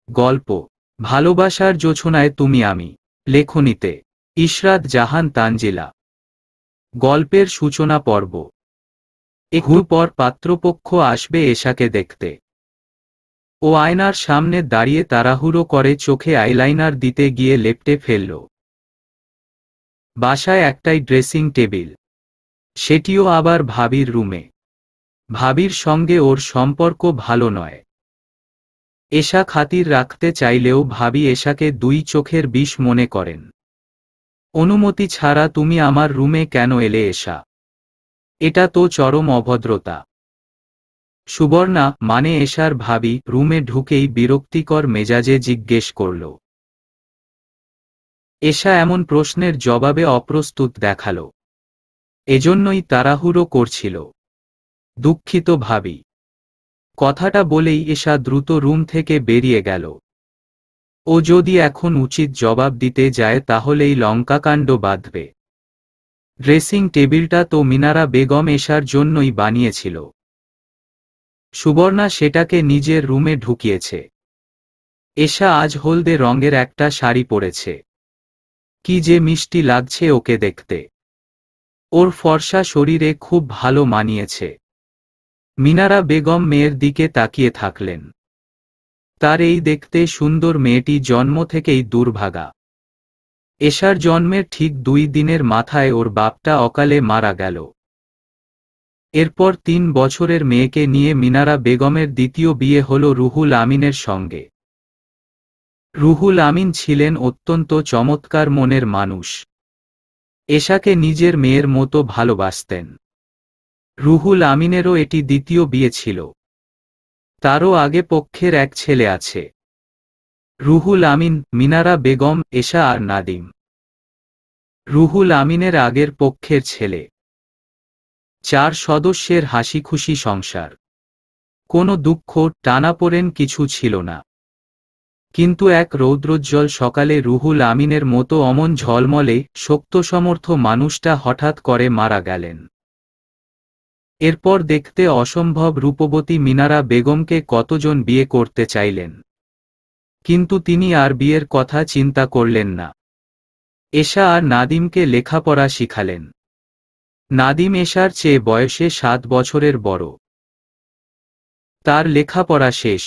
গল্প ভালোবাসার জোছনায় তুমি আমি। লেখনীতে ইশরাত জাহান তানজিলা। গল্পের সূচনা পর্ব। একটু পর পাত্রপক্ষ আসবে এশাকে দেখতে। ও আয়নার সামনে দাঁড়িয়ে তাড়াহুড়ো করে চোখে আইলাইনার দিতে গিয়ে লেপটে ফেলল। বাসায় একটাই ড্রেসিং টেবিল, সেটিও আবার ভাবির রুমে। ভাবির সঙ্গে ওর সম্পর্ক ভালো নয়। এশা খাতির রাখতে চাইলেও ভাবি এশাকে দুই চোখের বিষ মনে করেন। অনুমতি ছাড়া তুমি আমার রুমে কেন এলে এশা? এটা তো চরম অভদ্রতা। সুবর্ণা মানে এশার ভাবি রুমে ঢুকেই বিরক্তিকর মেজাজে জিজ্ঞেস করল। এশা এমন প্রশ্নের জবাবে অপ্রস্তুত দেখাল। এজন্যই তাড়াহুড়ো করছিল। দুঃখিত ভাবি। কথাটা বলেই এশা দ্রুত রুম থেকে বেরিয়ে গেল। ও যদি এখন উচিত জবাব দিতে যায় তাহলেই লঙ্কাকাণ্ড বাঁধবে। ড্রেসিং টেবিলটা তো মিনারা বেগম এশার জন্যই বানিয়েছিল। সুবর্ণা সেটাকে নিজের রুমে ঢুকিয়েছে। এশা আজ হলদে রঙের একটা শাড়ি পরেছে। কি যে মিষ্টি লাগছে ওকে দেখতে। ওর ফর্সা শরীরে খুব ভালো মানিয়েছে। মিনারা বেগম মেয়ের দিকে তাকিয়ে থাকলেন। তার এই দেখতে সুন্দর মেয়েটি জন্ম থেকেই দুর্ভাগা। এশার জন্মের ঠিক 2 দিনের মাথায় ওর বাপটা অকালে মারা গেল। এরপর 3 বছরের মেয়েকে নিয়ে মিনারা বেগমের দ্বিতীয় বিয়ে হল রুহুল আমিনের সঙ্গে। রুহুল আমিন ছিলেন অত্যন্ত চমৎকার মনের মানুষ। এশাকে নিজের মেয়ের মতো ভালোবাসতেন। রুহুল আমিনেরও এটি দ্বিতীয় বিয়ে ছিল। তারও আগে পক্ষের এক ছেলে আছে। রুহুল আমিন, মিনারা বেগম, এশা আর নাদিম। রুহুল আমিনের আগের পক্ষের ছেলে। 4 সদস্যের হাসিখুশি সংসার। কোনো দুঃখ টানাপোড়েন কিছু ছিল না। কিন্তু এক রৌদ্রোজ্জ্বল সকালে রুহুল আমিনের মতো অমন ঝলমলে শক্তসমর্থ মানুষটা হঠাৎ করে মারা গেলেন। এরপর দেখতে অসম্ভব রূপবতী মিনারা বেগমকে কতজন বিয়ে করতে চাইলেন, কিন্তু তিনি আর বিয়ের কথা চিন্তা করলেন না। এশা আর নাদিমকে লেখাপড়া শিখালেন। নাদিম এশার চেয়ে বয়সে 7 বছরের বড়। তার লেখাপড়া শেষ।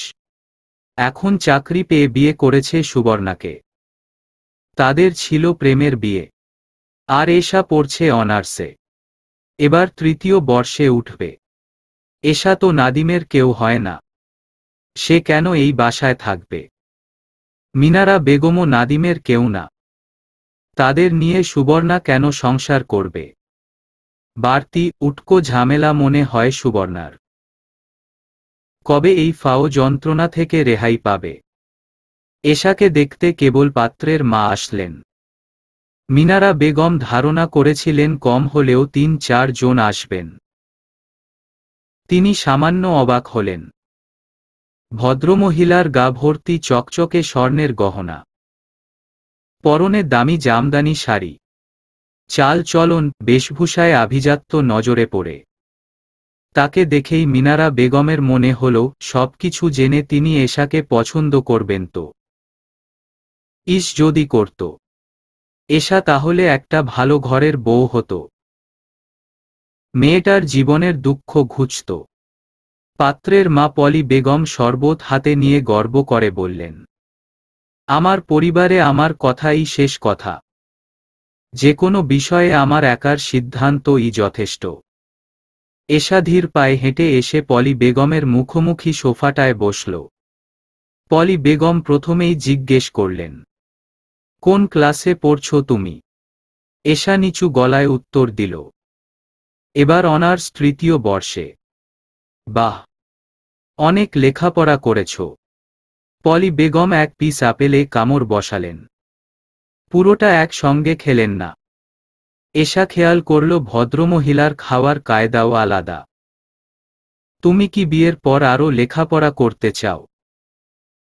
এখন চাকরি পেয়ে বিয়ে করেছে সুবর্ণাকে। তাদের ছিল প্রেমের বিয়ে। আর এশা পড়ছে অনার্সে। এবার 3য় বর্ষে উঠবে। এশা তো নাদিমের কেউ হয় না। সে কেন এই বাসায় থাকবে? মিনারা বেগমও নাদিমের কেউ না। তাদের নিয়ে সুবর্ণা কেন সংসার করবে? বাড়তি উটকো ঝামেলা মনে হয় সুবর্ণার। কবে এই ফাও যন্ত্রণা থেকে রেহাই পাবে? এশাকে দেখতে কেবল পাত্রের মা আসলেন। মিনারা বেগম ধারণা করেছিলেন কম হলেও 3-4 জন আসবেন। তিনি সামান্য অবাক হলেন। ভদ্রমহিলার গা ভর্তি চকচকে স্বর্ণের গহনা। পরনে দামি জামদানি শাড়ি। চাল চলন বেশভূষায় আভিজাত্য নজরে পড়ে। তাকে দেখেই মিনারা বেগমের মনে হল সবকিছু জেনে তিনি এশাকে পছন্দ করবেন তো। ইস যদি করত। এশা তাহলে একটা ভালো ঘরের বউ হতো। মেয়েটার জীবনের দুঃখ ঘুচত। পাত্রের মা পলি বেগম শরবত হাতে নিয়ে গর্ব করে বললেন, আমার পরিবারে আমার কথাই শেষ কথা। যে কোনো বিষয়ে আমার একার সিদ্ধান্তই যথেষ্ট। এশা ধীর পায়ে হেঁটে এসে পলি বেগমের মুখোমুখি সোফাটায় বসল। পলি বেগম প্রথমেই জিজ্ঞেস করলেন, কোন ক্লাসে পড়ছো তুমি? এশা নিচু গলায় উত্তর দিল, এবার অনার্স 3য় বর্ষে। বাহ, অনেক লেখাপড়া করেছ। পলি বেগম এক পিস আপেলে কামড় বসালেন। পুরোটা একসঙ্গে খেলেন না। এশা খেয়াল করল ভদ্রমহিলার খাওয়ার কায়দাও আলাদা। তুমি কি বিয়ের পর আরও লেখাপড়া করতে চাও?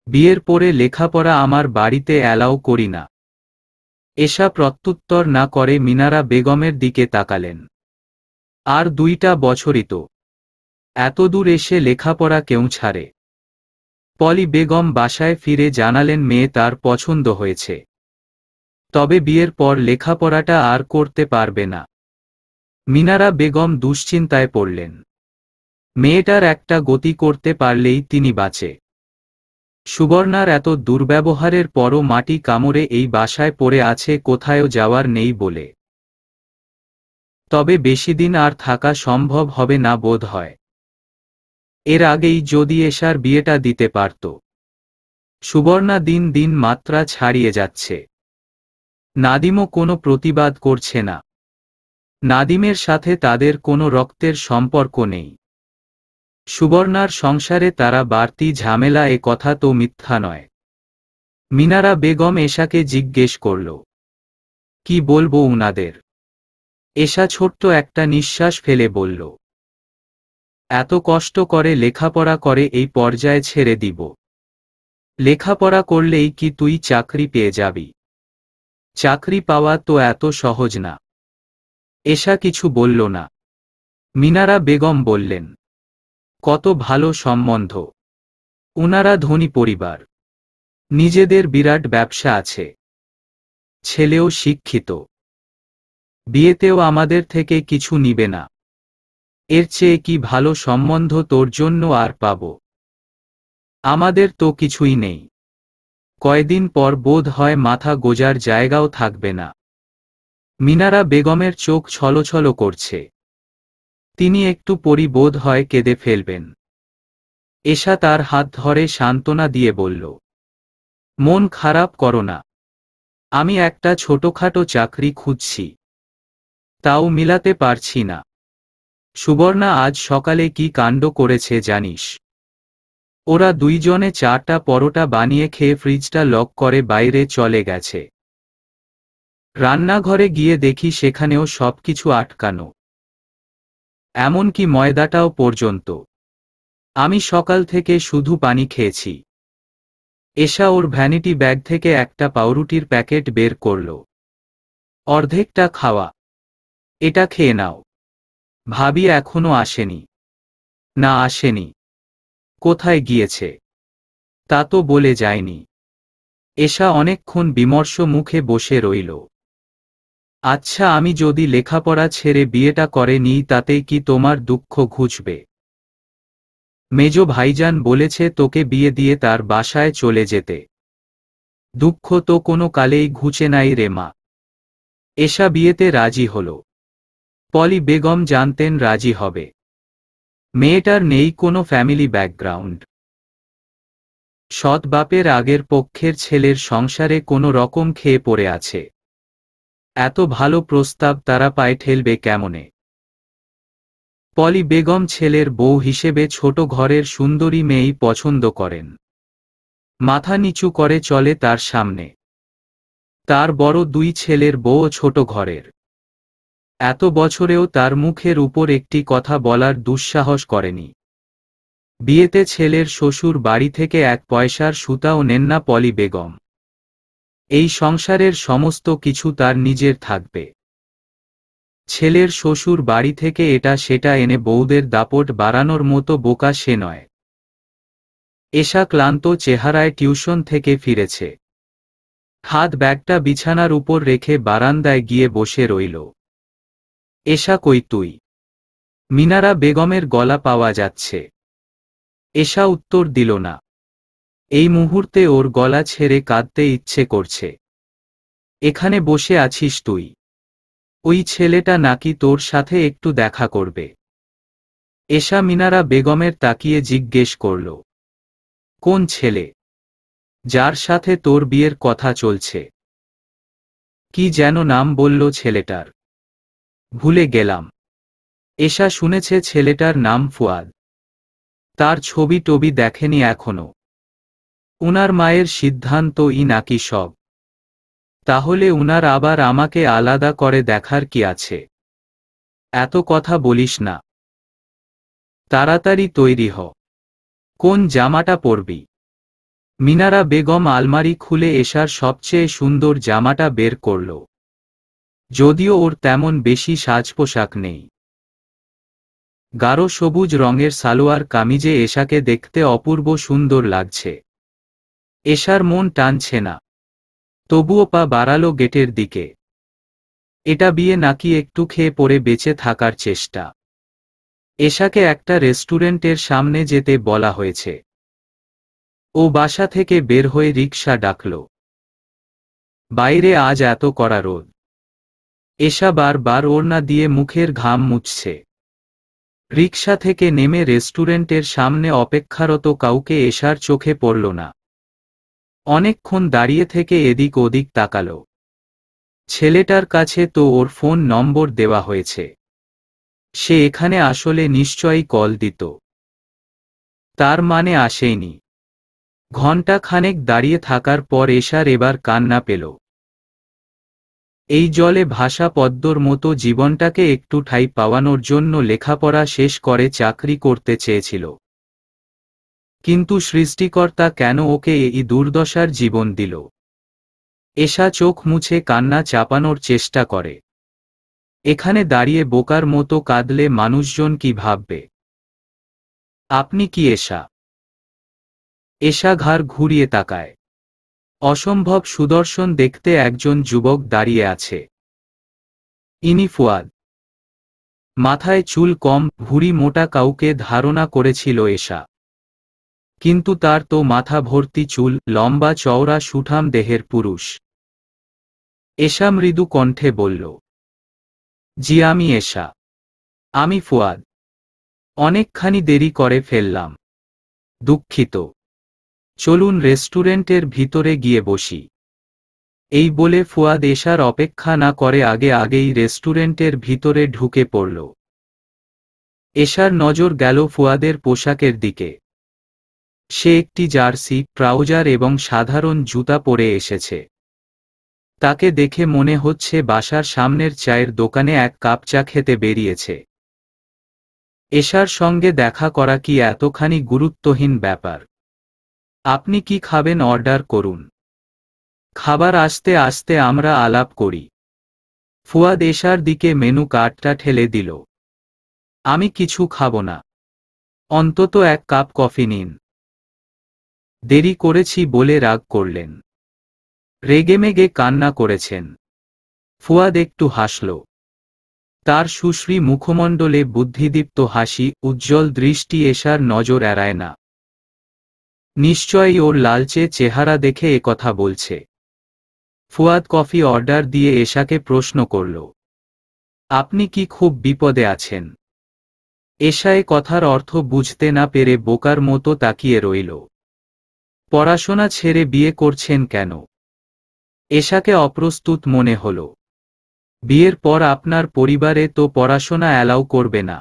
বিয়ের পরে লেখাপড়া আমার বাড়িতে অ্যালাউ করি না। এশা প্রত্যুত্তর না করে মিনারা বেগমের দিকে তাকালেন। আর 2টা বছরই তো। এত দূর এসে লেখাপড়া কেউ ছাড়ে? পলি বেগম বাসায় ফিরে জানালেন মেয়ে তার পছন্দ হয়েছে, তবে বিয়ের পর লেখাপড়াটা আর করতে পারবে না। মিনারা বেগম দুশ্চিন্তায় পড়লেন। মেয়েটার একটা গতি করতে পারলেই তিনি বাঁচে। সুবর্ণার এত দুর্ব্যবহারের পরও মাটি কামড়ে এই বাসায় পড়ে আছে, কোথায়ও যাওয়ার নেই বলে। তবে বেশিদিন আর থাকা সম্ভব হবে না বোধ হয়। এর আগেই যদি এশার বিয়েটা দিতে পারত। সুবর্ণা দিন দিন মাত্রা ছাড়িয়ে যাচ্ছে। নাদিমও কোনো প্রতিবাদ করছে না। নাদিমের সাথে তাদের কোনো রক্তের সম্পর্ক নেই। সুবর্ণার সংসারে তারা বাড়তি ঝামেলা, এ কথা তো মিথ্যা নয়। মিনারা বেগম এশাকে জিজ্ঞেস করল, কি বলবো উনাদের? এশা ছোট্ট একটা নিঃশ্বাস ফেলে বলল, এত কষ্ট করে লেখাপড়া করে এই পর্যায়ে ছেড়ে দিব? লেখাপড়া করলেই কি তুই চাকরি পেয়ে যাবি? চাকরি পাওয়া তো এত সহজ না। এশা কিছু বলল না। মিনারা বেগম বললেন, কত ভালো সম্বন্ধ। উনারা ধনী পরিবার, নিজেদের বিরাট ব্যবসা আছে, ছেলেও শিক্ষিত, বিয়েতেও আমাদের থেকে কিছু নিবে না। এর চেয়ে কি ভালো সম্বন্ধ তোর জন্য আর পাব? আমাদের তো কিছুই নেই। কয়দিন পর বোধ হয় মাথা গোজার জায়গাও থাকবে না। মিনারা বেগমের চোখ ছলছল করছে। তিনি একটু পরই বোধ হয় কেঁদে ফেলবেন। এশা তার হাত ধরে সান্ত্বনা দিয়ে বলল, মন খারাপ করো না। আমি একটা ছোটখাটো চাকরি খুঁজছি, তাও মিলাতে পারছি না। সুবর্ণা আজ সকালে কি কাণ্ড করেছে জানিস? ওরা দুইজনে 4টা পরোটা বানিয়ে খেয়ে ফ্রিজটা লক করে বাইরে চলে গেছে। রান্নাঘরে গিয়ে দেখি সেখানেও সবকিছু আটকানো, এমনকি ময়দাটাও পর্যন্ত। আমি সকাল থেকে শুধু পানি খেয়েছি। এশা ওর ভ্যানিটি ব্যাগ থেকে একটা পাউরুটির প্যাকেট বের করল। অর্ধেকটা খাওয়া, এটা খেয়ে নাও। ভাবি এখনো আসেনি? না, আসেনি। কোথায় গিয়েছে তা তো বলে যায়নি। এশা অনেকক্ষণ বিমর্ষ মুখে বসে রইল। আচ্ছা, আমি যদি লেখাপড়া ছেড়ে বিয়েটা করে নিই তাতেই কি তোমার দুঃখ ঘুচবে? মেজ ভাইজান বলেছে তোকে বিয়ে দিয়ে তার বাসায় চলে যেতে। দুঃখ তো কোনো কালেই ঘুচে নাই রে মা। এশা বিয়েতে রাজি হল। পলি বেগম জানতেন রাজি হবে। মেয়েটার নেই কোনো ফ্যামিলি ব্যাকগ্রাউন্ড। সৎ বাপের আগের পক্ষের ছেলের সংসারে কোনো রকম খেয়ে পড়ে আছে। এত ভালো প্রস্তাব তারা পায়ে ঠেলবে কেমনে? পলি বেগম ছেলের বউ হিসেবে ছোট ঘরের সুন্দরী মেয়েই পছন্দ করেন। মাথা নিচু করে চলে তার সামনে। তার বড় 2 ছেলের বউ ছোট ঘরের। এত বছরেও তার মুখের উপর একটি কথা বলার দুঃসাহস করেনি। বিয়েতে ছেলের শ্বশুর বাড়ি থেকে 1 পয়সার সুতাও নেন না পলি বেগম। এই সংসারের সমস্ত কিছু তার নিজের থাকবে। ছেলের শ্বশুর বাড়ি থেকে এটা সেটা এনে বউদের দাপট বাড়ানোর মতো বোকা সে নয়। এশা ক্লান্ত চেহারায় টিউশন থেকে ফিরেছে। হাত ব্যাগটা বিছানার উপর রেখে বারান্দায় গিয়ে বসে রইল। এশা, কই তুই? মিনারা বেগমের গলা পাওয়া যাচ্ছে। এশা উত্তর দিল না। এই মুহূর্তে ওর গলা ছেড়ে কাঁদতে ইচ্ছে করছে। এখানে বসে আছিস তুই? ওই ছেলেটা নাকি তোর সাথে একটু দেখা করবে? এশা মিনারা বেগমের তাকিয়ে জিজ্ঞেস করল, কোন ছেলে? যার সাথে তোর বিয়ের কথা চলছে? কি যেন নাম বলল ছেলেটার? ভুলে গেলাম। এশা শুনেছে ছেলেটার নাম ফুয়াদ। তার ছবি টবি দেখেনি এখনো। উনার মায়ের সিদ্ধান্তই নাকি সব। তাহলে উনার আবার আমাকে আলাদা করে দেখার কি আছে? এত কথা বলিস না। তাড়াতাড়ি তৈরি হ। কোন জামাটা পরবি? মিনারা বেগম আলমারি খুলে এশার সবচেয়ে সুন্দর জামাটা বের করল। যদিও ওর তেমন বেশি সাজপোশাক নেই। গাঢ় সবুজ রঙের সালোয়ার কামিজে এশাকে দেখতে অপূর্ব সুন্দর লাগছে। এশার মন টানছে না, তবুও পা বাড়ালো গেটের দিকে। এটা বিয়ে নাকি একটু খেয়ে পড়ে বেঁচে থাকার চেষ্টা? এশাকে একটা রেস্টুরেন্টের সামনে যেতে বলা হয়েছে। ও বাসা থেকে বের হয়ে রিকশা ডাকল। বাইরে আজ এত কড়া রোদ। এশা বারবার ওড়না দিয়ে মুখের ঘাম মুছছে। রিকশা থেকে নেমে রেস্টুরেন্টের সামনে অপেক্ষারত কাউকে এশার চোখে পড়ল না। অনেকক্ষণ দাঁড়িয়ে থেকে এদিক ওদিক তাকাল। ছেলেটার কাছে তো ওর ফোন নম্বর দেওয়া হয়েছে। সে এখানে আসলে নিশ্চয়ই কল দিত। তার মানে আসেনি। ঘণ্টা খানেক দাঁড়িয়ে থাকার পর এশার এবার কান্না পেল। এই জলে ভাসা পদ্মর মতো জীবনটাকে একটু ঠাঁই পাওয়ানোর জন্য লেখাপড়া শেষ করে চাকরি করতে চেয়েছিল। কিন্তু সৃষ্টিকর্তা কেন ওকে এই দুর্দশার জীবন দিল? এশা চোখ মুছে কান্না চাপানোর চেষ্টা করে। এখানে দাঁড়িয়ে বোকার মতো কাঁদলে মানুষজন কি ভাববে? আপনি কি এশা? এশা ঘাড় ঘুরিয়ে তাকায়। অসম্ভব সুদর্শন দেখতে একজন যুবক দাঁড়িয়ে আছে। ইনি ফুয়াদ। মাথায় চুল কম, ভুঁড়ি মোটা। কাউকে ধারণা করেছিল এশা, কিন্তু তার তো মাথা ভর্তি চুল, লম্বা চওড়া সুঠাম দেহের পুরুষ। এশা মৃদু কণ্ঠে বলল, জি আমি এশা। আমি ফুয়াদ। অনেকখানি দেরি করে ফেললাম, দুঃখিত। চলুন রেস্টুরেন্টের ভিতরে গিয়ে বসি। এই বলে ফুয়াদ এশার অপেক্ষা না করে আগেই রেস্টুরেন্টের ভিতরে ঢুকে পড়ল। এশার নজর গেল ফুয়াদের পোশাকের দিকে। সে একটি জার্সি, ট্রাউজার এবং সাধারণ জুতা পরে এসেছে। তাকে দেখে মনে হচ্ছে বাসার সামনের চায়ের দোকানে এক কাপ চা খেতে বেরিয়েছে। এশার সঙ্গে দেখা করা কি এতখানি গুরুত্বহীন ব্যাপার? আপনি কি খাবেন অর্ডার করুন। খাবার আসতে আসতে আমরা আলাপ করি। ফুয়াদ এশার দিকে মেনু কার্ডটা ঠেলে দিল। আমি কিছু খাব না, অন্তত এক কাপ কফি নিন। দেরি করেছি বলে রাগ করলেন? রেগেমেগে কান্না করেছেন? ফুয়াদ একটু হাসল। তার সুশ্রী মুখমণ্ডলে বুদ্ধিদীপ্ত হাসি, উজ্জ্বল দৃষ্টি এশার নজর এড়ায় না। নিশ্চয়ই ওর লালচে চেহারা দেখে একথা বলছে। ফুয়াদ কফি অর্ডার দিয়ে এশাকে প্রশ্ন করল, আপনি কি খুব বিপদে আছেন? এশা এ কথার অর্থ বুঝতে না পেরে বোকার মতো তাকিয়ে রইল। পড়াশোনা ছেড়ে বিয়ে করছেন কেন? এশাকে অপ্রস্তুত মনে হল। বিয়ের পর আপনার পরিবারে তো পড়াশোনা অ্যালাউ করবে না,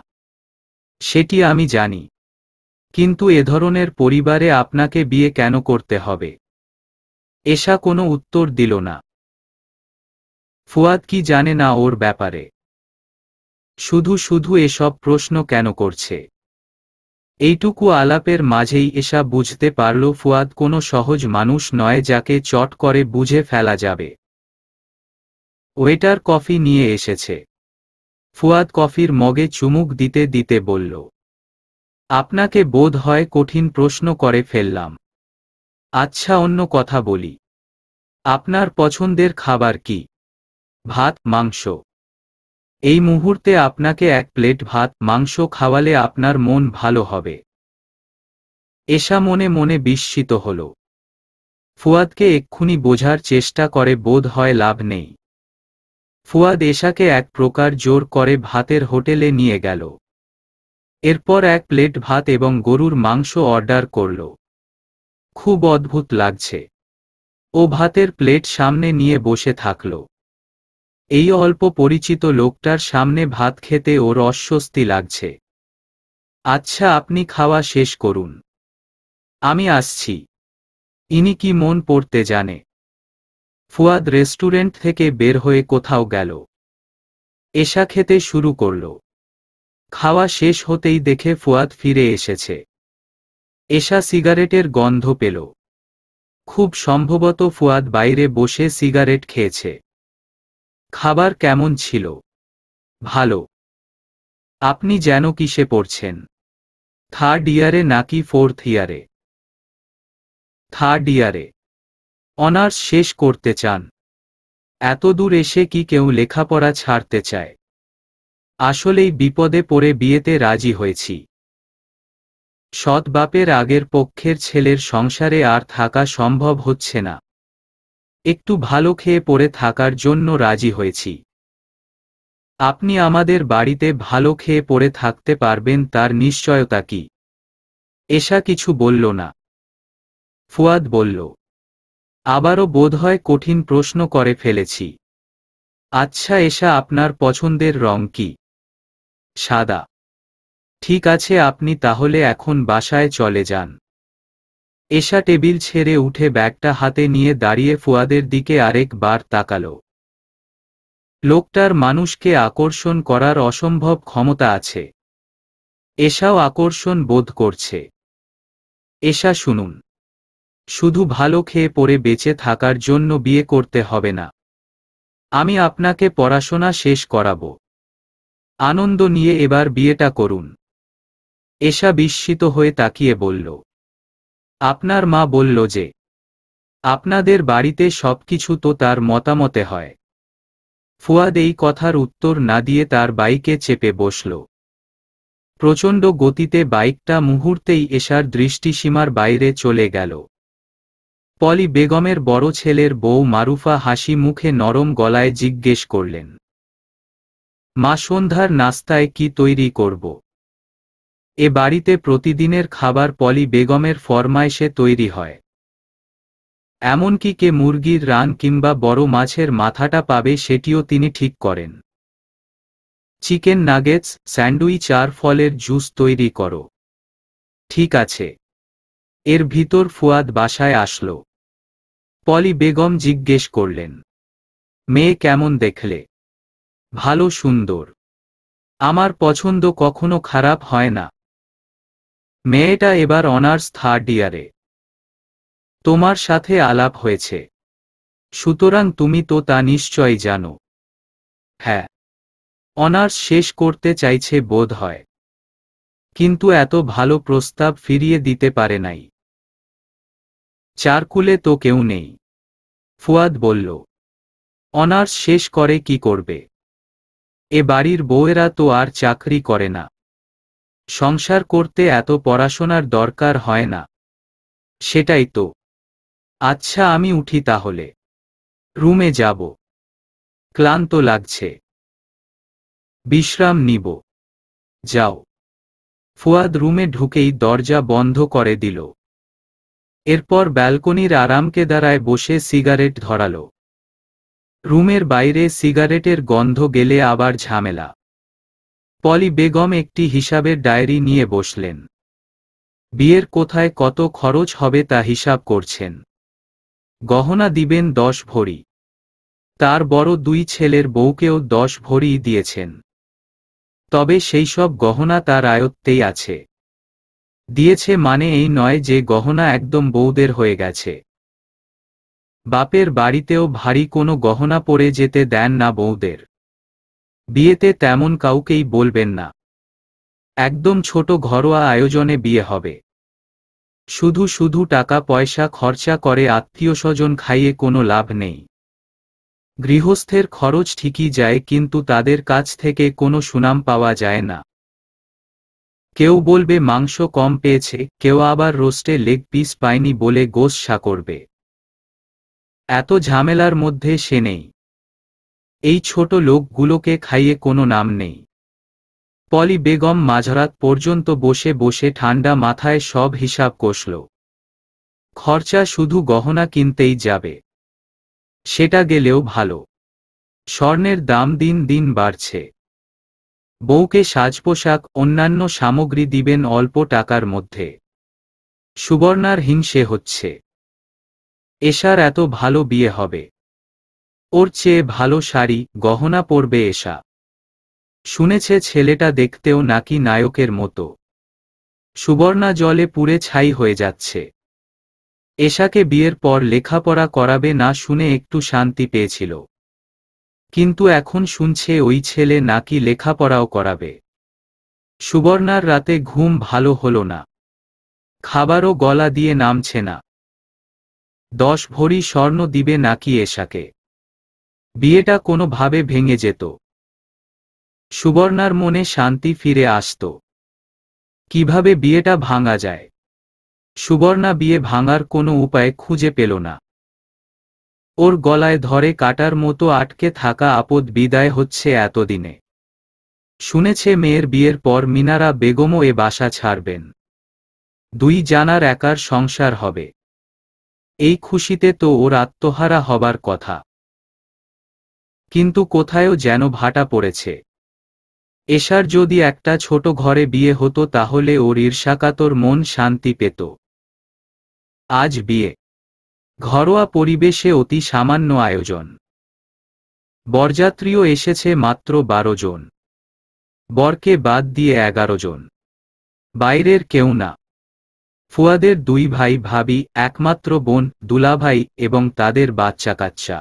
সেটি আমি জানি। কিন্তু এ ধরনের পরিবারে আপনাকে বিয়ে কেন করতে হবে? এশা কোনো উত্তর দিল না। ফুয়াদ কি জানে না ওর ব্যাপারে? শুধু শুধু এসব প্রশ্ন কেন করছে? এইটুকু আলাপের মাঝেই এশা বুঝতে পারল ফুয়াদ কোনো সহজ মানুষ নয় যাকে চট করে বুঝে ফেলা যাবে। ওয়েটার কফি নিয়ে এসেছে। ফুয়াদ কফির মগে চুমুক দিতে দিতে বলল, আপনাকে বোধ হয় কঠিন প্রশ্ন করে ফেললাম। আচ্ছা অন্য কথা বলি। আপনার পছন্দের খাবার কি? ভাত, মাংস? এই মুহূর্তে আপনাকে এক প্লেট ভাত মাংস খাওয়ালে আপনার মন ভালো হবে। এশা মনে মনে বিস্মিত হল। ফুয়াদকে এক্ষুনি বোঝার চেষ্টা করে বোধ হয় লাভ নেই। ফুয়াদ এশাকে এক প্রকার জোর করে ভাতের হোটেলে নিয়ে গেল। এরপর এক প্লেট ভাত এবং গরুর মাংস অর্ডার করল। খুব অদ্ভুত লাগছে। ও ভাতের প্লেট সামনে নিয়ে বসে থাকল। এই অল্প পরিচিত লোকটার সামনে ভাত খেতে ওর অস্বস্তি লাগছে। আচ্ছা আপনি খাওয়া শেষ করুন, আমি আসছি। ইনি কি মন পড়তে জানে? ফুয়াদ রেস্টুরেন্ট থেকে বের হয়ে কোথাও গেল। এশা খেতে শুরু করল। খাওয়া শেষ হতেই দেখে ফুয়াদ ফিরে এসেছে। এশা সিগারেটের গন্ধ পেল। খুব সম্ভবত ফুয়াদ বাইরে বসে সিগারেট খেয়েছে। খাবার কেমন ছিল? ভালো। আপনি যেন কিসে পড়ছেন? থার্ড ইয়ারে নাকি ফোর্থ ইয়ারে? থার্ড ইয়ারে। অনার্স শেষ করতে চান? এত দূর এসে কি কেউ লেখাপড়া ছাড়তে চায়? আসলেই বিপদে পড়ে বিয়েতে রাজি হয়েছি। সৎ বাপের আগের পক্ষের ছেলের সংসারে আর থাকা সম্ভব হচ্ছে না। একটু ভালো খেয়ে পড়ে থাকার জন্য রাজি হয়েছি। আপনি আমাদের বাড়িতে ভালো খেয়ে পড়ে থাকতে পারবেন তার নিশ্চয়তা কি? এশা কিছু বলল না। ফুয়াদ বলল, আবারও বোধহয় কঠিন প্রশ্ন করে ফেলেছি। আচ্ছা এশা, আপনার পছন্দের রং কি? সাদা। ঠিক আছে, আপনি তাহলে এখন বাসায় চলে যান। এশা টেবিল ছেড়ে উঠে ব্যাগটা হাতে নিয়ে দাঁড়িয়ে ফুয়াদের দিকে আরেকবার তাকালো। লোকটার মানুষকে আকর্ষণ করার অসম্ভব ক্ষমতা আছে। এশাও আকর্ষণ বোধ করছে। এশা শুনুন, শুধু ভালো খেয়ে পড়ে বেঁচে থাকার জন্য বিয়ে করতে হবে না। আমি আপনাকে পড়াশোনা শেষ করাবো। আনন্দ নিয়ে এবার বিয়েটা করুন। এশা বিস্মিত হয়ে তাকিয়ে বলল, আপনার মা বলল যে আপনাদের বাড়িতে সবকিছু তো তার মতামতে হয়। ফুয়াদ এই কথার উত্তর না দিয়ে তার বাইকে চেপে বসল। প্রচণ্ড গতিতে বাইকটা মুহূর্তেই এশার দৃষ্টিসীমার বাইরে চলে গেল। পলি বেগমের বড় ছেলের বউ মারুফা হাসি মুখে নরম গলায় জিজ্ঞেস করলেন, মা সন্ধ্যার নাস্তায় কি তৈরি করব? এ বাড়িতে প্রতিদিনের খাবার পলি বেগমের ফরমাইশে তৈরি হয়। এমনকি কে মুরগির রান কিংবা বড় মাছের মাথাটা পাবে সেটিও তিনি ঠিক করেন। চিকেন নাগেটস, স্যান্ডউইচ আর ফলের জুস তৈরি করো। ঠিক আছে। এর ভিতর ফুয়াদ বাসায় আসলো। পলি বেগম জিজ্ঞেস করলেন, মেয়ে কেমন দেখলে? ভালো, সুন্দর। আমার পছন্দ কখনো খারাপ হয় না। মেয়েটা এবার অনার্স থার্ড ইয়ারে। তোমার সাথে আলাপ হয়েছে, সুতরাং তুমি তো তা নিশ্চয়ই জানো। হ্যাঁ, অনার্স শেষ করতে চাইছে বোধ হয়, কিন্তু এত ভালো প্রস্তাব ফিরিয়ে দিতে পারে নাই। চারকুলে তো কেউ নেই। ফুয়াদ বলল, অনার্স শেষ করে কি করবে? এ বাড়ির বউয়েরা তো আর চাকরি করে না। সংসার করতে এত পড়াশোনার দরকার হয় না। সেটাই তো। আচ্ছা আমি উঠি তাহলে, রুমে যাব, ক্লান্ত লাগছে, বিশ্রাম নিব। যাও। ফুয়াদ রুমে ঢুকেই দরজা বন্ধ করে দিল। এরপর ব্যালকনির আরামকেদারায় বসে সিগারেট ধরালো। রুমের বাইরে সিগারেটের গন্ধ গেলে আবার ঝামেলা। পলি বেগম একটি হিসাবের ডায়েরি নিয়ে বসলেন। বিয়ের কোথায় কত খরচ হবে তা হিসাব করছেন। গহনা দিবেন 10 ভরি। তার বড় দুই ছেলের বউকেও 10 ভরি দিয়েছেন। তবে সেই সব গহনা তার আয়ত্তেই আছে। দিয়েছে মানে এই নয় যে গহনা একদম বউদের হয়ে গেছে। বাপের বাড়িতেও ভারী কোনো গহনা পরে যেতে দেন না বউদের। বিয়েতে তেমন কাউকেই বলবেন না। একদম ছোট ঘরোয়া আয়োজনে বিয়ে হবে। শুধু শুধু টাকা পয়সা খরচা করে আত্মীয়স্বজন খাইয়ে কোনো লাভ নেই। গৃহস্থের খরচ ঠিকই যায়, কিন্তু তাদের কাছ থেকে কোনো সুনাম পাওয়া যায় না। কেউ বলবে মাংস কম পেয়েছে, কেউ আবার রোস্টে লেগ পিস পায়নি বলে গোস্বা করবে। এত ঝামেলার মধ্যে সে নেই। এই ছোট লোকগুলোকে খাইয়ে কোনো নাম নেই। পলি বেগম মাঝরাত পর্যন্ত বসে বসে ঠান্ডা মাথায় সব হিসাব কষল। খরচা শুধু গহনা কিনতেই যাবে। সেটা গেলেও ভালো। স্বর্ণের দাম দিন দিন বাড়ছে। বউকে সাজপোশাক অন্যান্য সামগ্রী দিবেন অল্প টাকার মধ্যে। সুবর্ণার হিংসে হচ্ছে। এশার এত ভালো বিয়ে হবে। ওর চেয়ে ভালো শাড়ি গহনা পরবে এশা। শুনেছে ছেলেটা দেখতেও নাকি নায়কের মতো। সুবর্ণা জলে পুড়ে ছাই হয়ে যাচ্ছে। এশাকে বিয়ের পর লেখাপড়া করাবে না শুনে একটু শান্তি পেয়েছিল, কিন্তু এখন শুনছে ওই ছেলে নাকি লেখাপড়াও করাবে। সুবর্ণার রাতে ঘুম ভালো হলো না, খাবারও গলা দিয়ে নামছে না। 10 ভরি স্বর্ণ দিবে নাকি এশাকে? বিয়েটা কোনোভাবে ভেঙে যেত। সুবর্ণার মনে শান্তি ফিরে আসত। কিভাবে বিয়েটা ভাঙা যায়? সুবর্ণা বিয়ে ভাঙার কোনো উপায় খুঁজে পেল না। ওর গলায় ধরে কাটার মতো আটকে থাকা আপদ বিদায় হচ্ছে এতদিনে। শুনেছে মেয়ের বিয়ের পর মিনারা বেগমও এ বাসা ছাড়বেন। 2 জানার একার সংসার হবে। এই খুশিতে তো ওর আত্মহারা হবার কথা। কিন্তু কোথায়ও যেন ভাটা পড়েছে। এশার যদি একটা ছোট ঘরে বিয়ে হতো তাহলে ওর ঈর্ষাকাতর মন শান্তি পেত। আজ বিয়ে। ঘরোয়া পরিবেশে অতি সামান্য আয়োজন। বরযাত্রীও এসেছে মাত্র 12 জন। বরকে বাদ দিয়ে 11 জন। বাইরের কেউ না। ফুয়াদের 2 ভাই ভাবি, একমাত্র বোন, দুলাভাই এবং তাদের বাচ্চা কাচ্চা।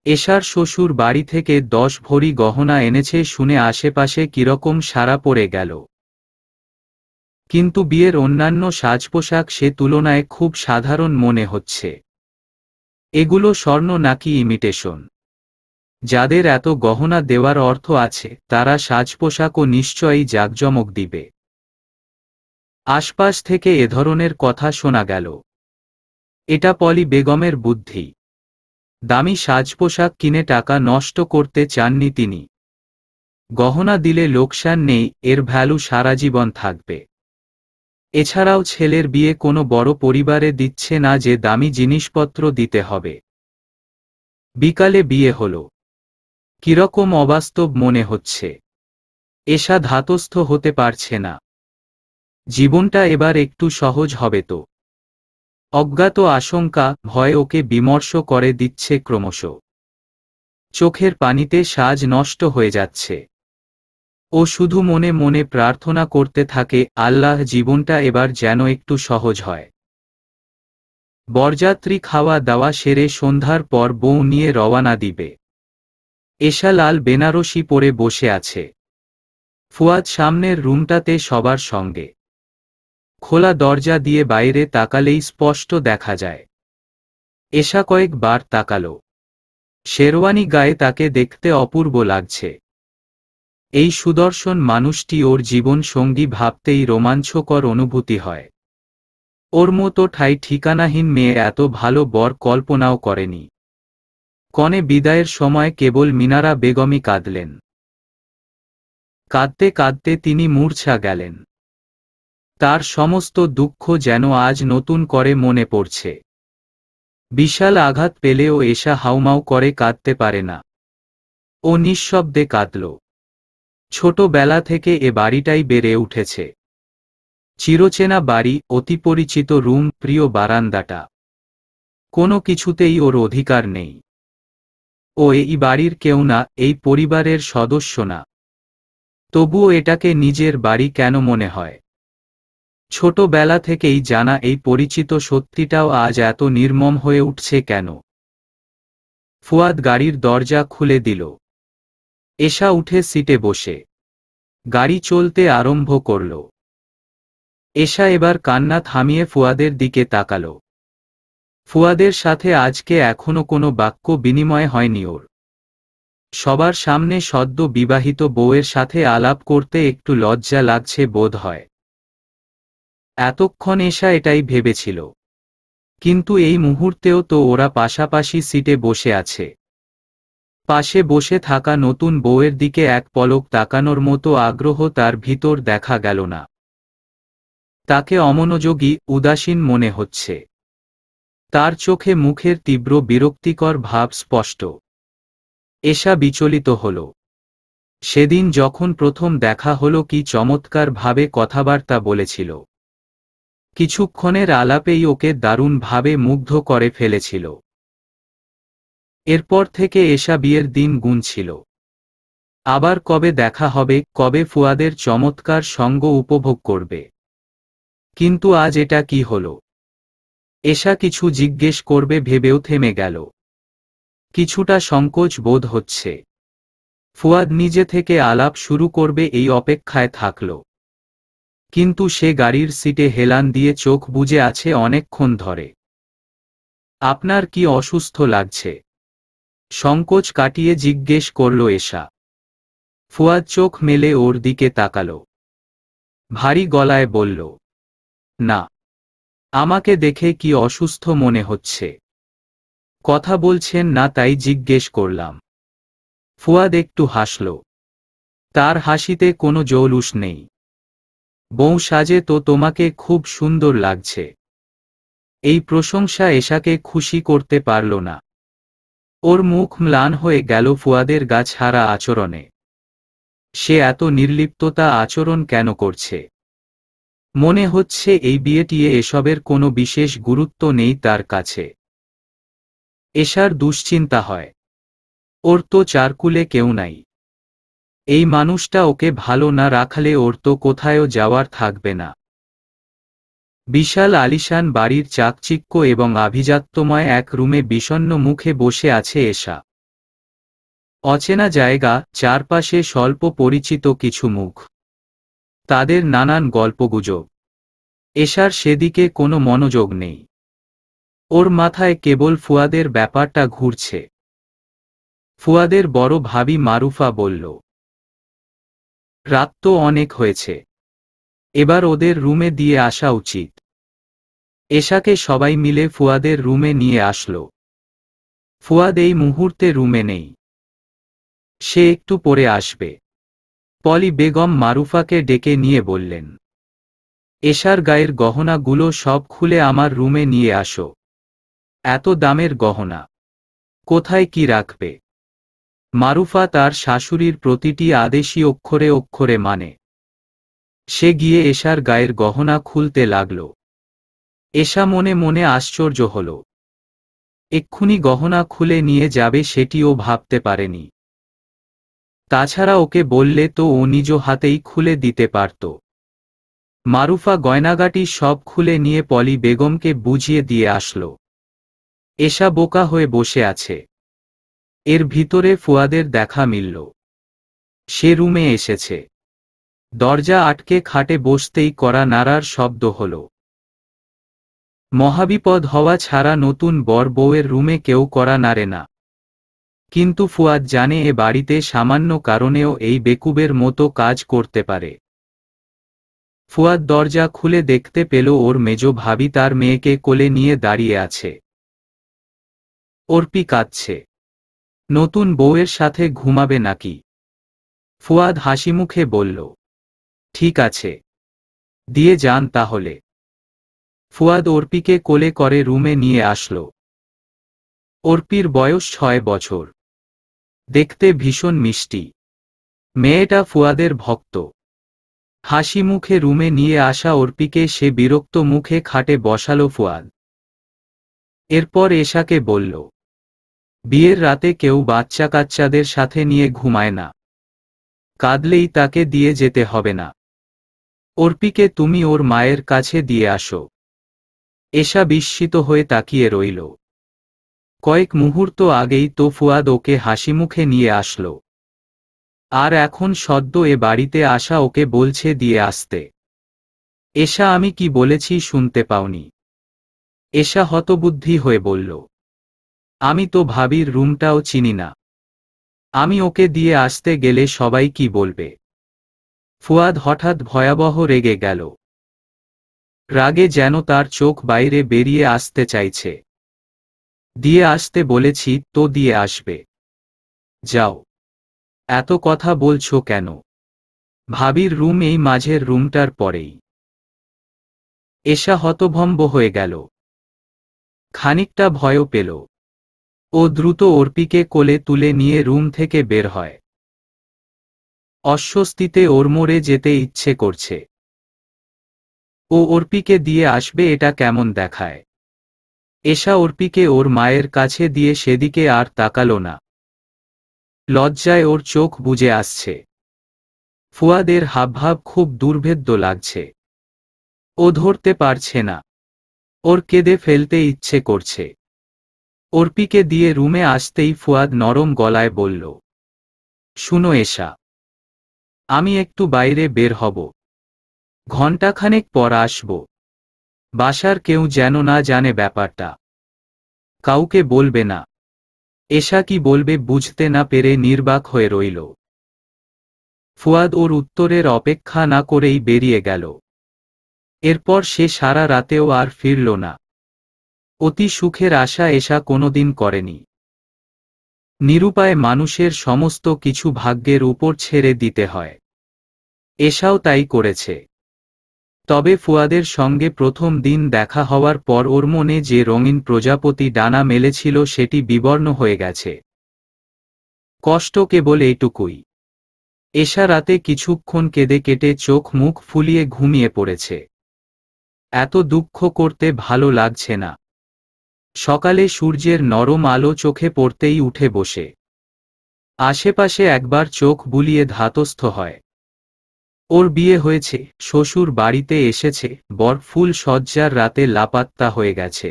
এশার শ্বশুর বাড়ি থেকে 10 ভরি গহনা এনেছে শুনে আশেপাশে কিরকম সাড়া পড়ে গেল। কিন্তু বিয়ের অন্যান্য সাজপোশাক সে তুলনায় খুব সাধারণ মনে হচ্ছে। এগুলো স্বর্ণ নাকি ইমিটেশন? যাদের এত গহনা দেওয়ার অর্থ আছে তারা সাজপোশাকও নিশ্চয়ই জাঁকজমক দিবে। আশপাশ থেকে এ ধরনের কথা শোনা গেল। এটা পলি বেগমের বুদ্ধি। দামি সাজপোশাক কিনে টাকা নষ্ট করতে চাননি তিনি। গহনা দিলে লোকসান নেই, এর ভ্যালু সারা জীবন থাকবে। এছাড়াও ছেলের বিয়ে কোনো বড় পরিবারে দিচ্ছে না যে দামি জিনিসপত্র দিতে হবে। বিকালে বিয়ে হলো। কিরকম অবাস্তব মনে হচ্ছে। এশা ধাতস্থ হতে পারছে না। জীবনটা এবার একটু সহজ হবে তো। অজ্ঞাত আশঙ্কা, ভয় ওকে বিমর্ষ করে দিচ্ছে ক্রমশ। চোখের পানিতে সাজ নষ্ট হয়ে যাচ্ছে। ও শুধু মনে মনে প্রার্থনা করতে থাকে, আল্লাহ জীবনটা এবার যেন একটু সহজ হয়। বরযাত্রী খাওয়া দাওয়া সেরে সন্ধ্যার পর বউ নিয়ে রওয়ানা দিবে। এশা লাল বেনারসি পরে বসে আছে। ফুয়াদ সামনের রুমটাতে সবার সঙ্গে। খোলা দরজা দিয়ে বাইরে তাকালেই স্পষ্ট দেখা যায়। এশা কয়েকবার তাকালো। শেরওয়ানি গায়ে তাকে দেখতে অপূর্ব লাগছে। এই সুদর্শন মানুষটি ওর জীবন সঙ্গী ভাবতেই রোমাঞ্চকর অনুভূতি হয়। ওর মতো ঠাই ঠিকানাহীন মেয়ে এত ভালো বর কল্পনাও করেনি। কনে বিদায়ের সময় কেবল মিনারা বেগমই কাঁদলেন। কাঁদতে কাঁদতে তিনি মূর্ছা গেলেন। তার সমস্ত দুঃখ যেন আজ নতুন করে মনে পড়ছে। বিশাল আঘাত পেলেও এশা হাউমাউ করে কাঁদতে পারে না। ও নিঃশব্দে কাঁদল। ছোটবেলা থেকে এ বাড়িটাই বেড়ে উঠেছে। চিরচেনা বাড়ি, অতি পরিচিত রুম, প্রিয় বারান্দাটা। কোনো কিছুতেই ওর অধিকার নেই। ও এই বাড়ির কেউ না, এই পরিবারের সদস্য না। তবুও এটাকে নিজের বাড়ি কেন মনে হয়? ছোটবেলা থেকেই জানা এই পরিচিত সত্যিটাও আজ এত নির্মম হয়ে উঠছে কেন? ফুয়াদ গাড়ির দরজা খুলে দিল। এশা উঠে সিটে বসে গাড়ি চলতে আরম্ভ করল। এশা এবার কান্না থামিয়ে ফুয়াদের দিকে তাকাল। ফুয়াদের সাথে আজকে এখনো কোনো বাক্য বিনিময় হয়নি ওর। সবার সামনে সদ্য বিবাহিত বউয়ের সাথে আলাপ করতে একটু লজ্জা লাগছে বোধ হয়। এতক্ষণ এশা এটাই ভেবেছিল। কিন্তু এই মুহূর্তেও তো ওরা পাশাপাশি সিটে বসে আছে। পাশে বসে থাকা নতুন বউয়ের দিকে এক পলক তাকানোর মতো আগ্রহ তার ভিতর দেখা গেল না। তাকে অমনোযোগী, উদাসীন মনে হচ্ছে। তার চোখে মুখের তীব্র বিরক্তিকর ভাব স্পষ্ট। এশা বিচলিত হল। সেদিন যখন প্রথম দেখা হলো কি চমৎকার ভাবে কথাবার্তা বলেছিল। কিছুক্ষণের আলাপেই ওকে দারুণভাবে মুগ্ধ করে ফেলেছিল। এরপর থেকে এশা বিয়ের দিন গুনছিল। আবার কবে দেখা হবে, কবে ফুয়াদের চমৎকার সঙ্গ উপভোগ করবে। কিন্তু আজ এটা কি হলো? এশা কিছু জিজ্ঞেস করবে ভেবেও থেমে গেল। কিছুটা সংকোচ বোধ হচ্ছে। ফুয়াদ নিজে থেকে আলাপ শুরু করবে এই অপেক্ষায় থাকল। কিন্তু সে গাড়ির সিটে হেলান দিয়ে চোখ বুজে আছে অনেকক্ষণ ধরে। আপনার কি অসুস্থ লাগছে? সংকোচ কাটিয়ে জিজ্ঞেস করল এশা। ফুয়াদ চোখ মেলে ওর দিকে তাকাল। ভারী গলায় বলল, না। আমাকে দেখে কি অসুস্থ মনে হচ্ছে? কথা বলছেন না তাই জিজ্ঞেস করলাম। ফুয়াদ একটু হাসল। তার হাসিতে কোনো জৌলুস নেই। বউ সাজে তো তোমাকে খুব সুন্দর লাগছে। এই প্রশংসা এশাকে খুশি করতে পারল না। ওর মুখ ম্লান হয়ে গেল ফুয়াদের গা ছাড়া আচরণে। সে এত নির্লিপ্ততা আচরণ কেন করছে? মনে হচ্ছে এই বিয়েটিয়ে এসবের কোনো বিশেষ গুরুত্ব নেই তার কাছে। এশার দুশ্চিন্তা হয়। ওর তো চারকুলে কেউ নাই। এই মানুষটা ওকে ভালো না রাখলে ওর তো কোথায়ও যাওয়ার থাকবে না। বিশাল আলিশান বাড়ির চাকচিক্য এবং আভিজাত্যময় এক রুমে বিষণ্ণ মুখে বসে আছে এশা। অচেনা জায়গা, চারপাশে স্বল্প পরিচিত কিছু মুখ। তাদের নানান গল্পগুজব। এশার সেদিকে কোনো মনোযোগ নেই। ওর মাথায় কেবল ফুয়াদের ব্যাপারটা ঘুরছে। ফুয়াদের বড় ভাবি মারুফা বলল, রাত তো অনেক হয়েছে, এবার ওদের রুমে দিয়ে আসা উচিত। এশাকে সবাই মিলে ফুয়াদের রুমে নিয়ে আসলো। ফুয়াদ এই মুহূর্তে রুমে নেই। সে একটু পরে আসবে। পলি বেগম মারুফাকে ডেকে নিয়ে বললেন, এশার গায়ের গহনাগুলো সব খুলে আমার রুমে নিয়ে আসো। এত দামের গহনা কোথায় কি রাখবে? মারুফা তার শাশুড়ির প্রতিটি আদেশই অক্ষরে অক্ষরে মানে। সে গিয়ে এশার গায়ের গহনা খুলতে লাগল। এশা মনে মনে আশ্চর্য হল। এক্ষুনি গহনা খুলে নিয়ে যাবে সেটিও ভাবতে পারেনি। তাছাড়া ওকে বললে তো ও নিজ হাতেই খুলে দিতে পারত। মারুফা গয়নাগাটি সব খুলে নিয়ে পলি বেগমকে বুঝিয়ে দিয়ে আসল। এশা বোকা হয়ে বসে আছে। এর ভিতরে ফুয়াদের দেখা মিলল। সে রুমে এসেছে। দরজা আটকে খাটে বসতেই কড়া নাড়ার শব্দ হল। মহাবিপদ হওয়া ছাড়া নতুন বর বউয়ের রুমে কেউ কড়া নাড়ে না। কিন্তু ফুয়াদ জানে এ বাড়িতে সামান্য কারণেও এই বেকুবের মতো কাজ করতে পারে। ফুয়াদ দরজা খুলে দেখতে পেল ওর মেজ ভাবি তার মেয়েকে কোলে নিয়ে দাঁড়িয়ে আছে। অর্পি কাঁদছে। নতুন বউয়ের সাথে ঘুমাবে নাকি? ফুয়াদ হাসিমুখে বলল, ঠিক আছে, দিয়ে যান তাহলে। ফুয়াদ অর্পিকে কোলে করে রুমে নিয়ে আসল। অর্পির বয়স 6 বছর। দেখতে ভীষণ মিষ্টি। মেয়েটা ফুয়াদের ভক্ত। হাসি মুখে রুমে নিয়ে আসা অর্পিকে সে বিরক্ত মুখে খাটে বসালো ফুয়াদ। এরপর এশাকে বলল, বিয়ের রাতে কেউ বাচ্চা কাচ্চাদের সাথে নিয়ে ঘুমায় না। কাঁদলেই তাকে দিয়ে যেতে হবে না। অর্পিকে তুমি ওর মায়ের কাছে দিয়ে আসো। এশা বিস্মিত হয়ে তাকিয়ে রইল। কয়েক মুহূর্ত আগেই তো ফুয়াদ ওকে হাসিমুখে নিয়ে আসলো। আর এখন সদ্য এ বাড়িতে আসা ওকে বলছে দিয়ে আসতে। এশা আমি কি বলেছি শুনতে পাওনি? এশা হতবুদ্ধি হয়ে বলল, আমি তো ভাবির রুমটাও চিনি না। আমি ওকে দিয়ে আসতে গেলে সবাই কি বলবে? ফুয়াদ হঠাৎ ভয়াবহ রেগে গেল। রাগে যেন তার চোখ বাইরে বেরিয়ে আসতে চাইছে। দিয়ে আসতে বলেছি তো দিয়ে আসবে। যাও। এত কথা বলছো কেন? ভাবির রুম এই মাঝের রুমটার পরেই। এশা হতভম্ব হয়ে গেল। খানিকটা ভয়ও পেল। ও দ্রুত অর্পিকে কোলে তুলে নিয়ে রুম থেকে বের হয়। অস্বস্তিতে ওর মরে যেতে ইচ্ছে করছে। ও অর্পিকে দিয়ে আসবে এটা কেমন দেখায়? এশা অর্পিকে ওর মায়ের কাছে দিয়ে সেদিকে আর তাকালো না। লজ্জায় ওর চোখ বুজে আসছে। ফুয়াদের হাবভাব খুব দুর্ভেদ্য লাগছে। ও ধরতে পারছে না। ওর কেঁদে ফেলতে ইচ্ছে করছে। অর্পিকে দিয়ে রুমে আসতেই ফুয়াদ নরম গলায় বলল, শুনো এশা, আমি একটু বাইরে বের হব, ঘণ্টাখানেক পর আসব। বাসার কেউ যেন না জানে ব্যাপারটা। কাউকে বলবে না। এশা কি বলবে বুঝতে না পেরে নির্বাক হয়ে রইল। ফুয়াদ ওর উত্তরের অপেক্ষা না করেই বেরিয়ে গেল। এরপর সে সারা রাতেও আর ফিরল না। অতি সুখের আশা এশা কোনোদিন করেনি। নিরুপায় মানুষের সমস্ত কিছু ভাগ্যের উপর ছেড়ে দিতে হয়। এশাও তাই করেছে। তবে ফুয়াদের সঙ্গে প্রথম দিন দেখা হওয়ার পর ওর মনে যে রঙিন প্রজাপতি ডানা মেলেছিল সেটি বিবর্ণ হয়ে গেছে। কষ্ট কেবল এইটুকুই। এশা রাতে কিছুক্ষণ কেঁদে কেটে চোখ মুখ ফুলিয়ে ঘুমিয়ে পড়েছে। এত দুঃখ করতে ভালো লাগছে না। সকালে সূর্যের নরম আলো চোখে পড়তেই উঠে বসে আশেপাশে একবার চোখ বুলিয়ে ধাতস্থ হয়। ওর বিয়ে হয়েছে, শ্বশুর বাড়িতে এসেছে, বর ফুল সজ্জার রাতে লাপাত্তা হয়ে গেছে।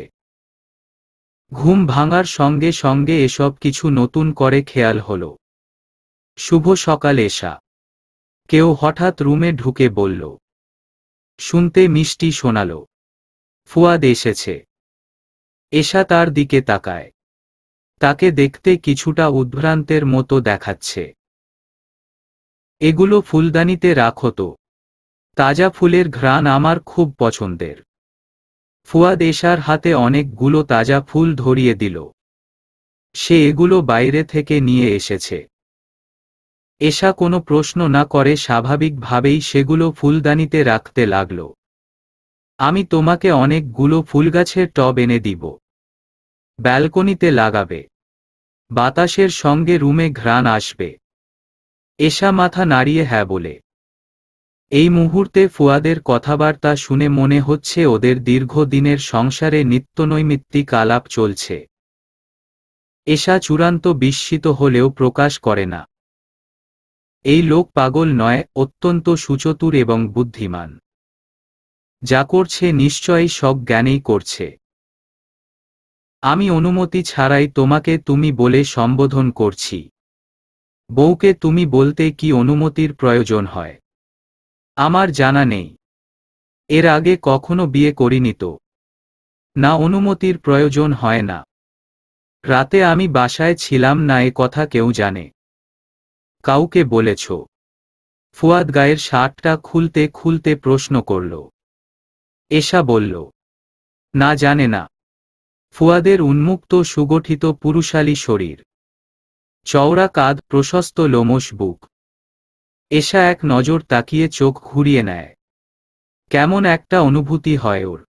ঘুম ভাঙার সঙ্গে সঙ্গে এসব কিছু নতুন করে খেয়াল হলো। শুভ সকাল এশা, কেউ হঠাৎ রুমে ঢুকে বলল। শুনতে মিষ্টি শোনাল। ফুয়াদ এসেছে। এশা তার দিকে তাকায়। তাকে দেখতে কিছুটা উদ্ভ্রান্তের মতো দেখাচ্ছে। এগুলো ফুলদানিতে রাখো তো, তাজা ফুলের ঘ্রাণ আমার খুব পছন্দের। ফুয়াদ এশার হাতে অনেকগুলো তাজা ফুল ধরিয়ে দিল। সে এগুলো বাইরে থেকে নিয়ে এসেছে। এশা কোনো প্রশ্ন না করে স্বাভাবিকভাবেই সেগুলো ফুলদানিতে রাখতে লাগল। আমি তোমাকে অনেকগুলো ফুলগাছের টব এনে দিব, ব্যালকনিতে লাগাবে, বাতাসের সঙ্গে রুমে ঘ্রাণ আসবে। এশা মাথা নাড়িয়ে হ্যাঁ বলে। এই মুহূর্তে ফুয়াদের কথাবার্তা শুনে মনে হচ্ছে ওদের দীর্ঘদিনের সংসারে নিত্যনৈমিত্তিক আলাপ চলছে। এশা চূড়ান্ত বিস্মিত হলেও প্রকাশ করে না। এই লোক পাগল নয়, অত্যন্ত সুচতুর এবং বুদ্ধিমান। যা করছে নিশ্চয়ই সজ্ঞানেই করছে। আমি অনুমতি ছাড়াই তোমাকে তুমি বলে সম্বোধন করছি। বউকে তুমি বলতে কি অনুমতির প্রয়োজন হয়? আমার জানা নেই। এর আগে কখনো বিয়ে করিনি তো। না, অনুমতির প্রয়োজন হয় না। রাতে আমি বাসায় ছিলাম না এ কথা কেউ জানে? কাউকে বলেছ? ফুয়াদ গায়ের শার্টটা খুলতে খুলতে প্রশ্ন করল। এশা বলল, না, জানে না। ফুয়াদের উন্মুক্ত সুগঠিত পুরুষালী শরীর, চওড়া কাঁধ, প্রশস্ত লোমশ বুক। এশা এক নজর তাকিয়ে চোখ ঘুরিয়ে নেয়। কেমন একটা অনুভূতি হয় ওর।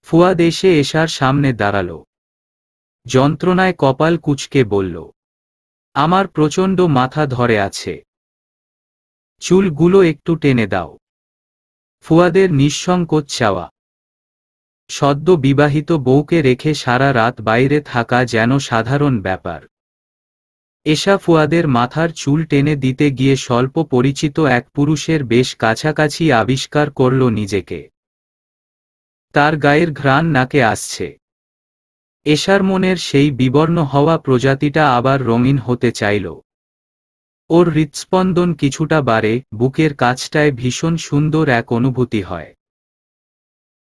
ফুয়াদ এসে এশার সামনে দাঁড়াল। যন্ত্রণায় কপাল কুঁচকে বলল, আমার প্রচণ্ড মাথা ধরে আছে, চুলগুলো একটু টেনে দাও। ফুয়াদের নিঃসংকোচ চাওয়া। সদ্য বিবাহিত বউকে রেখে সারা রাত বাইরে থাকা যেন সাধারণ ব্যাপার। এশা ফুয়াদের মাথার চুল টেনে দিতে গিয়ে স্বল্প পরিচিত এক পুরুষের বেশ কাছাকাছি আবিষ্কার করল নিজেকে। তার গায়ের ঘ্রাণ নাকে আসছে। এশার মনের সেই বিবর্ণ হওয়া প্রজাতিটা আবার রঙিন হতে চাইল। ওর হৃৎস্পন্দন কিছুটা বাড়ে, বুকের কাছটায় ভীষণ সুন্দর এক অনুভূতি হয়।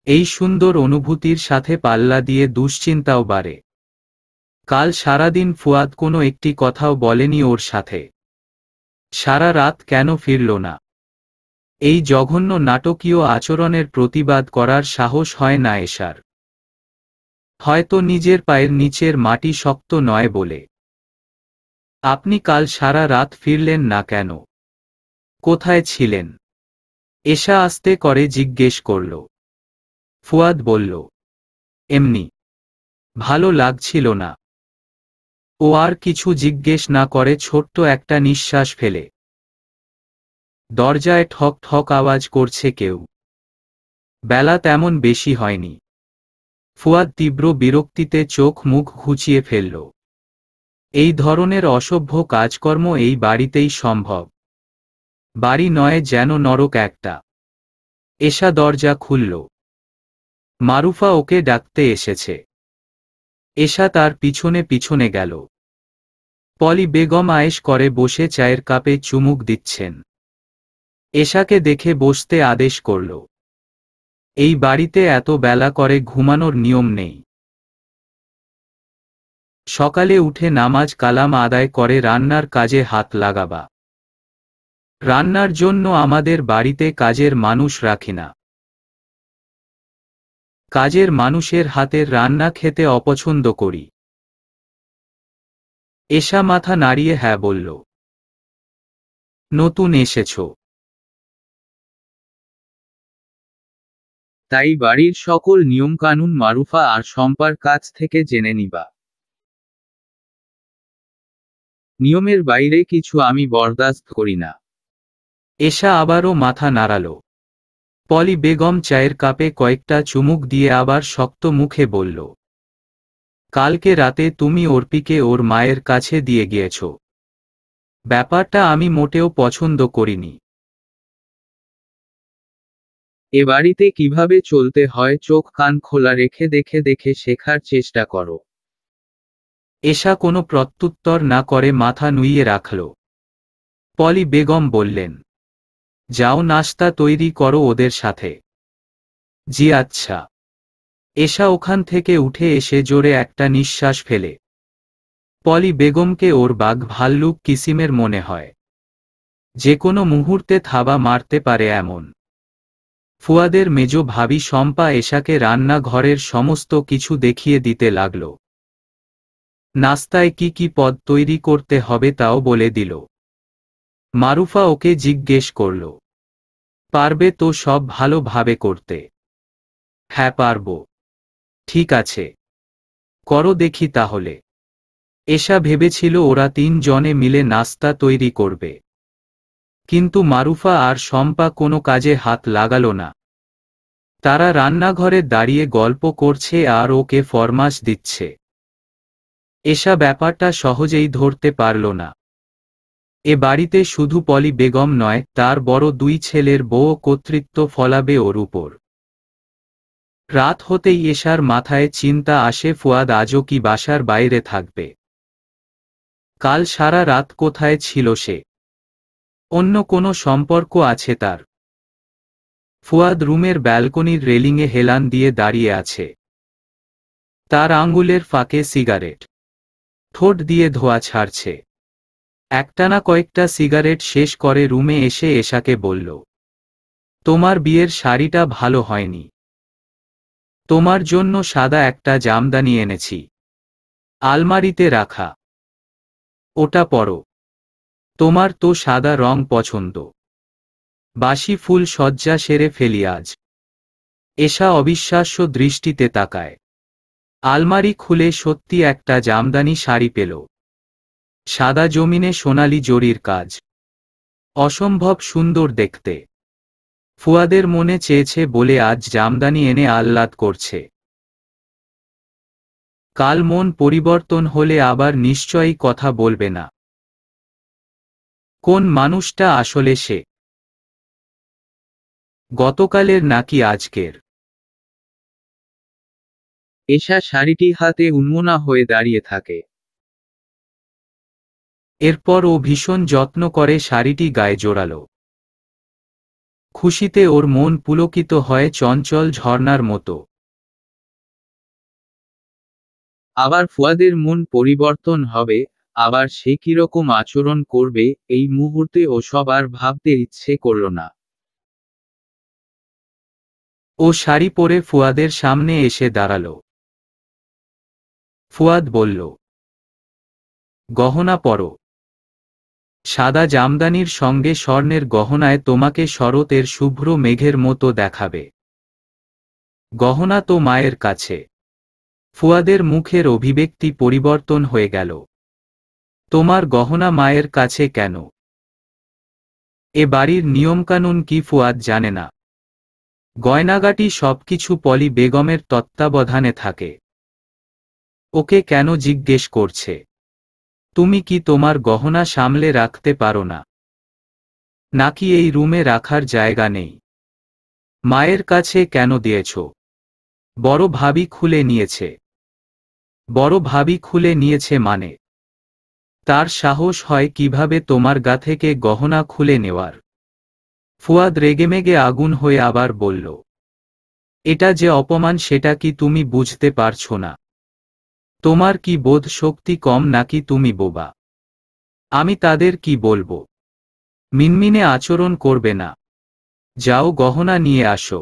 এই সুন্দর অনুভূতির সাথে পাল্লা দিয়ে দুশ্চিন্তাও বাড়ে। কাল সারাদিন ফুয়াদ কোনো একটি কথাও বলেনি ওর সাথে। সারা রাত কেন ফিরল না? এই জঘন্য নাটকীয় আচরণের প্রতিবাদ করার সাহস হয় না এশার। হয়তো নিজের পায়ের নিচের মাটি শক্ত নয় বলে। আপনি কাল সারা রাত ফিরলেন না কেন? কোথায় ছিলেন? এশা আস্তে করে জিজ্ঞেস করল। ফুয়াদ বলল, এমনি, ভালো লাগছিল না। ও আর কিছু জিজ্ঞেস না করে ছোট্ট একটা নিঃশ্বাস ফেলে। দরজায় ঠক ঠক আওয়াজ করছে কেউ। বেলা তেমন বেশি হয়নি। ফুয়াদ তীব্র বিরক্তিতে চোখ মুখ ঘুচিয়ে ফেলল। এই ধরনের অসভ্য কাজকর্ম এই বাড়িতেই সম্ভব। বাড়ি নয়, যেন নরক একটা। এশা দরজা খুলল। মারুফা ওকে ডাকতে এসেছে। এশা তার পিছনে পিছনে গেল। পলি বেগম আয়েশ করে বসে চায়ের কাপে চুমুক দিচ্ছেন। এশাকে দেখে বসতে আদেশ করল। এই বাড়িতে এত বেলা করে ঘুমানোর নিয়ম নেই। সকালে উঠে নামাজ কালাম আদায় করে রান্নার কাজে হাত লাগাবা। রান্নার জন্য আমাদের বাড়িতে কাজের মানুষ রাখি না। কাজের মানুষের হাতের রান্না খেতে অপছন্দ করি। এশা মাথা নাড়িয়ে হ্যাঁ বলল। নতুন এসেছ, তাই বাড়ির সকল নিয়মকানুন মারুফা আর শম্পার কাছ থেকে জেনে নিবা। নিয়মের বাইরে কিছু আমি বরদাস্ত করি না। এশা আবারও মাথা নাড়াল। পলি বেগম চায়ের কাপে কয়েকটা চুমুক দিয়ে আবার শক্ত মুখে বলল, কালকে রাতে তুমি অর্পিকে ওর মায়ের কাছে দিয়ে গিয়েছ। ব্যাপারটা আমি মোটেও পছন্দ করিনি। এ বাড়িতে কিভাবে চলতে হয় চোখ কান খোলা রেখে দেখে দেখে শেখার চেষ্টা করো। এশা কোনো প্রত্যুত্তর না করে মাথা নুইয়ে রাখল। পলি বেগম বললেন, যাও নাস্তা তৈরি করো ওদের সাথে। জি আচ্ছা। এশা ওখান থেকে উঠে এসে জোরে একটা নিঃশ্বাস ফেলে। পলি বেগমকে ওর বাঘ ভাল্লুক কিসিমের মনে হয়, যে কোনো মুহূর্তে থাবা মারতে পারে এমন। ফুয়াদের মেজ ভাবি শম্পা এশাকে রান্নাঘরের সমস্ত কিছু দেখিয়ে দিতে লাগল। নাস্তায় কি কি পদ তৈরি করতে হবে তাও বলে দিল। মারুফা ওকে জিজ্ঞেস করল, পারবে তো সব ভালোভাবে করতে? হ্যাঁ পারব। ঠিক আছে, করো দেখি তাহলে। এশা ভেবেছিল ওরা 3 জনে মিলে নাস্তা তৈরি করবে, কিন্তু মারুফা আর শম্পা কোনো কাজে হাত লাগাল না। তারা রান্নাঘরে দাঁড়িয়ে গল্প করছে আর ওকে ফরমাশ দিচ্ছে। এশা ব্যাপারটা সহজেই ধরতে পারল না। এ বাড়িতে শুধু পলি বেগম নয়, তার বড় 2 ছেলের বউ কর্তৃত্ব ফলাবে ওর উপর। রাত হতেই এশার মাথায় চিন্তা আসে, ফুয়াদ আজও কি বাসার বাইরে থাকবে? কাল সারা রাত কোথায় ছিল সে? অন্য কোনো সম্পর্ক আছে তার? ফুয়াদ রুমের ব্যালকনির রেলিংয়ে হেলান দিয়ে দাঁড়িয়ে আছে। তার আঙ্গুলের ফাঁকে সিগারেট, ঠোঁট দিয়ে ধোঁয়া ছাড়ছে। একটানা কয়েকটা সিগারেট শেষ করে রুমে এসে এশাকে বলল, তোমার বিয়ের শাড়িটা ভালো হয়নি। তোমার জন্য সাদা একটা জামদানি এনেছি, আলমারিতে রাখা। ওটা পরো। তোমার তো সাদা রং পছন্দ। বাসি ফুল সজ্জা সেরে ফেলি আজ। এশা অবিশ্বাস্য দৃষ্টিতে তাকায়। আলমারি খুলে সত্যি একটা জামদানি শাড়ি পেল। সাদা জমিনে সোনালি জরির কাজ, অসম্ভব সুন্দর দেখতে। ফুয়াদের মনে চেয়েছে বলে আজ জামদানি এনে আহ্লাদ করছে। কাল মন পরিবর্তন হলে আবার নিশ্চয়ই কথা বলবে না। কোন মানুষটা আসলে সে? গতকালের নাকি আজকের? এশা শাড়িটি হাতে উন্মনা হয়ে দাঁড়িয়ে থাকে। এরপর ও ভীষণ যত্ন করে শাড়িটি গায়ে জোড়ালো। খুশিতে ওর মন পুলকিত হয় চঞ্চল ঝর্ণার মতো। আবার ফুয়াদের মন পরিবর্তন হবে, আবার সে কিরকম আচরণ করবে, এই মুহূর্তে ও সব আর ভাবতে ইচ্ছে করল না। ও শাড়ি পরে ফুয়াদের সামনে এসে দাঁড়াল। ফুয়াদ বলল, গহনা পরো। সাদা জামদানির সঙ্গে স্বর্ণের গহনায় তোমাকে শরতের শুভ্র মেঘের মতো দেখাবে। গহনা তো মায়ের কাছে। ফুয়াদের মুখের অভিব্যক্তি পরিবর্তন হয়ে গেল। তোমার গহনা মায়ের কাছে কেন? এ বাড়ির নিয়মকানুন কি ফুয়াদ জানে না? গয়নাগাটি সবকিছু পলি বেগমের তত্ত্বাবধানে থাকে। ওকে কেন জিজ্ঞেস করছে? তুমি কি তোমার গহনা সামলে রাখতে পারো না? নাকি এই রুমে রাখার জায়গা নেই? মায়ের কাছে কেন দিয়েছ? বড় ভাবি খুলে নিয়েছে। বড় ভাবি খুলে নিয়েছে মানে? তার সাহস হয় কিভাবে তোমার গা থেকে গহনা খুলে নেওয়ার? ফুয়াদ রেগেমেগে আগুন হয়ে আবার বলল, এটা যে অপমান সেটা কি তুমি বুঝতে পারছো না? তোমার কি বোধ শক্তি কম নাকি তুমি বোবা? আমি তাদের কি বলবো? মিনমিনে আচরণ করবে না। যাও গহনা নিয়ে আসো।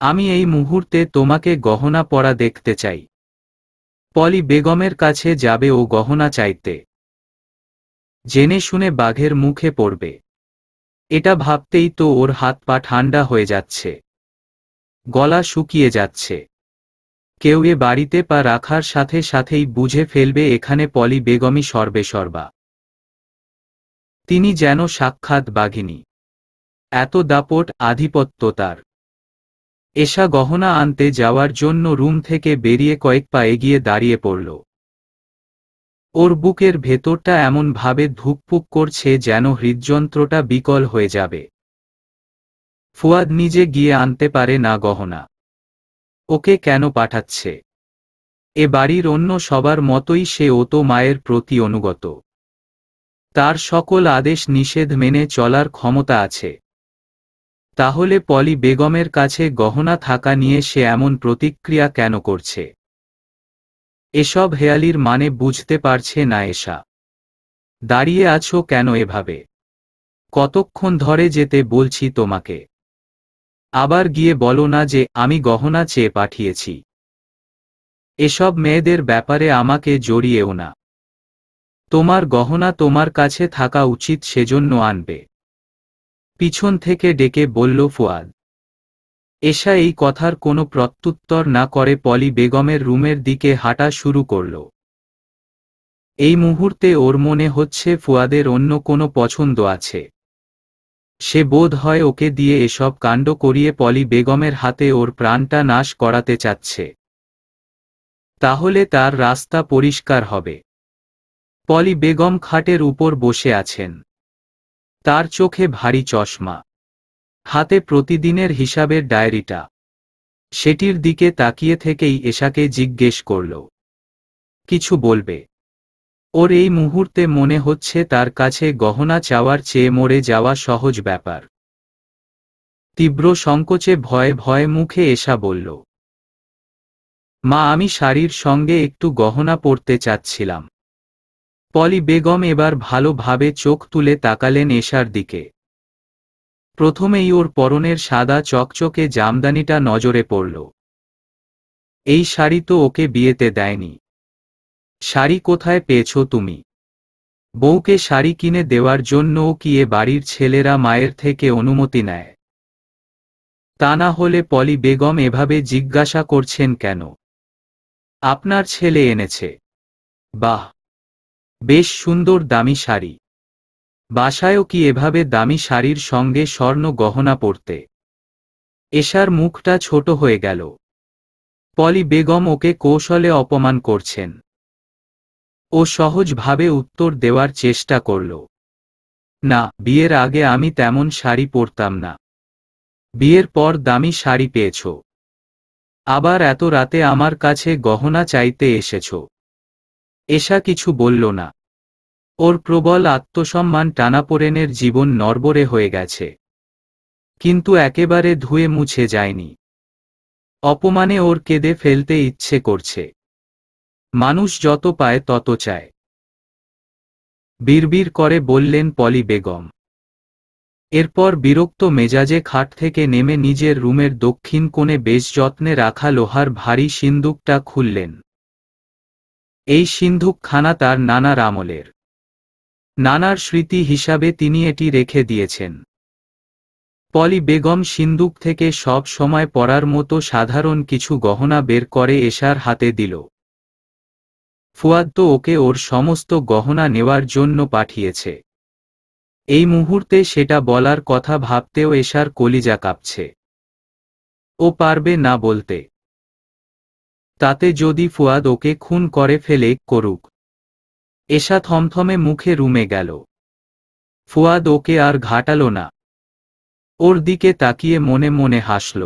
আমি এই মুহূর্তে তোমাকে গহনা পরা দেখতে চাই। পলি বেগমের কাছে যাবে ও গহনা চাইতে। জেনে শুনে বাঘের মুখে পড়বে। এটা ভাবতেই তো ওর হাত পা ঠান্ডা হয়ে যাচ্ছে, গলা শুকিয়ে যাচ্ছে। কেউ এ বাড়িতে পা রাখার সাথে সাথেই বুঝে ফেলবে এখানে পলি বেগমই সর্বেসর্বা। তিনি যেন সাক্ষাৎ বাঘিনী। এত দাপট, আধিপত্য তার। এশা গহনা আনতে যাওয়ার জন্য রুম থেকে বেরিয়ে কয়েক পা এগিয়ে দাঁড়িয়ে পড়ল। ওর বুকের ভেতরটা এমন ভাবে ধুকপুক করছে যেন হৃদযন্ত্রটা বিকল হয়ে যাবে। ফুয়াদ নিজে গিয়ে আনতে পারে না গহনা। ওকে কেন পাঠাচ্ছে? এ বাড়ির অন্য সবার মতোই সে ও তো মায়ের প্রতি অনুগত। তার সকল আদেশ নিষেধ মেনে চলার ক্ষমতা আছে। তাহলে পলি বেগমের কাছে গহনা থাকা নিয়ে সে এমন প্রতিক্রিয়া কেন করছে? এসব হেয়ালির মানে বুঝতে পারছে না এশা। দাঁড়িয়ে আছো কেন এভাবে? কতক্ষণ ধরে যেতে বলছি তোমাকে? আবার গিয়ে বলো না যে আমি গহনা চেয়ে পাঠিয়েছি। এসব মেয়েদের ব্যাপারে আমাকে জড়িয়েও না। তোমার গহনা তোমার কাছে থাকা উচিত, সেজন্য আনবে। পিছন থেকে ডেকে বলল ফুয়াদ। এশা এই কথার কোনো প্রত্যুত্তর না করে পলি বেগমের রুমের দিকে হাঁটা শুরু করল। এই মুহূর্তে ওর মনে হচ্ছে ফুয়াদের অন্য কোনো পছন্দ আছে। সে বোধ হয় ওকে দিয়ে এসব কাণ্ড করিয়ে পলি বেগমের হাতে ওর প্রাণটা নাশ করাতে চাচ্ছে। তাহলে তার রাস্তা পরিষ্কার হবে। পলি বেগম খাটের উপর বসে আছেন। তার চোখে ভারী চশমা, হাতে প্রতিদিনের হিসাবের ডায়েরিটা। সেটির দিকে তাকিয়ে থেকেই এশাকে জিজ্ঞেস করল, কিছু বলবে? ওর এই মুহূর্তে মনে হচ্ছে তার কাছে গহনা চাওয়ার চেয়ে মরে যাওয়া সহজ ব্যাপার। তীব্র সংকোচে ভয়ে ভয়ে মুখে এশা বলল, মা আমি শাড়ির সঙ্গে একটু গহনা পরতে চাচ্ছিলাম। পলি বেগম এবার ভালোভাবে চোখ তুলে তাকালেন এশার দিকে। প্রথমেই ওর পরনের সাদা চকচকে জামদানিটা নজরে পড়ল। এই শাড়ি তো ওকে বিয়েতে দেয়নি। শাড়ি কোথায় পেয়েছ তুমি? বউকে শাড়ি কিনে দেওয়ার জন্যও কি এ বাড়ির ছেলেরা মায়ের থেকে অনুমতি নেয়? তা না হলে পলি বেগম এভাবে জিজ্ঞাসা করছেন কেন? আপনার ছেলে এনেছে। বাহ, বেশ সুন্দর দামি শাড়ি। বাসায়ও কি এভাবে দামি শাড়ির সঙ্গে স্বর্ণ গহনা পরতে? এশার মুখটা ছোট হয়ে গেল। পলি বেগম ওকে কৌশলে অপমান করছেন। ও সহজভাবে উত্তর দেওয়ার চেষ্টা করল, না, বিয়ের আগে আমি তেমন শাড়ি পরতাম না। বিয়ের পর দামি শাড়ি পেয়েছ, আবার এত রাতে আমার কাছে গহনা চাইতে এসেছ। এশা কিছু বলল না। ওর প্রবল আত্মসম্মান টানাপোড়েনের জীবন নড়বড়ে হয়ে গেছে, কিন্তু একেবারে ধুয়ে মুছে যায়নি। অপমানে ওর কেঁদে ফেলতে ইচ্ছে করছে। মানুষ যত পায় তত চায়, বিড়বিড় করে বললেন পলি বেগম। এরপর বিরক্ত মেজাজে খাট থেকে নেমে নিজের রুমের দক্ষিণ কোণে বেশ যত্নে রাখা লোহার ভারী সিন্দুকটা খুললেন। এই সিন্দুকখানা তার নানার আমলের। নানার স্মৃতি হিসাবে তিনি এটি রেখে দিয়েছেন। পলি বেগম সিন্দুক থেকে সব সময় পরার মতো সাধারণ কিছু গহনা বের করে এশার হাতে দিল। ফুয়াদ তো ওকে ওর সমস্ত গহনা নেওয়ার জন্য পাঠিয়েছে। এই মুহূর্তে সেটা বলার কথা ভাবতেও এশার কলিজা কাঁপছে। ও পারবে না বলতে। তাতে যদি ফুয়াদ ওকে খুন করে ফেলে, করুক। এশা থমথমে মুখে রুমে গেল। ফুয়াদ ওকে আর ঘাটালো না। ওর দিকে তাকিয়ে মনে মনে হাসল।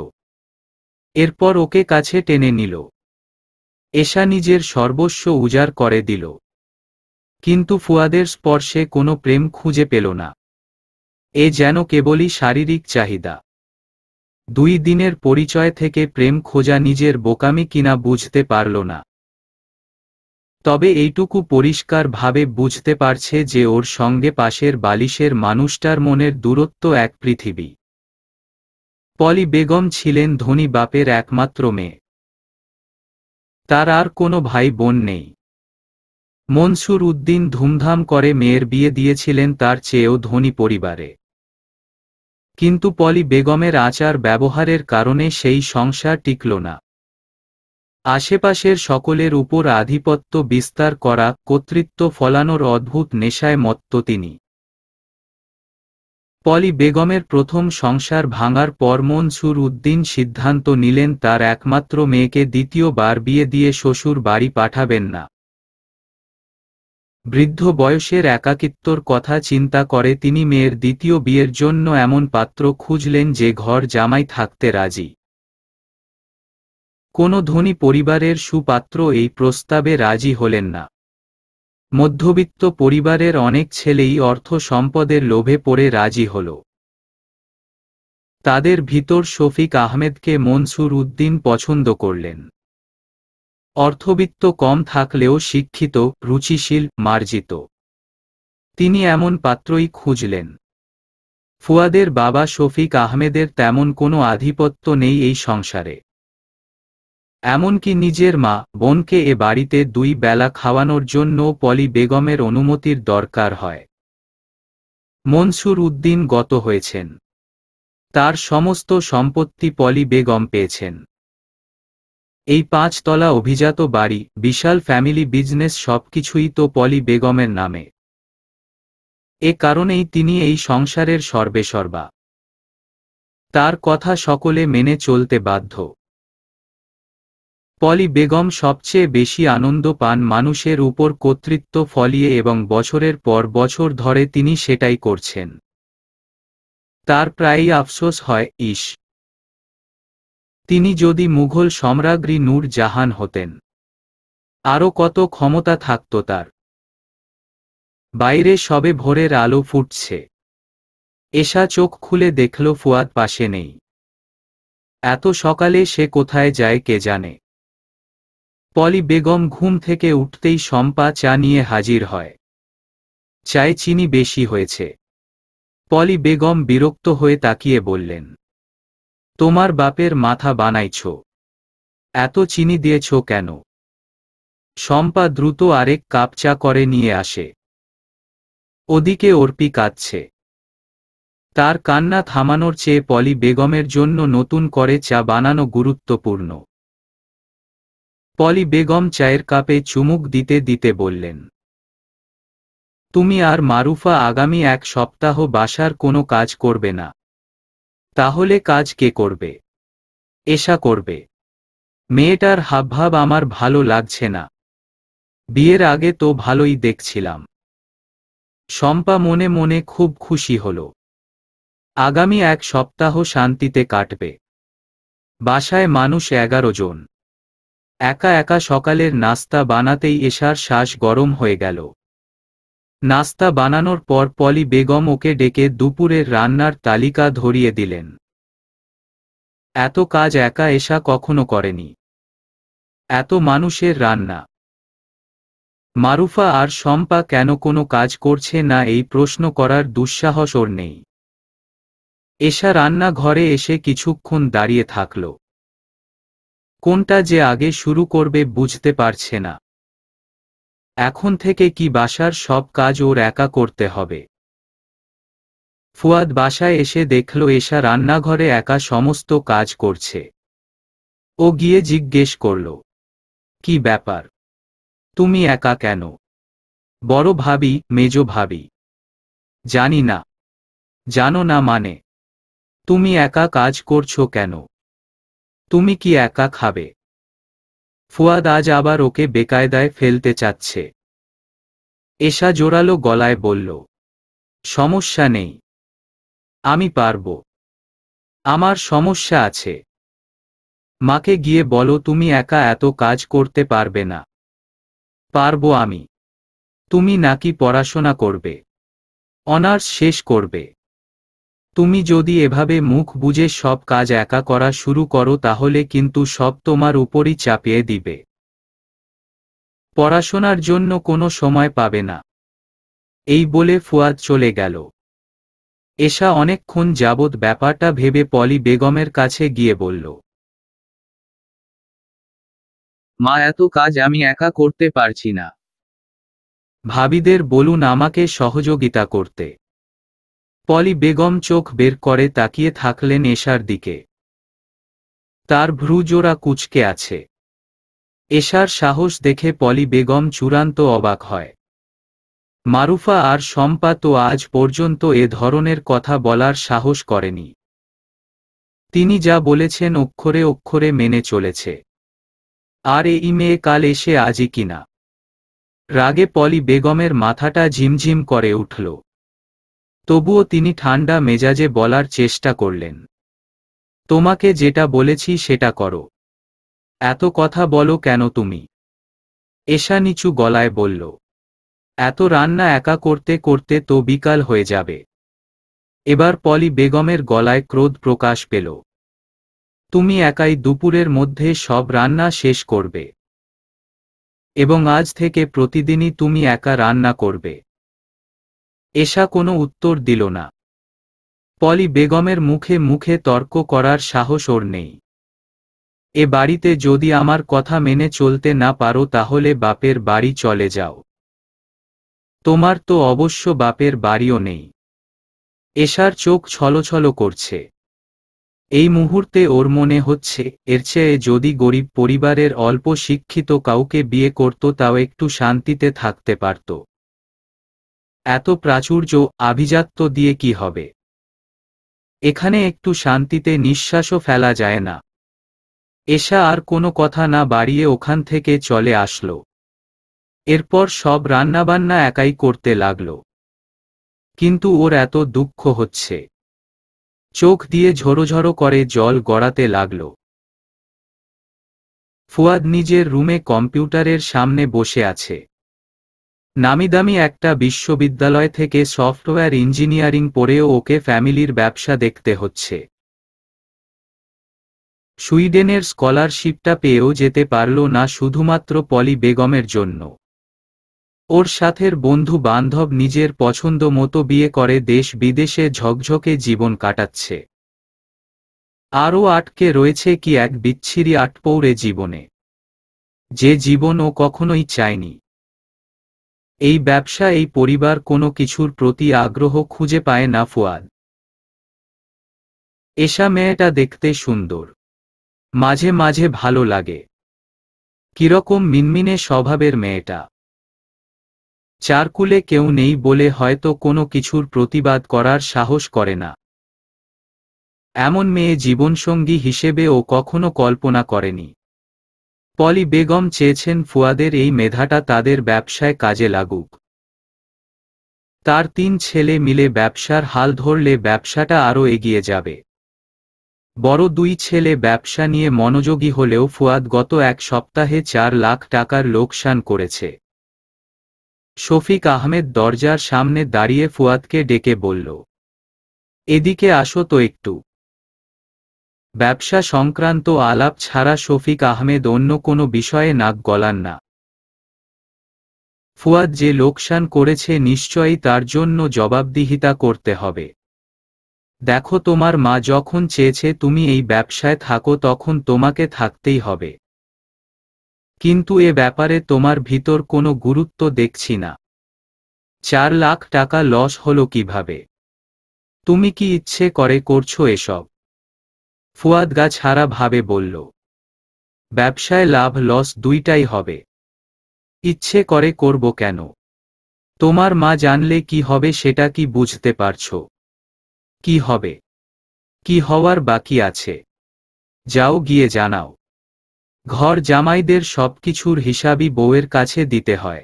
এরপর ওকে কাছে টেনে নিল। এশা নিজের সর্বস্ব উজাড় করে দিল। কিন্তু ফুয়াদের স্পর্শে কোনো প্রেম খুঁজে পেল না। এ যেন কেবলই শারীরিক চাহিদা। 2 দিনের পরিচয় থেকে প্রেম খোঁজা নিজের বোকামি কিনা বুঝতে পারল না। তবে এইটুকু পরিষ্কারভাবে বুঝতে পারছে যে ওর সঙ্গে পাশের বালিশের মানুষটার মনের দূরত্ব এক পৃথিবী। পলি বেগম ছিলেন ধনী বাপের একমাত্র মেয়ে। তার আর কোনো ভাই বোন নেই। মনসুর উদ্দিন ধুমধাম করে মেয়ের বিয়ে দিয়েছিলেন তার চেয়েও ধনী পরিবারে। কিন্তু পলি বেগমের আচার ব্যবহারের কারণে সেই সংসার টিকল না। আশেপাশের সকলের উপর আধিপত্য বিস্তার করা, কর্তৃত্ব ফলানোর অদ্ভুত নেশায় মত্ত তিনি। পলি বেগমের প্রথম সংসার ভাঙার পর মনসুর উদ্দিন সিদ্ধান্ত নিলেন তার একমাত্র মেয়েকে দ্বিতীয়বার বিয়ে দিয়ে শ্বশুর বাড়ি পাঠাবেন না। বৃদ্ধ বয়সের একাকিত্বর কথা চিন্তা করে তিনি মেয়ের দ্বিতীয় বিয়ের জন্য এমন পাত্র খুঁজলেন যে ঘর জামাই থাকতে রাজি। কোনো ধনী পরিবারের সুপাত্র এই প্রস্তাবে রাজি হলেন না। মধ্যবিত্ত পরিবারের অনেক ছেলেই অর্থ সম্পদের লোভে পড়ে রাজি হল। তাদের ভিতর শফিক আহমেদকে মনসুর উদ্দিন পছন্দ করলেন। অর্থবিত্ত কম থাকলেও শিক্ষিত, রুচিশীল, মার্জিত। তিনি এমন পাত্রই খুঁজলেন। ফুয়াদের বাবা শফিক আহমেদের তেমন কোনো আধিপত্য নেই এই সংসারে। এমনকি নিজের মা, বোনকে এ বাড়িতে 2 বেলা খাওয়ানোর জন্য পলি বেগমের অনুমতির দরকার হয়। মনসুর উদ্দিন গত হয়েছেন। তার সমস্ত সম্পত্তি পলি বেগম পেয়েছেন। এই 5 তলা অভিজাত বাড়ি, বিশাল ফ্যামিলি বিজনেস সবকিছুই তো পলি বেগমের নামে। এ কারণেই তিনি এই সংসারের সর্বেসর্বা। তার কথা সকলে মেনে চলতে বাধ্য। পলি বেগম সবচেয়ে বেশি আনন্দ পান মানুষের উপর কর্তৃত্ব ফলিয়ে এবং বছরের পর বছর ধরে তিনি সেটাই করছেন। তার প্রায়ই আফসোস হয়, ইস, তিনি যদি মুঘল সম্রাজ্ঞী নূর জাহান হতেন। আরও কত ক্ষমতা থাকত তার। বাইরে সবে ভোরের আলো ফুটছে। এশা চোখ খুলে দেখল ফুয়াদ পাশে নেই। এত সকালে সে কোথায় যায় কে জানে। পলি বেগম ঘুম থেকে উঠতেই শম্পা চা নিয়ে হাজির হয়। চায়ে চিনি বেশি হয়েছে। পলি বেগম বিরক্ত হয়ে তাকিয়ে বললেন, তোমার বাপের মাথা বানাইছ, এত চিনি দিয়েছ কেন? শম্পা দ্রুত আরেক কাপ চা করে নিয়ে আসে। ওদিকে অর্পি কাঁদছে। তার কান্না থামানোর চেয়ে পলি বেগমের জন্য নতুন করে চা বানানো গুরুত্বপূর্ণ। পলি বেগম চায়ের কাপে চুমুক দিতে দিতে বললেন, তুমি আর মারুফা আগামী 1 সপ্তাহ বাসার কোনো কাজ করবে না। তাহলে কাজ কে করবে? এশা করবে। মেয়েটার হাবভাব আমার ভালো লাগছে না। বিয়ের আগে তো ভালোই দেখছিলাম। শম্পা মনে মনে খুব খুশি হল। আগামী 1 সপ্তাহ শান্তিতে কাটবে। বাসায় মানুষ 11 জন। একা একা সকালের নাস্তা বানাতেই এশার শ্বাস গরম হয়ে গেল। নাস্তা বানানোর পর পলি বেগম ওকে ডেকে দুপুরের রান্নার তালিকা ধরিয়ে দিলেন। এত কাজ একা এশা কখনো করেনি। এত মানুষের রান্না। মারুফা আর শম্পা কেন কোনো কাজ করছে না এই প্রশ্ন করার দুঃসাহস ওর নেই। এশা রান্নাঘরে এসে কিছুক্ষণ দাঁড়িয়ে থাকল। কোনটা যে আগে শুরু করবে বুঝতে পারছে না। এখন থেকে কি বাসার সব কাজ ওর একা করতে হবে? ফুয়াদ বাসায় এসে দেখল এশা রান্নাঘরে একা সমস্ত কাজ করছে। ও গিয়ে জিজ্ঞেস করল, কি ব্যাপার? তুমি একা কেন? বড় ভাবি, মেজো ভাবি? জানি না। জানো না মানে? তুমি একা কাজ করছো কেন? তুমি কি একা খাবে? ফুয়াদ আজ আবার ওকে বেকায়দায় ফেলতে চাচ্ছে। এশা জোরালো গলায় বলল, সমস্যা নেই, আমি পারব। আমার সমস্যা আছে। মাকে গিয়ে বলো তুমি একা এত কাজ করতে পারবে না। পারবো আমি। তুমি নাকি পড়াশোনা করবে? অনার্স শেষ করবে? তুমি যদি এভাবে মুখ বুজে সব কাজ একা করা শুরু করো তাহলে কিন্তু সব তোমার উপরই চাপিয়ে দিবে। পড়াশোনার জন্য কোনো সময় পাবে না। এই বলে ফুয়াদ চলে গেল। এশা অনেকক্ষণ যাবৎ ব্যাপারটা ভেবে পলি বেগমের কাছে গিয়ে বলল, মা, এত কাজ আমি একা করতে পারছি না। ভাবিদের বলুন আমাকে সহযোগিতা করতে। পলি বেগম চোখ বের করে তাকিয়ে থাকলেন এশার দিকে। তার ভ্রুজোড়া কুঁচকে আছে। এশার সাহস দেখে পলি বেগম চূড়ান্ত অবাক হয়। মারুফা আর শম্পা তো আজ পর্যন্ত এ ধরনের কথা বলার সাহস করেনি। তিনি যা বলেছেন অক্ষরে অক্ষরে মেনে চলেছে। আর এই মেয়ে কাল এসে আজই কিনা। রাগে পলি বেগমের মাথাটা ঝিমঝিম করে উঠল। তবুও তিনি ঠান্ডা মেজাজে বলার চেষ্টা করলেন, তোমাকে যেটা বলেছি সেটা করো। এত কথা বলো কেন তুমি? এশা নিচু গলায় বলল, এত রান্না একা করতে করতে তো বিকাল হয়ে যাবে। এবার পলি বেগমের গলায় ক্রোধ প্রকাশ পেল। তুমি একাই দুপুরের মধ্যে সব রান্না শেষ করবে এবং আজ থেকে প্রতিদিনই তুমি একা রান্না করবে। এশা কোনো উত্তর দিল না। পলি বেগমের মুখে মুখে তর্ক করার সাহস ওর নেই। এ বাড়িতে যদি আমার কথা মেনে চলতে না পারো তাহলে বাপের বাড়ি চলে যাও। তোমার তো অবশ্য বাপের বাড়িও নেই। এশার চোখ ছলছল করছে। এই মুহূর্তে ওর মনে হচ্ছে এর চেয়ে যদি গরিব পরিবারের অল্প শিক্ষিত কাউকে বিয়ে করত তাও একটু শান্তিতে থাকতে পারত। এত প্রাচুর্য আভিজাত্য দিয়ে কি হবে? এখানে একটু শান্তিতে নিঃশ্বাসও ফেলা যায় না। এশা আর কোনো কথা না বাড়িয়ে ওখান থেকে চলে আসলো। এরপর সব রান্নাবান্না একাই করতে লাগল। কিন্তু ওর এত দুঃখ হচ্ছে। চোখ দিয়ে ঝরোঝরো করে জল গড়াতে লাগল। ফুয়াদ নিজের রুমে কম্পিউটারের সামনে বসে আছে। নামিদামি একটা বিশ্ববিদ্যালয় থেকে সফটওয়্যার ইঞ্জিনিয়ারিং পড়েও ওকে ফ্যামিলির ব্যবসা দেখতে হচ্ছে। সুইডেনের স্কলারশিপটা পেয়েও যেতে পারল না শুধুমাত্র পলি বেগমের জন্য। ওর সাথের বন্ধু বান্ধব নিজের পছন্দ মতো বিয়ে করে দেশ বিদেশে ঝকঝকে জীবন কাটাচ্ছে। আরও আটকে রয়েছে কি এক বিচ্ছিরি আটপৌরে জীবনে, যে জীবন ও কখনোই চায়নি। এই ব্যবসা, এই পরিবার, কোনো কিছুর প্রতি আগ্রহ খুঁজে পায় না ফুয়াদ। এশা মেয়েটা দেখতে সুন্দর, মাঝে মাঝে ভালো লাগে। কিরকম মিনমিনে স্বভাবের মেয়েটা। চারকুলে কেউ নেই বলে হয়তো কোনো কিছুর প্রতিবাদ করার সাহস করে না। এমন মেয়ে জীবনসঙ্গী হিসেবে ও কখনো কল্পনা করেনি। পলি বেগম চেয়েছেন ফুয়াদের এই মেধাটা তাদের ব্যবসায় কাজে লাগুক। তার 3 ছেলে মিলে ব্যবসার হাল ধরলে ব্যবসাটা আরও এগিয়ে যাবে। বড় 2 ছেলে ব্যবসা নিয়ে মনোযোগী হলেও ফুয়াদ গত এক সপ্তাহে 4 লাখ টাকার লোকসান করেছে। শফিক আহমেদ দরজার সামনে দাঁড়িয়ে ফুয়াদকে ডেকে বলল, এদিকে আসো তো একটু। ব্যবসা সংক্রান্ত আলাপ ছাড়া শফিক আহমেদ অন্য কোনো বিষয়ে নাক গলান না। ফুয়াদ যে লোকসান করেছে নিশ্চয়ই তার জন্য জবাবদিহিতা করতে হবে। দেখো, তোমার মা যখন চেয়েছে তুমি এই ব্যবসায় থাকো তখন তোমাকে থাকতেই হবে। কিন্তু এ ব্যাপারে তোমার ভিতর কোনো গুরুত্ব দেখছি না। 4 লাখ টাকা লস হলো কিভাবে? তুমি কি ইচ্ছে করে করছো এসব? ফুয়াদ গা ছাড়া ভাবে বলল, ব্যবসায় লাভ লস দুইটাই হবে। ইচ্ছে করে করব কেন? তোমার মা জানলে কি হবে সেটা কি বুঝতে পারছো? কি হবে? কি হওয়ার বাকি আছে? যাও গিয়ে জানাও। ঘর জামাইদের সবকিছুর হিসাবই বউয়ের কাছে দিতে হয়।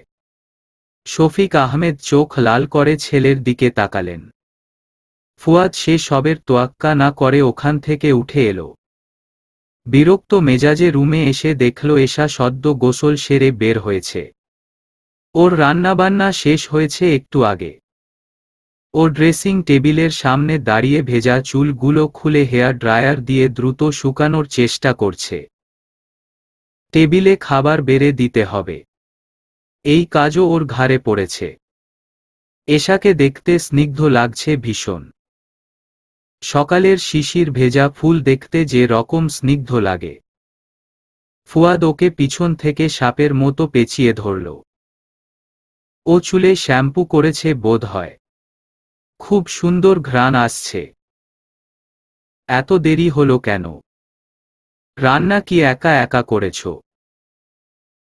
শফিক আহমেদ চোখ লাল করে ছেলের দিকে তাকালেন। ফুয়াদ সে সবের তোয়াক্কা না করে ওখান থেকে উঠে এলো। বিরক্ত মেজাজে রুমে এসে দেখল এশা সদ্য গোসল সেরে বের হয়েছে। ওর রান্নাবান্না শেষ হয়েছে একটু আগে। ও ড্রেসিং টেবিলের সামনে দাঁড়িয়ে ভেজা চুলগুলো খুলে হেয়ার ড্রায়ার দিয়ে দ্রুত শুকানোর চেষ্টা করছে। টেবিলে খাবার বেড়ে দিতে হবে, এই কাজও ওর ঘাড়ে পড়েছে। এশাকে দেখতে স্নিগ্ধ লাগছে ভীষণ। সকালের শিশির ভেজা ফুল দেখতে যে রকম স্নিগ্ধ লাগে। ফুয়াদ ওকে পিছন থেকে সাপের মতো পেঁচিয়ে ধরল। ও চুলে শ্যাম্পু করেছে বোধ হয়। খুব সুন্দর ঘ্রাণ আসছে। এত দেরি হলো কেন? রান্না কি একা একা করেছ?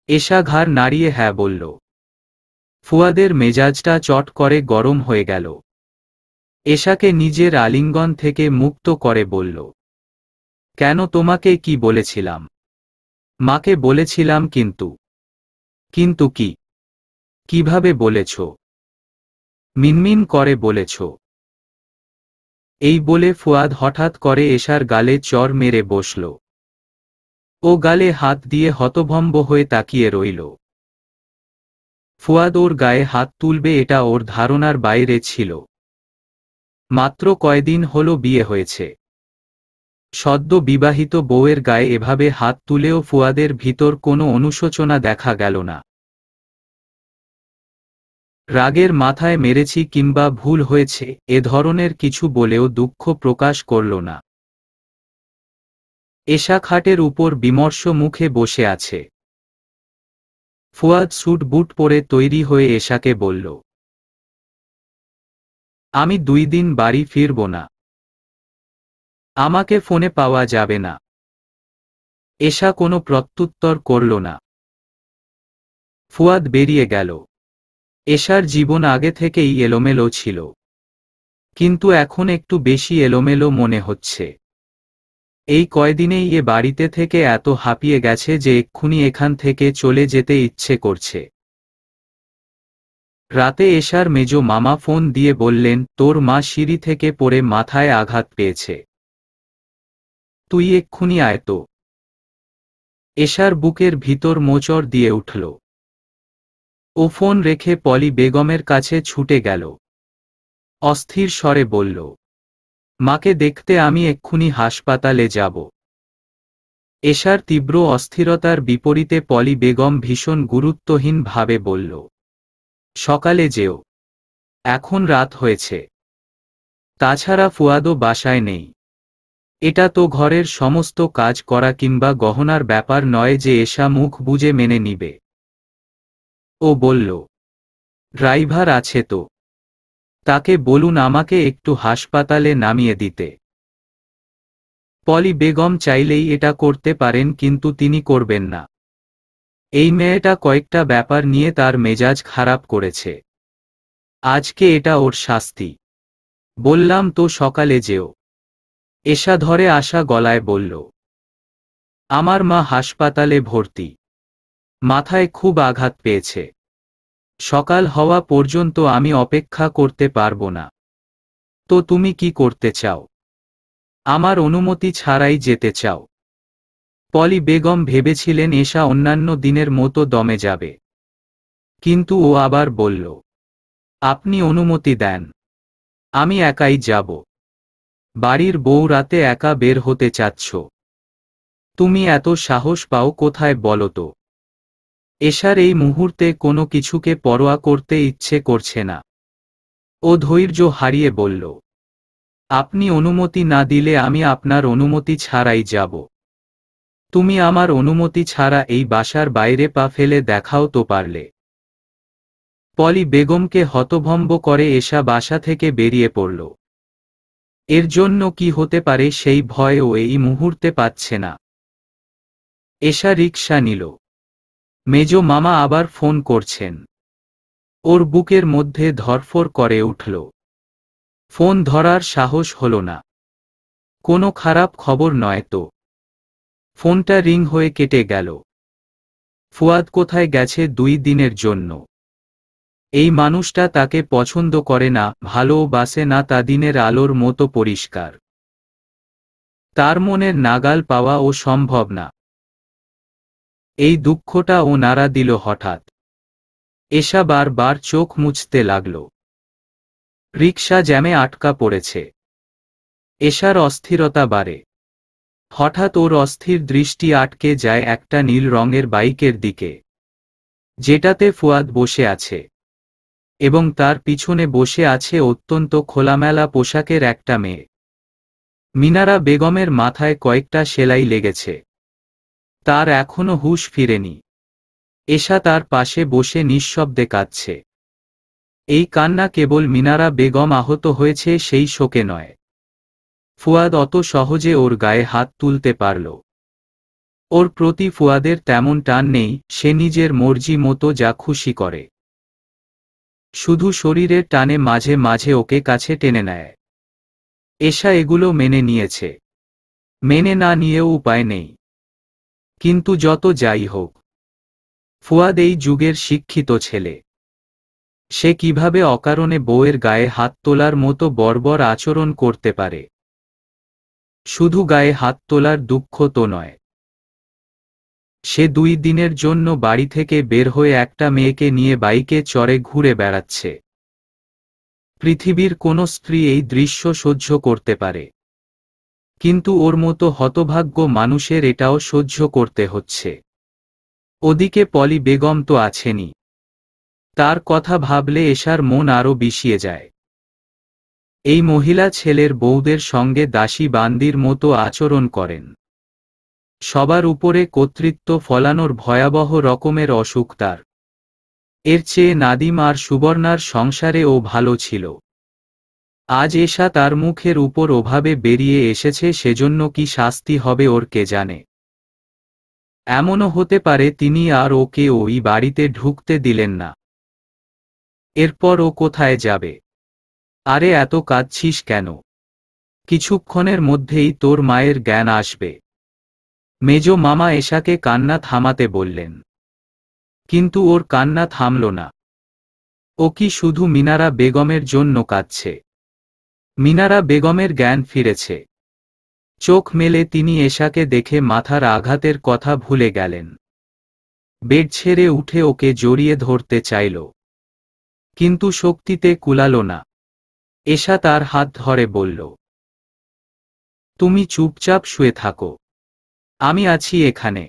এশা ঘাড় নাড়িয়ে হ্যাঁ বলল। ফুয়াদের মেজাজটা চট করে গরম হয়ে গেল। এশাকে নিজের আলিঙ্গন থেকে মুক্ত করে বলল, কেন, তোমাকে কি বলেছিলাম? মাকে বলেছিলাম কিন্তু। কিন্তু কি? কিভাবে বলেছ? মিনমিন করে বলেছ। এই বলে ফুয়াদ হঠাৎ করে এশার গালে চড় মেরে বসল। ও গালে হাত দিয়ে হতভম্ব হয়ে তাকিয়ে রইল। ফুয়াদ ওর গায়ে হাত তুলবে এটা ওর ধারণার বাইরে ছিল। মাত্র কয়দিন হলো বিয়ে হয়েছে। সদ্য বিবাহিত বউয়ের গায়ে এভাবে হাত তুলেও ফুয়াদের ভিতর কোনো অনুশোচনা দেখা গেল না। রাগের মাথায় মেরেছি কিংবা ভুল হয়েছে এ ধরনের কিছু বলেও দুঃখ প্রকাশ করল না। এশা খাটের উপর বিমর্ষ মুখে বসে আছে। ফুয়াদ স্যুট বুট পরে তৈরি হয়ে এশাকে বলল, আমি 2 দিন বাড়ি ফিরব না। আমাকে ফোনে পাওয়া যাবে না। এশা কোনো প্রত্যুত্তর করল না। ফুয়াদ বেরিয়ে গেল। এশার জীবন আগে থেকেই এলোমেলো ছিল, কিন্তু এখন একটু বেশি এলোমেলো মনে হচ্ছে। এই কয়দিনেই এ বাড়িতে থেকে এত হাঁপিয়ে গেছে যে এক্ষুনি এখান থেকে চলে যেতে ইচ্ছে করছে। রাতে এশার মেজো মামা ফোন দিয়ে বললেন, তোর মা সিঁড়ি থেকে পড়ে মাথায় আঘাত পেয়েছে, তুই এক্ষুনি আয় তো। এশার বুকের ভিতর মোচড় দিয়ে উঠল। ও ফোন রেখে পলি বেগমের কাছে ছুটে গেল। অস্থির স্বরে বলল, মাকে দেখতে আমি এক্ষুনি হাসপাতালে যাব। এশার তীব্র অস্থিরতার বিপরীতে পলি বেগম ভীষণ গুরুত্বহীন ভাবে বলল, সকালে যেও, এখন রাত হয়েছে। তাছাড়া ফুয়াদও বাসায় নেই। এটা তো ঘরের সমস্ত কাজ করা কিংবা গহনার ব্যাপার নয় যে এশা মুখ বুজে মেনে নিবে। ও বলল, ড্রাইভার আছে তো, তাকে বলুন আমাকে একটু হাসপাতালে নামিয়ে দিতে। পলি বেগম চাইলেই এটা করতে পারেন, কিন্তু তিনি করবেন না। এই মেয়েটা কয়েকটা ব্যাপার নিয়ে তার মেজাজ খারাপ করেছে। আজকে এটা ওর শাস্তি। বললাম তো সকালে যেও। এশা ধরে আসা গলায় বলল, আমার মা হাসপাতালে ভর্তি, মাথায় খুব আঘাত পেয়েছে। সকাল হওয়া পর্যন্ত আমি অপেক্ষা করতে পারবো না। তো তুমি কি করতে চাও? আমার অনুমতি ছাড়াই যেতে চাও? পলি বেগম ভেবেছিলেন এশা অন্যান্য দিনের মতো দমে যাবে, কিন্তু ও আবার বলল, আপনি অনুমতি দেন, আমি একাই যাব। বাড়ির বউ রাতে একা বের হতে চাচ্ছ? তুমি এত সাহস পাও কোথায় বলো তো? এশার এই মুহূর্তে কোনো কিছুকে পরোয়া করতে ইচ্ছে করছে না। ও ধৈর্য হারিয়ে বলল, আপনি অনুমতি না দিলে আমি আপনার অনুমতি ছাড়াই যাব। তুমি আমার অনুমতি ছাড়া এই বাসার বাইরে পা ফেলে দেখাও তো পারলে। পলি বেগমকে হতভম্ব করে এশা বাসা থেকে বেরিয়ে পড়ল। এর জন্য কি হতে পারে সেই ভয় ও এই মুহূর্তে পাচ্ছে না। এশা রিকশা নিল। মেজো মামা আবার ফোন করছেন। ওর বুকের মধ্যে ধরফর করে উঠল। ফোন ধরার সাহস হল না। কোনো খারাপ খবর নয় তো? ফোনটা রিং হয়ে কেটে গেল। ফুয়াদ কোথায় গেছে 2 দিনের জন্য? এই মানুষটা তাকে পছন্দ করে না, ভালোবাসে না, তা দিনের আলোর মতো পরিষ্কার। তার মনের নাগাল পাওয়া ও সম্ভব না। এই দুঃখটা ও নাড়া দিল হঠাৎ। এশা বারবার চোখ মুছতে লাগল। রিকশা জ্যামে আটকা পড়েছে। এশার অস্থিরতা বাড়ে। হঠাৎ ওর অস্থির দৃষ্টি আটকে যায় একটা নীল রঙের বাইকের দিকে, যেটাতে ফুয়াদ বসে আছে, এবং তার পিছনে বসে আছে অত্যন্ত খোলামেলা পোশাকের একটা মেয়ে। মিনারা বেগমের মাথায় কয়েকটা সেলাই লেগেছে। তার এখনো হুঁশ ফিরেনি। এশা তার পাশে বসে নিঃশব্দে কাঁদছে। এই কান্না কেবল মিনারা বেগম আহত হয়েছে সেই শোকে নয়। ফুয়াদ অত সহজে ওর গায়ে হাত তুলতে পারল। ওর প্রতি ফুয়াদের তেমন টান নেই, সে নিজের মর্জি মতো যা খুশি করে। শুধু শরীরের টানে মাঝে মাঝে ওকে কাছে টেনে নেয়। এশা এগুলো মেনে নিয়েছে। মেনে না নিয়েও উপায় নেই। কিন্তু যত যাই হোক, ফুয়াদ এই যুগের শিক্ষিত ছেলে। সে কিভাবে অকারণে বউয়ের গায়ে হাত তোলার মতো বর্বর আচরণ করতে পারে? শুধু গায়ে হাত তোলার দুঃখ তো নয়, সে 2 দিনের জন্য বাড়ি থেকে বের হয়ে একটা মেয়েকে নিয়ে বাইকে চড়ে ঘুরে বেড়াচ্ছে। পৃথিবীর কোনো স্ত্রী এই দৃশ্য সহ্য করতে পারে, কিন্তু ওর মতো হতভাগ্য মানুষের এটাও সহ্য করতে হচ্ছে। ওদিকে পলি বেগম তো আছেনই। তার কথা ভাবলে এশার মন আরও বিষিয়ে যায়। এই মহিলা ছেলের বউদের সঙ্গে দাসী বান্দির মতো আচরণ করেন। সবার উপরে কর্তৃত্ব ফলানোর ভয়াবহ রকমের অসুখ তার। এর চেয়ে নাদিম আর সুবর্ণার সংসারে ও ভালো ছিল। আজ এশা তার মুখের উপর ওভাবে বেরিয়ে এসেছে, সেজন্য কি শাস্তি হবে ওর কে জানে। এমনও হতে পারে তিনি আর ওকে ওই বাড়িতে ঢুকতে দিলেন না। এরপর ও কোথায় যাবে? আরে এত কাঁদছিস কেন? কিছুক্ষণের মধ্যেই তোর মায়ের জ্ঞান আসবে। মেজ মামা এশাকে কান্না থামাতে বললেন, কিন্তু ওর কান্না থামল না। ও কি শুধু মিনারা বেগমের জন্য কাঁদছে? মিনারা বেগমের জ্ঞান ফিরেছে। চোখ মেলে তিনি এশাকে দেখে মাথার আঘাতের কথা ভুলে গেলেন। বেড ছেড়ে উঠে ওকে জড়িয়ে ধরতে চাইল, কিন্তু শক্তিতে কুলাল না। এশা তার হাত ধরে বলল, তুমি চুপচাপ শুয়ে থাকো, আমি আছি এখানে।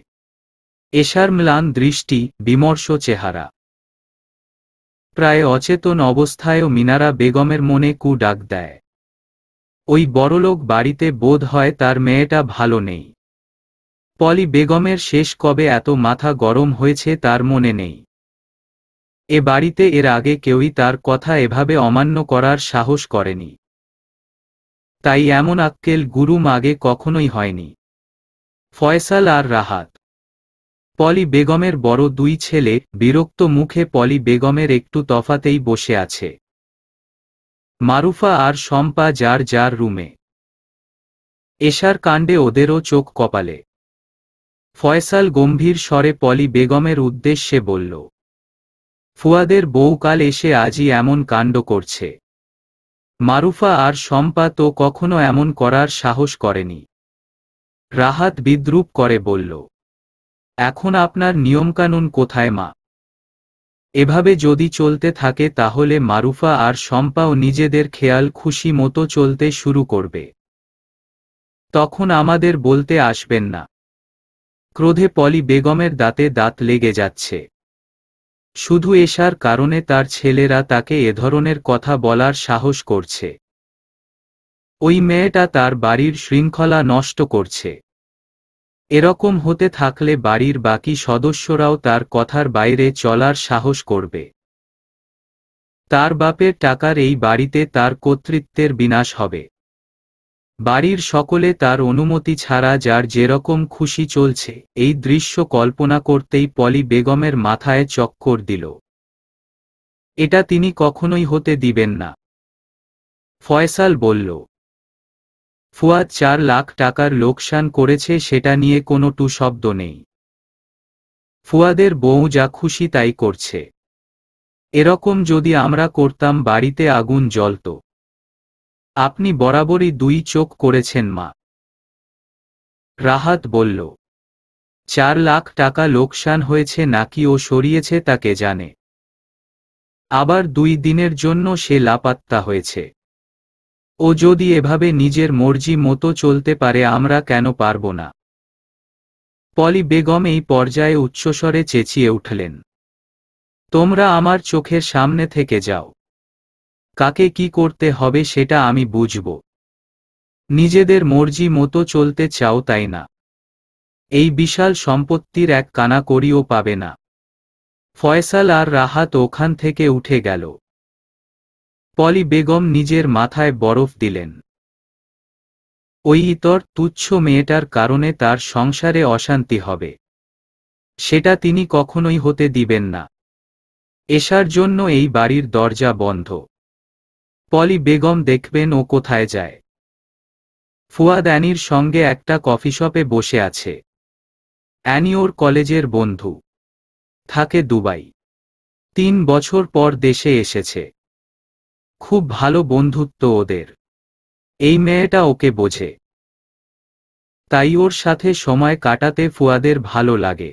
এশার ম্লান দৃষ্টি, বিমর্ষ চেহারা। প্রায় অচেতন অবস্থায়ও মিনারা বেগমের মনে কু ডাক দেয়। ওই বড়লোক বাড়িতে বোধ হয় তার মেয়েটা ভালো নেই। পলি বেগমের শেষ কবে এত মাথা গরম হয়েছে তার মনে নেই। এ বাড়িতে এর আগে কেউই তার কথা এভাবে অমান্য করার সাহস করেনি। তাই এমন আক্কেল গুরুম আগে কখনোই হয়নি। ফয়সাল আর রাহাত, পলি বেগমের বড় 2 ছেলে, বিরক্ত মুখে পলি বেগমের একটু তফাতেই বসে আছে। মারুফা আর শম্পা যার যার রুমে। এশার কাণ্ডে ওদেরও চোখ কপালে। ফয়সাল গম্ভীর স্বরে পলি বেগমের উদ্দেশ্যে বলল, ফুয়াদের বউ কাল এসে আজই এমন কাণ্ড করছে। মারুফা আর শম্পা তো কখনো এমন করার সাহস করেনি। রাহাত বিদ্রূপ করে বলল, এখন আপনার নিয়মকানুন কোথায় মা? এভাবে যদি চলতে থাকে তাহলে মারুফা আর শম্পাও নিজেদের খেয়াল খুশি মতো চলতে শুরু করবে। তখন আমাদের বলতে আসবেন না। ক্রোধে পলি বেগমের দাঁতে দাঁত লেগে যাচ্ছে। শুধু এশার কারণে তার ছেলেরা তাকে এ ধরনের কথা বলার সাহস করছে। ওই মেয়েটা তার বাড়ির শৃঙ্খলা নষ্ট করছে। এরকম হতে থাকলে বাড়ির বাকি সদস্যরাও তার কথার বাইরে চলার সাহস করবে। তার বাপের টাকার এই বাড়িতে তার কর্তৃত্বের বিনাশ হবে। বাড়ির সকলে তার অনুমতি ছাড়া যার যেরকম খুশি চলছে, এই দৃশ্য কল্পনা করতেই পলি বেগমের মাথায় চক্কর দিল। এটা তিনি কখনোই হতে দিবেন না। ফয়সাল বলল, ফুয়াদ 4 লাখ টাকার লোকসান করেছে, সেটা নিয়ে কোনো টু শব্দ নেই। ফুয়াদের বউ যা খুশি তাই করছে। এরকম যদি আমরা করতাম বাড়িতে আগুন জ্বলত। আপনি বরাবরই 2 চোখ করেছেন মা। রাহাত বলল, 4 লাখ টাকা লোকসান হয়েছে নাকি ও সরিয়েছে তা কে জানে। আবার 2 দিনের জন্য সে লাপাত্তা হয়েছে। ও যদি এভাবে নিজের মর্জি মতো চলতে পারে আমরা কেন পারব না? পলি বেগম এই পর্যায়ে উচ্চস্বরে চেঁচিয়ে উঠলেন, তোমরা আমার চোখের সামনে থেকে যাও। কাকে কি করতে হবে সেটা আমি বুঝব। নিজেদের মর্জি মতো চলতে চাও তাই না? এই বিশাল সম্পত্তির এক কানা কড়িও পাবে না। ফয়সাল আর রাহাত ওখান থেকে উঠে গেল। পলি বেগম নিজের মাথায় বরফ দিলেন। ওই ইতর তুচ্ছ মেয়েটার কারণে তার সংসারে অশান্তি হবে, সেটা তিনি কখনোই হতে দিবেন না। এশার জন্য এই বাড়ির দরজা বন্ধ। পলি বেগম দেখবেন ও কোথায় যায়। ফুয়াদ অ্যানির সঙ্গে একটা কফি শপে বসে আছে। অ্যানি ওর কলেজের বন্ধু, থাকে দুবাই। 3 বছর পর দেশে এসেছে। খুব ভালো বন্ধুত্ব ওদের। এই মেয়েটা ওকে বোঝে, তাই ওর সাথে সময় কাটাতে ফুয়াদের ভালো লাগে।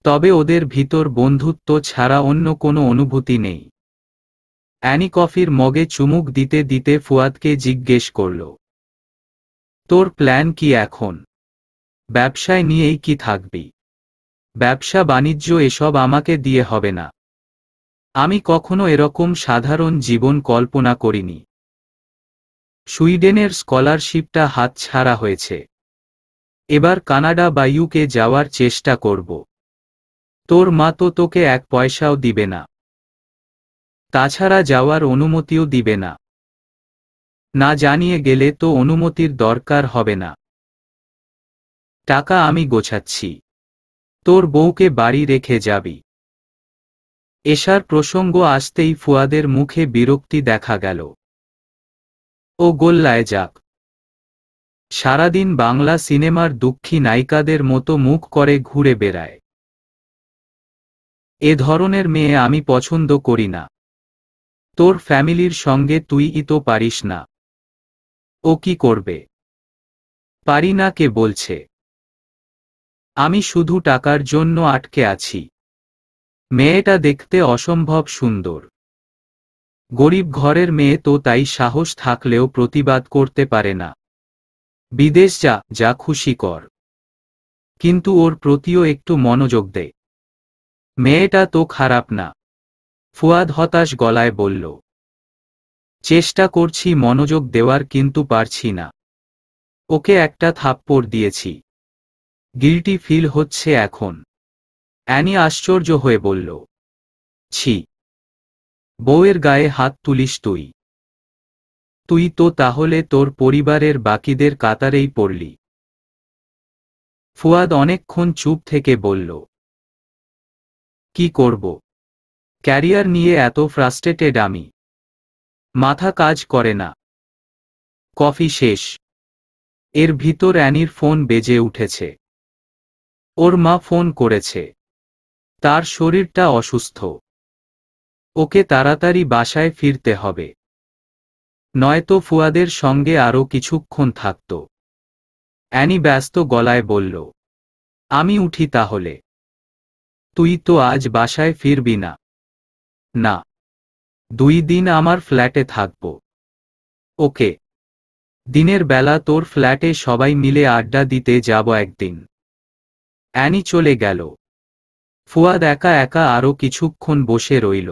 তবে ওদের ভিতর বন্ধুত্ব ছাড়া অন্য কোনো অনুভূতি নেই। অ্যানি কফির মগে চুমুক দিতে দিতে ফুয়াদকে জিজ্ঞেস করল, তোর প্ল্যান কি এখন? ব্যবসায় নিয়েই কি থাকবি? ব্যবসা বাণিজ্য এসব আমাকে দিয়ে হবে না। আমি কখনো এরকম সাধারণ জীবন কল্পনা করিনি। সুইডেনের স্কলারশিপটা হাতছাড়া হয়েছে। এবার কানাডা বা ইউকে যাওয়ার চেষ্টা করব। তোর মা তো তোকে 1 পয়সাও দিবে না। তাছাড়া যাওয়ার অনুমতিও দিবে না। না জানিয়ে গেলে তো অনুমতির দরকার হবে না। টাকা আমি গোছাচ্ছি। তোর বউকে বাড়ি রেখে যাবি। এশার প্রসঙ্গ আসতেই ফুয়াদের মুখে বিরক্তি দেখা গেল। ও গোল্লায় যাক। সারাদিন বাংলা সিনেমার দুঃখী নায়িকাদের মতো মুখ করে ঘুরে বেড়ায়। এ ধরনের মেয়ে আমি পছন্দ করি না। তোর ফ্যামিলির সঙ্গে তুই তো পারিস না। ও কি করবে? পারি না কে বলছে? আমি শুধু টাকার জন্য আটকে আছি। মেয়েটা দেখতে অসম্ভব সুন্দর। গরিব ঘরের মেয়ে তো, তাই সাহস থাকলেও প্রতিবাদ করতে পারে না। বিদেশ যা, যা খুশি কর। কিন্তু ওর প্রতিও একটু মনোযোগ দে। মেয়েটা তো খারাপ না। ফুয়াদ হতাশ গলায় বলল, চেষ্টা করছি মনোযোগ দেওয়ার, কিন্তু পারছি না। ওকে একটা থাপ্পড় দিয়েছি। গিল্টি ফিল হচ্ছে এখন। অ্যানি আশ্চর্য হয়ে বলল, ছি, বউয়ের গায়ে হাত তুলিস তুই? তুই তো তাহলে তোর পরিবারের বাকিদের কাতারেই পড়লি। ফুয়াদ অনেকক্ষণ চুপ থেকে বলল, কি করব? ক্যারিয়ার নিয়ে এত ফ্রাস্ট্রেটেড আমি। মাথা কাজ করে না। কফি শেষ। এর ভিতর অ্যানির ফোন বেজে উঠেছে। ওর মা ফোন করেছে। তার শরীরটা অসুস্থ। ওকে তাড়াতাড়ি বাসায় ফিরতে হবে, নয়তো ফুয়াদের সঙ্গে আরও কিছুক্ষণ থাকত। অ্যানি ব্যস্ত গলায় বলল, আমি উঠি তাহলে। তুই তো আজ বাসায় ফিরবি না? না, 2 দিন আমার ফ্ল্যাটে থাকব। ওকে। দিনের বেলা তোর ফ্ল্যাটে সবাই মিলে আড্ডা দিতে যাব একদিন। অ্যানি চলে গেল। ফুয়াদ একা একা আরও কিছুক্ষণ বসে রইল।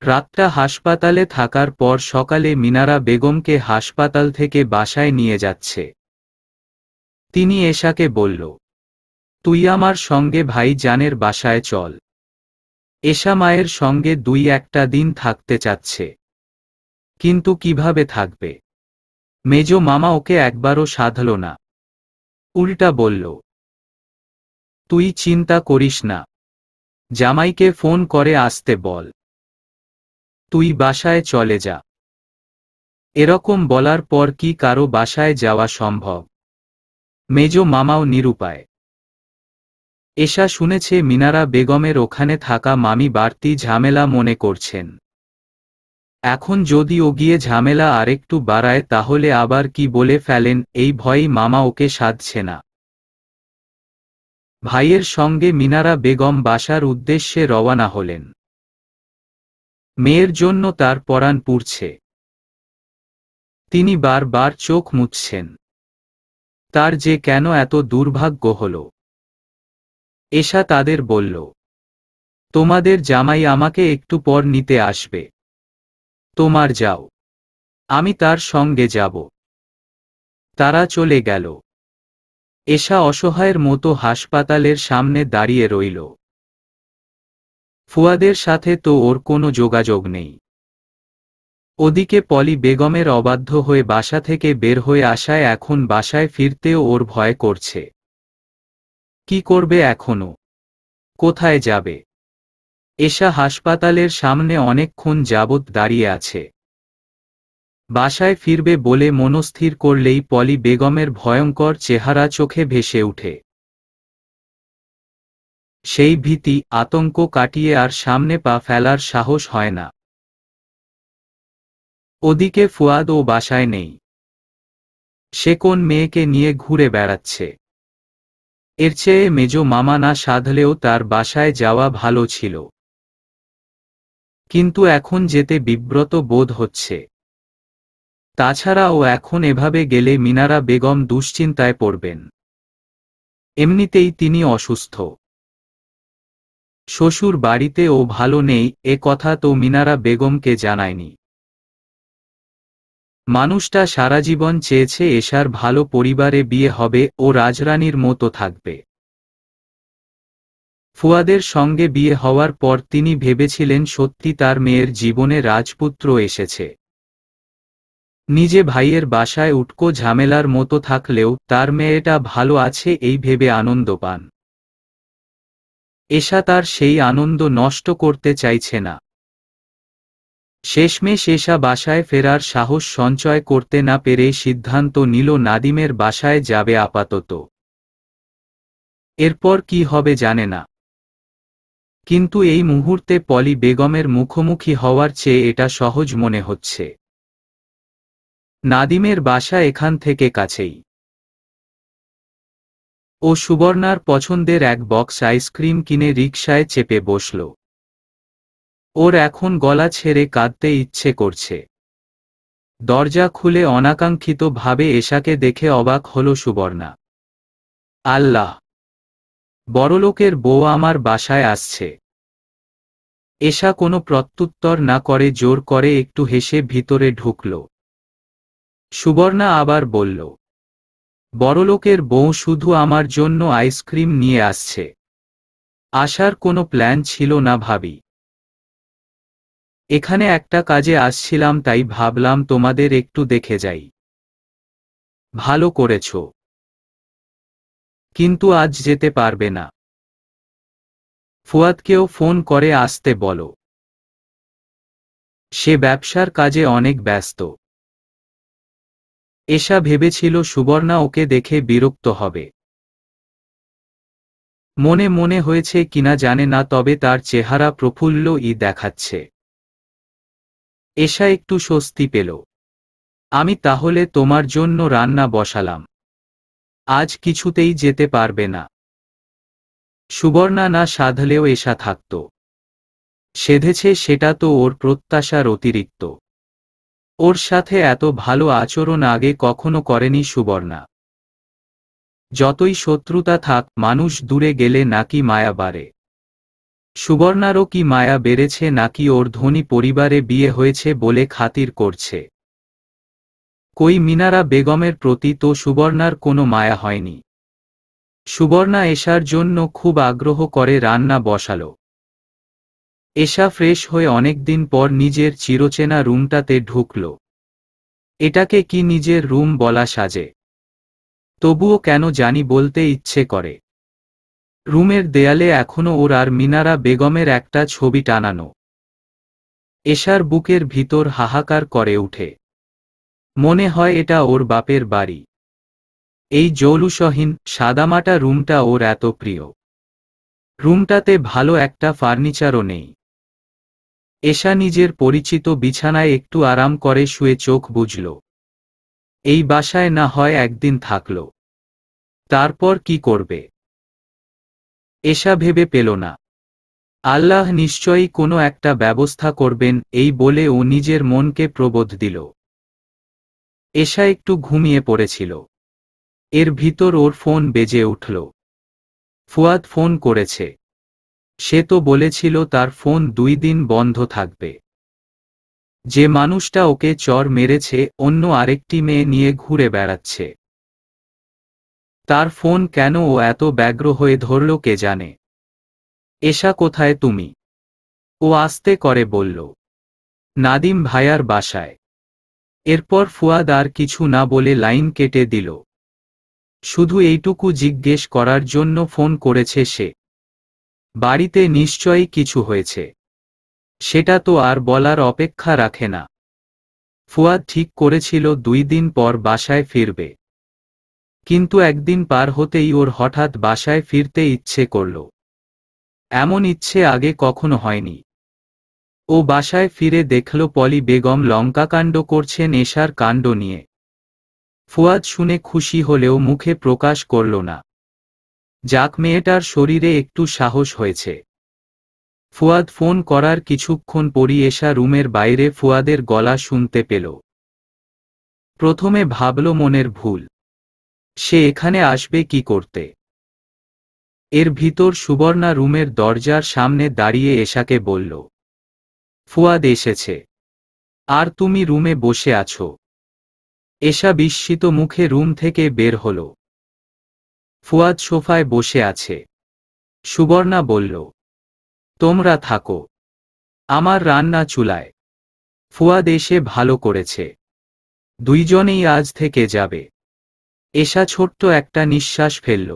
রাতটা হাসপাতালে থাকার পর সকালে মিনারা বেগমকে হাসপাতাল থেকে বাসায় নিয়ে যাচ্ছে। তিনি এশাকে বলল, তুই আমার সঙ্গে ভাইজানের বাসায় চল। এশা মায়ের সঙ্গে 2-1টা দিন থাকতে চাচ্ছে, কিন্তু কিভাবে থাকবে? মেজ মামা ওকে একবারও সাধল না। উল্টা বলল, তুই চিন্তা করিস না, জামাইকে ফোন করে আসতে বল। তুই বাসায় চলে যা। এরকম বলার পর কি কারো বাসায় যাওয়া সম্ভব? মেজ মামাও নিরুপায়। এশা শুনেছে মিনারা বেগমের ওখানে থাকা মামি বাড়তি ঝামেলা মনে করছেন। এখন যদি ও গিয়ে ঝামেলা আরেকটু বাড়ায় তাহলে আবার কি বলে ফেলেন, এই ভয়েই মামা ওকে সাধছে না। ভাইয়ের সঙ্গে মিনারা বেগম বাসার উদ্দেশ্যে রওয়ানা হলেন। মেয়ের জন্য তার পরাণ পুড়ছে। তিনি বারবার চোখ মুছছেন। তার যে কেন এত দুর্ভাগ্য হল। এশা তাদের বলল, তোমাদের জামাই আমাকে একটু পর নিতে আসবে। তোমার যাও, আমি তার সঙ্গে যাব। তারা চলে গেল। এশা অসহায়ের মতো হাসপাতালের সামনে দাঁড়িয়ে রইল। ফুয়াদের সাথে তো ওর কোনো যোগাযোগ নেই। ওদিকে পলি বেগমের অবাধ্য হয়ে বাসা থেকে বের হয়ে আসায় এখন বাসায় ফিরতেও ওর ভয় করছে। কি করবে এখনো? কোথায় যাবে? এশা হাসপাতালের সামনে অনেকক্ষণ যাবৎ দাঁড়িয়ে আছে। বাসায় ফিরবে বলে মনস্থির করলেই পলি বেগমের ভয়ঙ্কর চেহারা চোখে ভেসে ওঠে। সেই ভীতি, আতঙ্ক কাটিয়ে আর সামনে পা ফেলার সাহস হয় না। ওদিকে ফুয়াদ ও বাসায় নেই। সে কোন মেয়েকে নিয়ে ঘুরে বেড়াচ্ছে। এর চেয়ে মেজো মামা না সাধলেও তার বাসায় যাওয়া ভালো ছিল। কিন্তু এখন যেতে বিব্রত বোধ হচ্ছে। তাছাড়া ও এখন এভাবে গেলে মিনারা বেগম দুশ্চিন্তায় পড়বেন। এমনিতেই তিনি অসুস্থ। শ্বশুর বাড়িতে ও ভালো নেই, এ কথা তো মিনারা বেগমকে জানায়নি। মানুষটা সারা জীবন চেয়েছে এশার ভালো পরিবারে বিয়ে হবে, ও রাজরানীর মতো থাকবে। ফুয়াদের সঙ্গে বিয়ে হওয়ার পর তিনি ভেবেছিলেন সত্যি তার মেয়ের জীবনে রাজপুত্র এসেছে। নিজে ভাইয়ের বাসায় উটকো ঝামেলার মতো থাকলেও তার মেয়েটা ভালো আছে এই ভেবে আনন্দ পান। এশা তার সেই আনন্দ নষ্ট করতে চাইছে না। শেষমেশ এশা বাসায় ফেরার সাহস সঞ্চয় করতে না পেরে সিদ্ধান্ত নিল নাদিমের বাসায় যাবে আপাতত। এরপর কি হবে জানে না। কিন্তু এই মুহূর্তে পলি বেগমের মুখোমুখি হওয়ার চেয়ে এটা সহজ মনে হচ্ছে। নাদিমের বাসা এখান থেকে কাছেই। ও সুবর্ণার পছন্দের এক বক্স আইসক্রিম কিনে রিকশায় চেপে বসল। ওর এখন গলা ছেড়ে কাঁদতে ইচ্ছে করছে। দরজা খুলে অনাকাঙ্ক্ষিতভাবে এশাকে দেখে অবাক হল সুবর্ণা। আল্লাহ! বড়লোকের বউ আমার বাসায় আসছে। এশা কোনো প্রত্যুত্তর না করে জোর করে একটু হেসে ভিতরে ঢুকল। সুবর্ণা আবার বলল, বড়লোকের বউ শুধু আমার জন্য আইসক্রিম নিয়ে আসছে। আসার কোনো প্ল্যান ছিল না ভাবি। এখানে একটা কাজে আসছিলাম, তাই ভাবলাম তোমাদের একটু দেখে যাই। ভালো করেছ। কিন্তু আজ যেতে পারবে না। ফুয়াদকেও ফোন করে আসতে বলো। সে ব্যবসার কাজে অনেক ব্যস্ত। এশা ভেবেছিল সুবর্ণা ওকে দেখে বিরক্ত হবে। মনে মনে হয়েছে কিনা জানে না, তবে তার চেহারা প্রফুল্লই দেখাচ্ছে। এশা একটু স্বস্তি পেল। আমি তাহলে তোমার জন্য রান্না বসালাম। আজ কিছুতেই যেতে পারবে না। সুবর্ণা না সাধলেও এশা থাকত। সেধেছে সেটা তো ওর প্রত্যাশার অতিরিক্ত। ওর সাথে এত ভালো আচরণ আগে কখনো করেনি সুবর্ণা। যতই শত্রুতা থাক, মানুষ দূরে গেলে নাকি মায়া বাড়ে। সুবর্ণারও কি মায়া বেড়েছে, নাকি ওর ধনী পরিবারে বিয়ে হয়েছে বলে খাতির করছে? কই মিনারা বেগমের প্রতি তো সুবর্ণার কোনো মায়া হয়নি। সুবর্ণা এশার জন্য খুব আগ্রহ করে রান্না বসালো। এশা ফ্রেশ হয়ে অনেকদিন পর নিজের চিরচেনা রুমটাতে ঢুকল। এটাকে কি নিজের রুম বলা সাজে? তবুও কেন জানি বলতে ইচ্ছে করে। রুমের দেয়ালে এখনো ওর আর মিনারা বেগমের একটা ছবি টানানো। এশার বুকের ভিতর হাহাকার করে উঠে। মনে হয় এটা ওর বাপের বাড়ি। এই জৌলুসহীন সাদামাটা রুমটা ওর এত প্রিয়। রুমটাতে ভালো একটা ফার্নিচারও নেই। এশা নিজের পরিচিত বিছানায় একটু আরাম করে শুয়ে চোখ বুজল। এই বাসায় না হয় একদিন থাকল। তারপর কি করবে? এশা ভেবে পেল না। আল্লাহ নিশ্চয়ই কোনো একটা ব্যবস্থা করবেন, এই বলে ও নিজের মনকে প্রবোধ দিল। এশা একটু ঘুমিয়ে পড়েছিল। এর ভিতর ওর ফোন বেজে উঠল। ফুয়াদ ফোন করেছে। সে তো বলেছিল তার ফোন 2 দিন বন্ধ থাকবে। যে মানুষটা ওকে চড় মেরেছে অন্য আরেকটি মেয়ে নিয়ে ঘুরে বেড়াচ্ছে। তার ফোন কেন ও এত ব্যগ্র হয়ে ধরল কে জানে। এশা, কোথায় তুমি? ও আস্তে করে বলল, নাদিম ভাইয়ার বাসায়। এরপর ফুয়াদ আর কিছু না বলে লাইন কেটে দিল। শুধু এইটুকু জিজ্ঞেস করার জন্য ফোন করেছে সে। বাড়িতে নিশ্চয়ই কিছু হয়েছে। সেটা তো আর বলার অপেক্ষা রাখে না। ফুয়াদ ঠিক করেছিল 2 দিন পর বাসায় ফিরবে। কিন্তু একদিন পার হতেই ওর হঠাৎ বাসায় ফিরতে ইচ্ছে করল। এমন ইচ্ছে আগে কখনো হয়নি। ও বাসায় ফিরে দেখল পলি বেগম লঙ্কাকাণ্ড করছেন এশার কাণ্ড নিয়ে। ফুয়াদ শুনে খুশি হলেও মুখে প্রকাশ করল না। যাক, মেয়েটার শরীরে একটু সাহস হয়েছে। ফুয়াদ ফোন করার কিছুক্ষণ পরই এশা রুমের বাইরে ফুয়াদের গলা শুনতে পেল। প্রথমে ভাবল মনের ভুল। সে এখানে আসবে কি করতে? এর ভিতর সুবর্ণা রুমের দরজার সামনে দাঁড়িয়ে এশাকে বলল, ফুয়াদ এসেছে। আর তুমি রুমে বসে আছো। এশা বিস্মিত মুখে রুম থেকে বের হল। ফুয়াদ সোফায় বসে আছে। সুবর্ণা বলল, তোমরা থাকো, আমার রান্না চুলায়। ফুয়াদ এসে ভালো করেছে। দুইজনেই আজ থেকে যাবে। এশা ছোট্ট একটা নিঃশ্বাস ফেলল।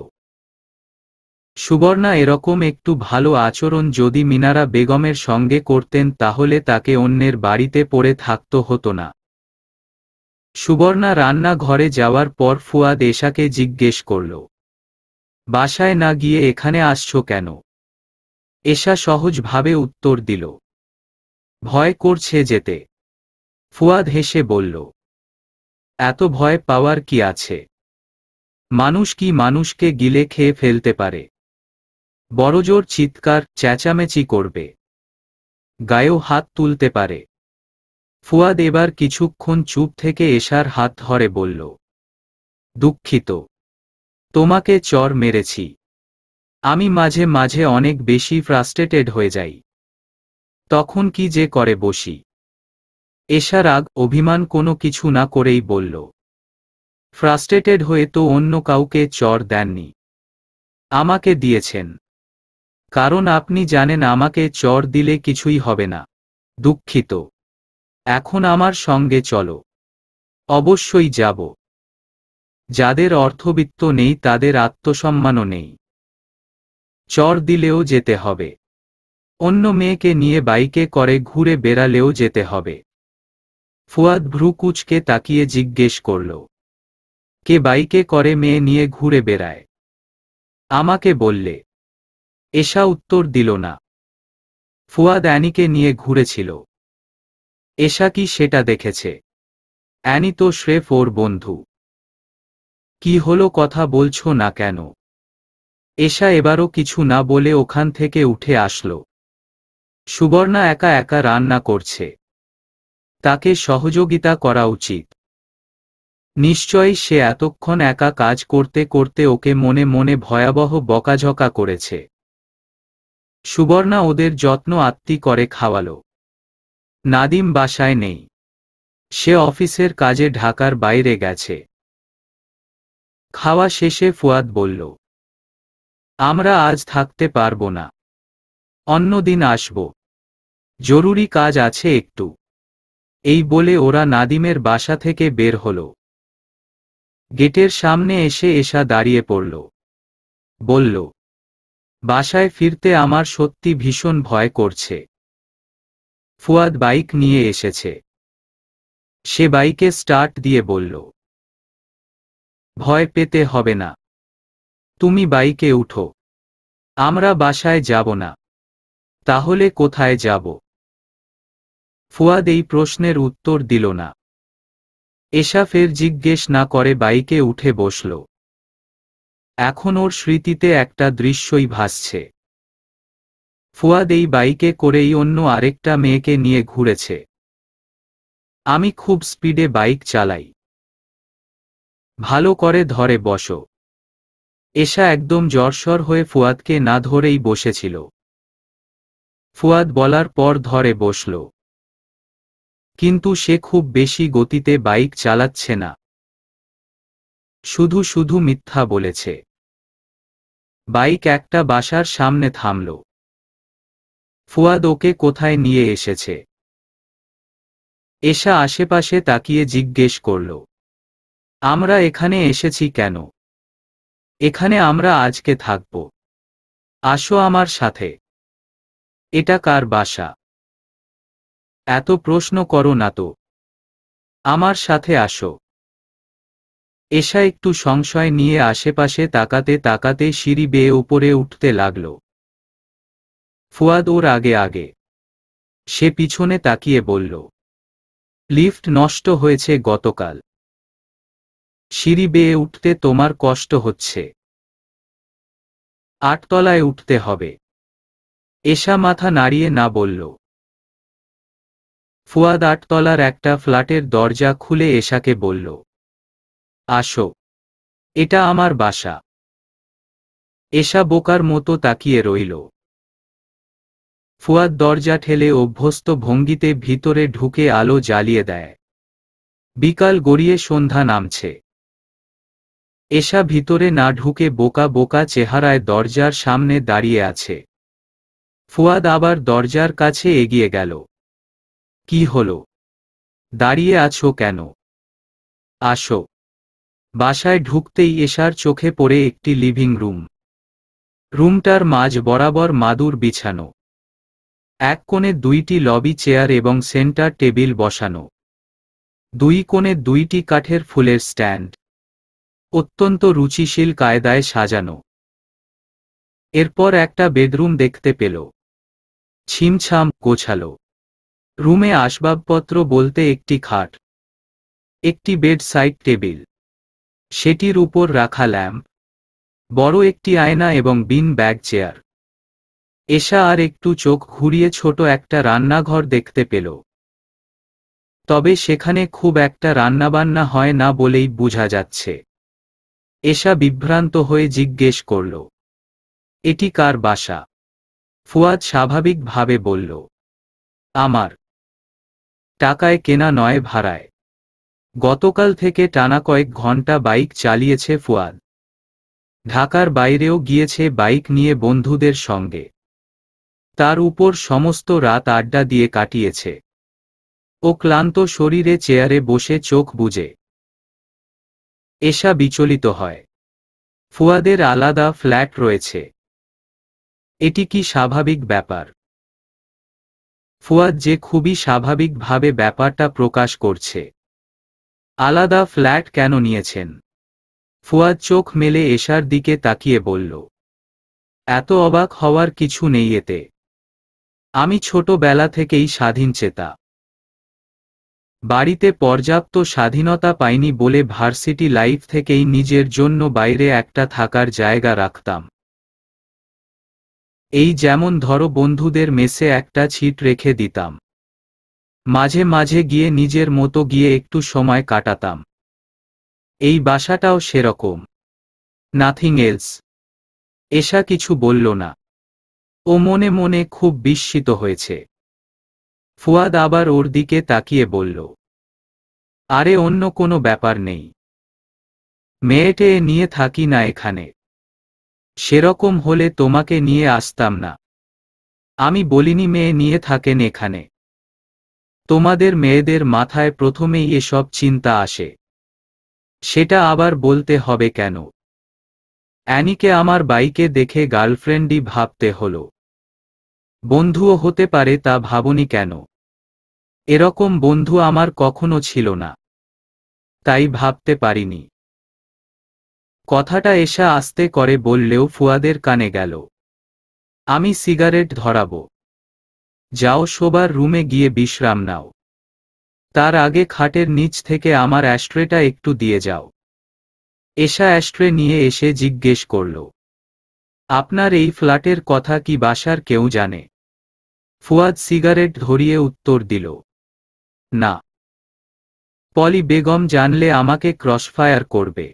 সুবর্ণা এরকম একটু ভালো আচরণ যদি মিনারা বেগমের সঙ্গে করতেন তাহলে তাকে অন্যের বাড়িতে পড়ে থাকতে হতো না। সুবর্ণা রান্না ঘরে যাওয়ার পর ফুয়াদ এশাকে জিজ্ঞেস করল, বাসায় না গিয়ে এখানে আসছো কেন? এশা সহজভাবে উত্তর দিল, ভয় করছে যেতে। ফুয়াদ হেসে বলল, এত ভয় পাওয়ার কি আছে? মানুষ কি মানুষকে গিলে খেয়ে ফেলতে পারে? বড়জোর চিৎকার চেঁচামেচি করবে, গায়েও হাত তুলতে পারে। ফুয়াদ এবার কিছুক্ষণ চুপ থেকে এশার হাত ধরে বলল, দুঃখিত, তোমাকে চড় মেরেছি। আমি মাঝে মাঝে অনেক বেশি ফ্রাস্ট্রেটেড হয়ে যাই। তখন কি যে করে বসি। এশা রাগ অভিমান কোনো কিছু না করেই বলল, ফ্রাস্ট্রেটেড হয়ে তো অন্য কাউকে চড় দেননি, আমাকে দিয়েছেন। কারণ আপনি জানেন আমাকে চড় দিলে কিছুই হবে না। দুঃখিত। এখন আমার সঙ্গে চলো। অবশ্যই যাব। যাদের অর্থবিত্ত নেই তাদের আত্মসম্মানও নেই। চড় দিলেও যেতে হবে। অন্য মেয়েকে নিয়ে বাইকে করে ঘুরে বেড়ালেও যেতে হবে। ফুয়াদ ভ্রু কুঁচকে তাকিয়ে জিজ্ঞেস করল, কে বাইকে করে মেয়ে নিয়ে ঘুরে বেড়ায়? আমাকে বললে। এশা উত্তর দিল না। ফুয়াদ অ্যানিকে নিয়ে ঘুরেছিল। এশা কি সেটা দেখেছে? অ্যানি তো স্রেফ ওর বন্ধু। কি হলো, কথা বলছো না কেন? এশা এবারও কিছু না বলে ওখান থেকে উঠে আসলো। সুবর্ণা একা একা রান্না করছে। তাকে সহযোগিতা করা উচিত। নিশ্চয়ই সে এতক্ষণ একা কাজ করতে করতে ওকে মনে মনে ভয়াবহ বকাঝকা করেছে। সুবর্ণা ওদের যত্ন আত্তি করে খাওয়ালো। নাদিম বাসায় নেই। সে অফিসের কাজে ঢাকার বাইরে গেছে। খাওয়া শেষে ফুয়াদ বলল, আমরা আজ থাকতে পারবো না, অন্যদিন আসব, জরুরি কাজ আছে একটু। এই বলে ওরা নাদিমের বাসা থেকে বের হল। গেটের সামনে এসে এশা দাঁড়িয়ে পড়ল। বলল, বাসায় ফিরতে আমার সত্যি ভীষণ ভয় করছে। ফুয়াদ বাইক নিয়ে এসেছে। সে বাইকে স্টার্ট দিয়ে বলল, ভয় পেতে হবে না, তুমি বাইকে উঠো। আমরা বাসায় যাব না। তাহলে কোথায় যাব? ফুয়াদ এই প্রশ্নের উত্তর দিল না। এশা ফের জিজ্ঞেস না করে বাইকে উঠে বসল। এখন ওর স্মৃতিতে একটা দৃশ্যই ভাসছে। ফুয়াদ এই বাইকে করেই অন্য আরেকটা মেয়েকে নিয়ে ঘুরেছে। আমি খুব স্পিডে বাইক চালাই। ভালো করে ধরে বসো। এশা একদম জ্বরসর হয়ে ফুয়াদকে না ধরেই বসেছিল। ফুয়াদ বলার পর ধরে বসল। কিন্তু সে খুব বেশি গতিতে বাইক চালাচ্ছে না। শুধু শুধু মিথ্যা বলেছে। বাইক একটা বাসার সামনে থামল। ফুয়াদ ওকে কোথায় নিয়ে এসেছে? এশা আশেপাশে তাকিয়ে জিজ্ঞেস করল। আমরা এখানে এসেছি কেন? এখানে আমরা আজকে থাকব। আসো আমার সাথে। এটা কার বাসা? এত প্রশ্ন করো না তো। আমার সাথে আসো। এশা একটু সংশয় নিয়ে আশেপাশে তাকাতে তাকাতে সিঁড়ি বেয়ে উপরে উঠতে লাগল। ফুয়াদ ওর আগে আগে। সে পিছনে তাকিয়ে বলল, লিফট নষ্ট হয়েছে গতকাল। সিঁড়ি বেয়ে উঠতে তোমার কষ্ট হচ্ছে। 8 তলায় উঠতে হবে। এশা মাথা নাড়িয়ে না বলল। ফুয়াদ 8 তলার একটা ফ্ল্যাটের দরজা খুলে এশাকে বলল, আসো। এটা আমার বাসা। এশা বোকার মতো তাকিয়ে রইল। ফুয়াদ দরজা ঠেলে অভ্যস্ত ভঙ্গিতে ভিতরে ঢুকে আলো জ্বালিয়ে দেয়। বিকাল গড়িয়ে সন্ধ্যা নামছে। এশা ভিতরে না ঢুকে বোকা বোকা চেহারায় দরজার সামনে দাঁড়িয়ে আছে। ফুয়াদ আবার দরজার কাছে এগিয়ে গেল। কি হলো? দাঁড়িয়ে আছো কেন? আসো। বাসায় ঢুকতেই এশার চোখে পড়ে একটি লিভিং রুম। রুমটার মাঝ বরাবর মাদুর বিছানো। এক কোণে 2টি লবি চেয়ার এবং সেন্টার টেবিল বসানো। 2 কোণে 2টি কাঠের ফুলের স্ট্যান্ড। অত্যন্ত রুচিশীল কায়দায় সাজানো। এরপর একটা বেডরুম দেখতে পেল। ছিমছাম গোছালো। রুমে আসবাবপত্র বলতে একটি খাট, একটি বেড সাইড টেবিল, সেটির উপর রাখা ল্যাম্প, বড় একটি আয়না এবং বিন ব্যাগ চেয়ার। এশা আর একটু চোখ ঘুরিয়ে ছোট একটা রান্নাঘর দেখতে পেল। তবে সেখানে খুব একটা রান্নাবান্না হয় না বলেই বোঝা যাচ্ছে। এশা বিভ্রান্ত হয়ে জিজ্ঞেস করল, এটি কার বাসা? ফুয়াদ স্বাভাবিকভাবে বলল, আমার। টাকায় কেনা নয়, ভাড়ায়। গতকাল থেকে টানা কয়েক ঘন্টা বাইক চালিয়েছে ফুয়াদ। ঢাকার বাইরেও গিয়েছে বাইক নিয়ে বন্ধুদের সঙ্গে। তার উপর সমস্ত রাত আড্ডা দিয়ে কাটিয়েছে। ও ক্লান্ত শরীরে চেয়ারে বসে চোখ বুজে। এশা বিচলিত হয়। ফুয়াদের আলাদা ফ্ল্যাট রয়েছে। এটি কি স্বাভাবিক ব্যাপার? ফুয়াদ যে খুবই স্বাভাবিকভাবে ব্যাপারটা প্রকাশ করছে। আলাদা ফ্ল্যাট কেন নিয়েছেন? ফুয়াদ চোখ মেলে এশার দিকে তাকিয়ে বলল, এত অবাক হওয়ার কিছু নেই এতে। আমি ছোটবেলা থেকেই স্বাধীনচেতা। বাড়িতে পর্যাপ্ত স্বাধীনতা পাইনি বলে ভার্সিটি লাইফ থেকেই নিজের জন্য বাইরে একটা থাকার জায়গা রাখতাম। এই যেমন ধরো বন্ধুদের মেসে একটা ছিট রেখে দিতাম। মাঝে মাঝে গিয়ে নিজের মতো গিয়ে একটু সময় কাটাতাম। এই বাসাটাও সেরকম। Nothing else. এশা কিছু বলল না। ও মনে মনে খুব বিস্মিত হয়েছে। ফুয়াদ আবার ওর দিকে তাকিয়ে বলল, আরে অন্য কোনো ব্যাপার নেই। মেয়েটে নিয়ে থাকি না এখানে। সেরকম হলে তোমাকে নিয়ে আসতাম না। আমি বলিনি মেয়ে নিয়ে থাকেন এখানে। তোমাদের মেয়েদের মাথায় প্রথমেই এসব চিন্তা আসে। সেটা আবার বলতে হবে কেন? অ্যানিকে আমার বাইকে দেখে গার্লফ্রেন্ডই ভাবতে হলো। বন্ধুও হতে পারে, তা ভাবনি কেন? এরকম বন্ধু আমার কখনো ছিল না, তাই ভাবতে পারিনি। কথাটা এশা আস্তে করে বললেও ফুয়াদের কানে গেল। আমি সিগারেট ধরাবো। যাও শোবার রুমে গিয়ে বিশ্রাম নাও। তার আগে খাটের নিচ থেকে আমার অ্যাশট্রেটা একটু দিয়ে যাও। এশা অ্যাশট্রে নিয়ে এসে জিজ্ঞেস করল, আপনার এই ফ্ল্যাটের কথা কি বাসার কেউ জানে? ফুয়াদ সিগারেট ধরিয়ে উত্তর দিল, না। পলি বেগম জানলে আমাকে ক্রসফায়ার করবে।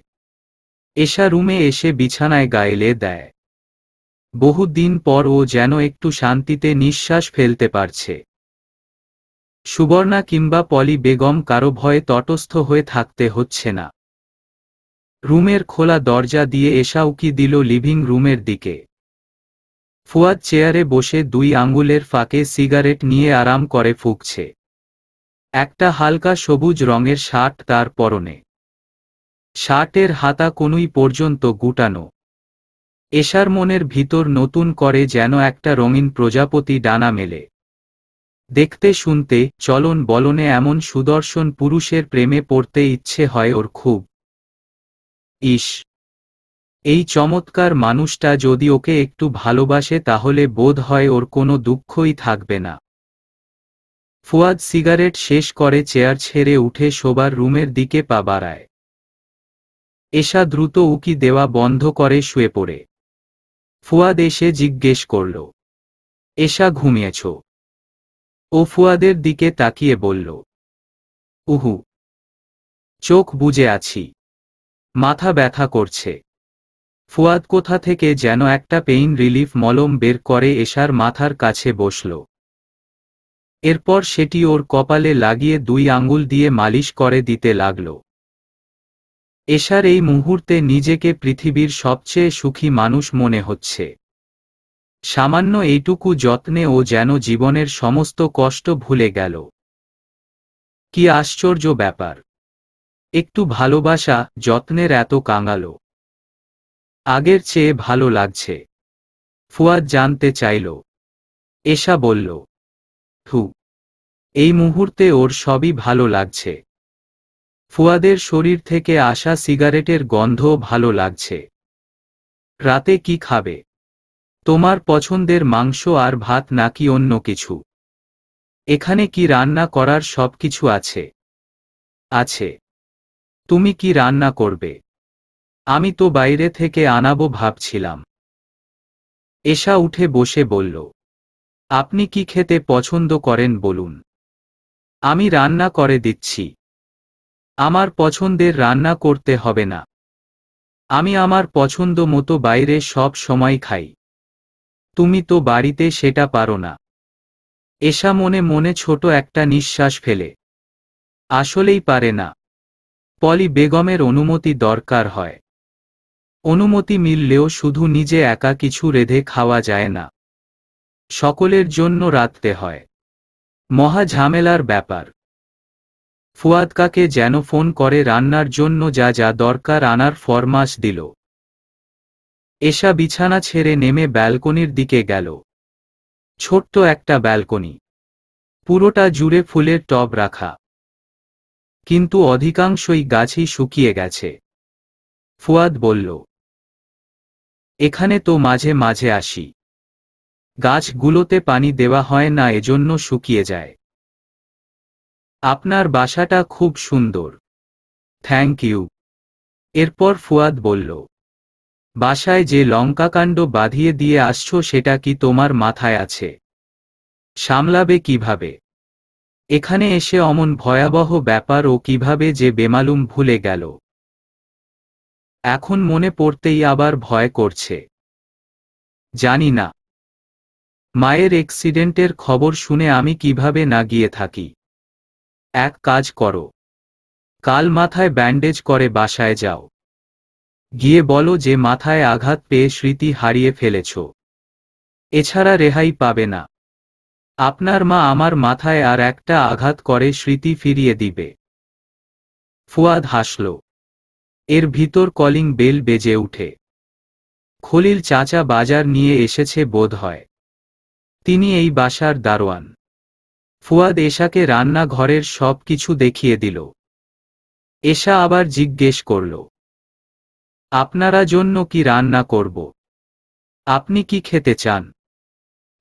এশা রুমে এসে বিছানায় গায়েলে দেয়। বহুদিন পর ও যেন একটু শান্তিতে নিঃশ্বাস ফেলতে পারছে। সুবর্ণা কিংবা পলি বেগম কারো ভয়ে তটস্থ হয়ে থাকতে হচ্ছে না। রুমের খোলা দরজা দিয়ে এশা উকি দিল লিভিং রুমের দিকে। ফুয়াদ চেয়ারে বসে 2 আঙ্গুলের ফাঁকে সিগারেট নিয়ে আরাম করে ফুঁকছে। একটা হালকা সবুজ রঙের শার্ট তার পরনে। শার্টের হাতা কনুই পর্যন্ত গুটানো। এশার মনের ভিতর নতুন করে যেন একটা রঙিন প্রজাপতি ডানা মেলে। দেখতে শুনতে চলন বলনে এমন সুদর্শন পুরুষের প্রেমে পড়তে ইচ্ছে হয় ওর খুব। ইস, এই চমৎকার মানুষটা যদি ওকে একটু ভালোবাসে তাহলে বোধ হয় ওর কোনো দুঃখই থাকবে না। ফুয়াদ সিগারেট শেষ করে চেয়ার ছেড়ে উঠে শোবার রুমের দিকে পা বাড়ায়। এশা দ্রুত উকি দেওয়া বন্ধ করে শুয়ে পড়ে। ফুয়াদ এসে জিজ্ঞেস করল, এশা ঘুমিয়েছ? ও ফুয়াদের দিকে তাকিয়ে বলল, উহু, চোখ বুজে আছি, মাথা ব্যথা করছে। ফুয়াদ কোথা থেকে যেন একটা পেইন রিলিফ মলম বের করে এশার মাথার কাছে বসল। এরপর সেটি ওর কপালে লাগিয়ে 2 আঙ্গুল দিয়ে মালিশ করে দিতে লাগল। এশার এই মুহূর্তে নিজেকে পৃথিবীর সবচেয়ে সুখী মানুষ মনে হচ্ছে। সামান্য এইটুকু যত্নে ও যেন জীবনের সমস্ত কষ্ট ভুলে গেল। কি আশ্চর্য ব্যাপার! একটু ভালোবাসা, যত্নের এত কাঙালো। আগের চেয়ে ভালো লাগছে। ফুয়াদ জানতে চাইল। এশা বলল, থু, এই মুহূর্তে ওর সবই ভালো লাগছে। ফুয়াদের শরীর থেকে আসা সিগারেটের গন্ধও ভালো লাগছে। রাতে কি খাবে? তোমার পছন্দের মাংস আর ভাত নাকি অন্য কিছু? এখানে কি রান্না করার সবকিছু আছে? আছে। তুমি কি রান্না করবে? আমি তো বাইরে থেকে আনাবো ভাবছিলাম। এশা উঠে বসে বলল, আপনি কি খেতে পছন্দ করেন বলুন, আমি রান্না করে দিচ্ছি। আমার পছন্দের রান্না করতে হবে না। আমি আমার পছন্দ মতো বাইরে সব সময় খাই। তুমি তো বাড়িতে সেটা পারো না। এশা মনে মনে ছোট একটা নিঃশ্বাস ফেলে। আসলেই পারে না। পলি বেগমের অনুমতি দরকার হয়। অনুমতি মিললেও শুধু নিজে একা কিছু রেঁধে খাওয়া যায় না। সকলের জন্য রাঁধতে হয়। মহা ঝামেলার ব্যাপার। ফুয়াদ কাকে যেন ফোন করে রান্নার জন্য যা যা দরকার আনার ফরমাশ দিল। এশা বিছানা ছেড়ে নেমে ব্যালকনির দিকে গেল। ছোট্ট একটা ব্যালকনি, পুরোটা জুড়ে ফুলের টব রাখা, কিন্তু অধিকাংশই গাছই শুকিয়ে গেছে। ফুয়াদ বলল, এখানে তো মাঝে মাঝে আসি। গাছগুলোতে পানি দেওয়া হয় না, এজন্য শুকিয়ে যায়। আপনার বাসাটা খুব সুন্দর। Thank you. এরপর ফুয়াদ বলল, বাসায় যে লঙ্কাকাণ্ড বাঁধিয়ে দিয়ে আসছো সেটা কি তোমার মাথায় আছে? সামলাবে কিভাবে? এখানে এসে অমন ভয়াবহ ব্যাপার ও কিভাবে যে বেমালুম ভুলে গেল। এখন মনে পড়তেই আবার ভয় করছে। জানি না। মায়ের অ্যাক্সিডেন্টের খবর শুনে আমি কিভাবে না গিয়ে থাকি। এক কাজ করো, কাল মাথায় ব্যান্ডেজ করে বাসায় যাও। গিয়ে বলো যে মাথায় আঘাত পেয়ে স্মৃতি হারিয়ে ফেলেছ। এছাড়া রেহাই পাবে না। আপনার মা আমার মাথায় আর একটা আঘাত করে স্মৃতি ফিরিয়ে দিবে। ফুয়াদ হাসল। এর ভিতর কলিং বেল বেজে উঠে। খলিল চাচা বাজার নিয়ে এসেছে বোধ হয়। তিনি এই বাসার দারোয়ান। ফুয়াদ এশাকে রান্নাঘরের সব কিছু দেখিয়ে দিল। এশা আবার জিজ্ঞেস করল, আপনারা জন্য কি রান্না করব? আপনি কি খেতে চান?